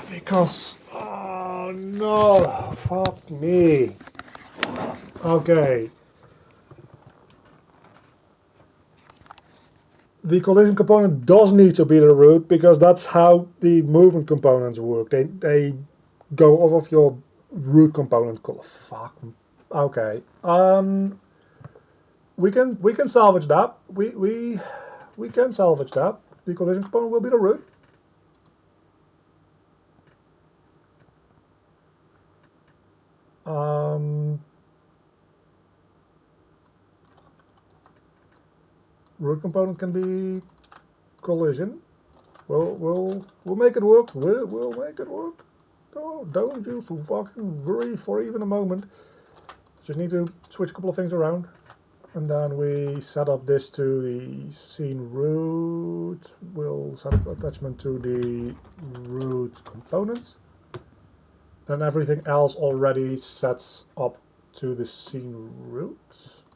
Because, oh no, fuck me. Okay. The collision component does need to be the root, because that's how the movement components work. They go off of your root component. Fuck. Okay. We can salvage that. We can salvage that. The collision component will be the root. Root component can be collision. We'll make it work. We'll make it work. Don't you fucking worry for even a moment. Just need to switch a couple of things around, and then we set up this to the scene root. We'll set up attachment to the root components. Then everything else already sets up to the scene root,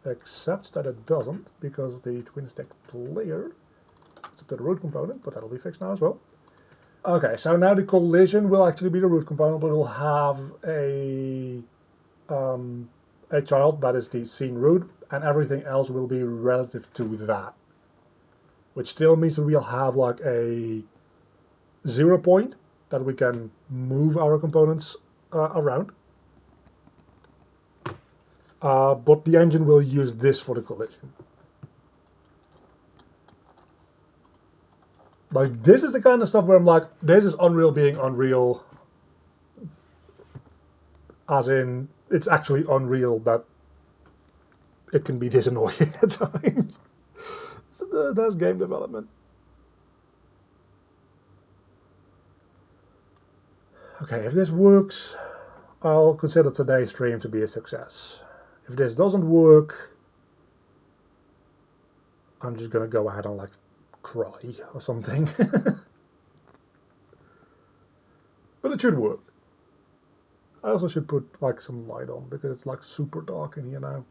except that it doesn't, because the twin stick player sets up to the root component, but that'll be fixed now as well. Okay, so now the collision will actually be the root component, but it'll have a child that is the scene root, and everything else will be relative to that. Which still means that we'll have like a 0 point that we can move our components around. But the engine will use this for the collision. Like, this is the kind of stuff where I'm like, this is Unreal being Unreal. As in, it's actually Unreal that it can be this annoying at times. So that's game development. Okay, if this works, I'll consider today's stream to be a success. If this doesn't work, I'm just gonna go ahead and like cry or something. But it should work. I also should put like some light on, because it's like super dark in here now.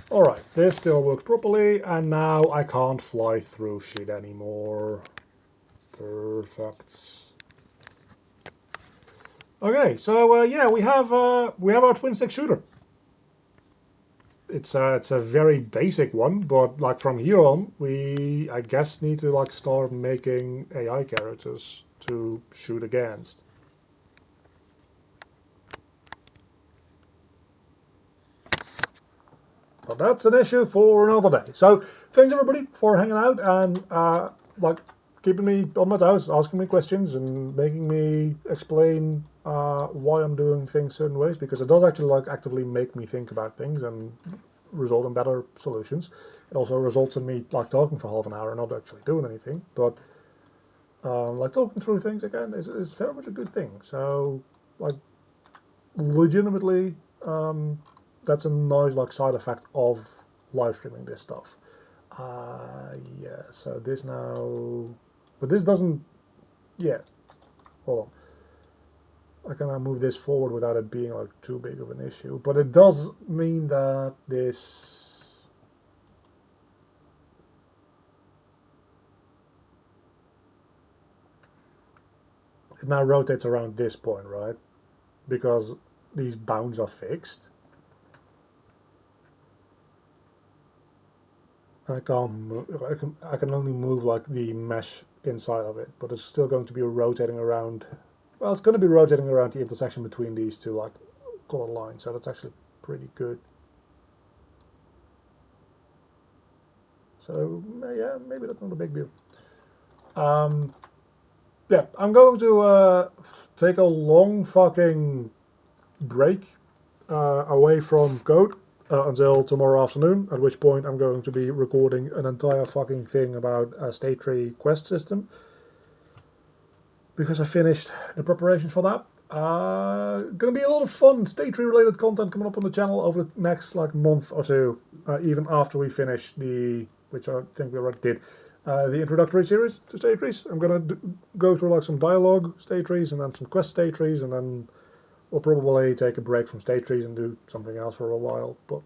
Alright, this still works properly, and now I can't fly through shit anymore. Perfect. Okay, so yeah, we have our twin stick shooter. It's a very basic one, but like from here on, we I guess need to like start making AI characters to shoot against. But that's an issue for another day. So thanks everybody for hanging out and like keeping me on my toes, asking me questions, and making me explain why I'm doing things certain ways, because it does actually like actively make me think about things and result in better solutions. It also results in me like talking for half an hour and not actually doing anything. But like talking through things again is very much a good thing. So like legitimately, that's a nice like side effect of live streaming this stuff. Yeah. So this now, but this doesn't. Yeah. Hold on. I can now move this forward without it being like too big of an issue. But it does mean that this. It now rotates around this point, right? Because these bounds are fixed. I can't move, I can only move like the mesh inside of it, but it's still going to be rotating around. Well, it's going to be rotating around the intersection between these two like colored lines, so that's actually pretty good. So yeah, maybe that's not a big deal. Yeah, I'm going to take a long fucking break away from code until tomorrow afternoon, at which point I'm going to be recording an entire fucking thing about a state tree quest system, because I finished the preparation for that. Gonna be a lot of fun state tree related content coming up on the channel over the next like month or two, even after we finish the, which I think we already did, the introductory series to state trees. I'm gonna go through like some dialogue state trees and then some quest state trees, and then we'll probably take a break from state trees and do something else for a while. But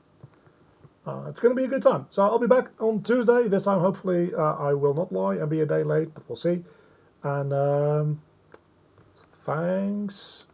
it's going to be a good time. So I'll be back on Tuesday. This time, hopefully, I will not lie and be a day late, but we'll see. And thanks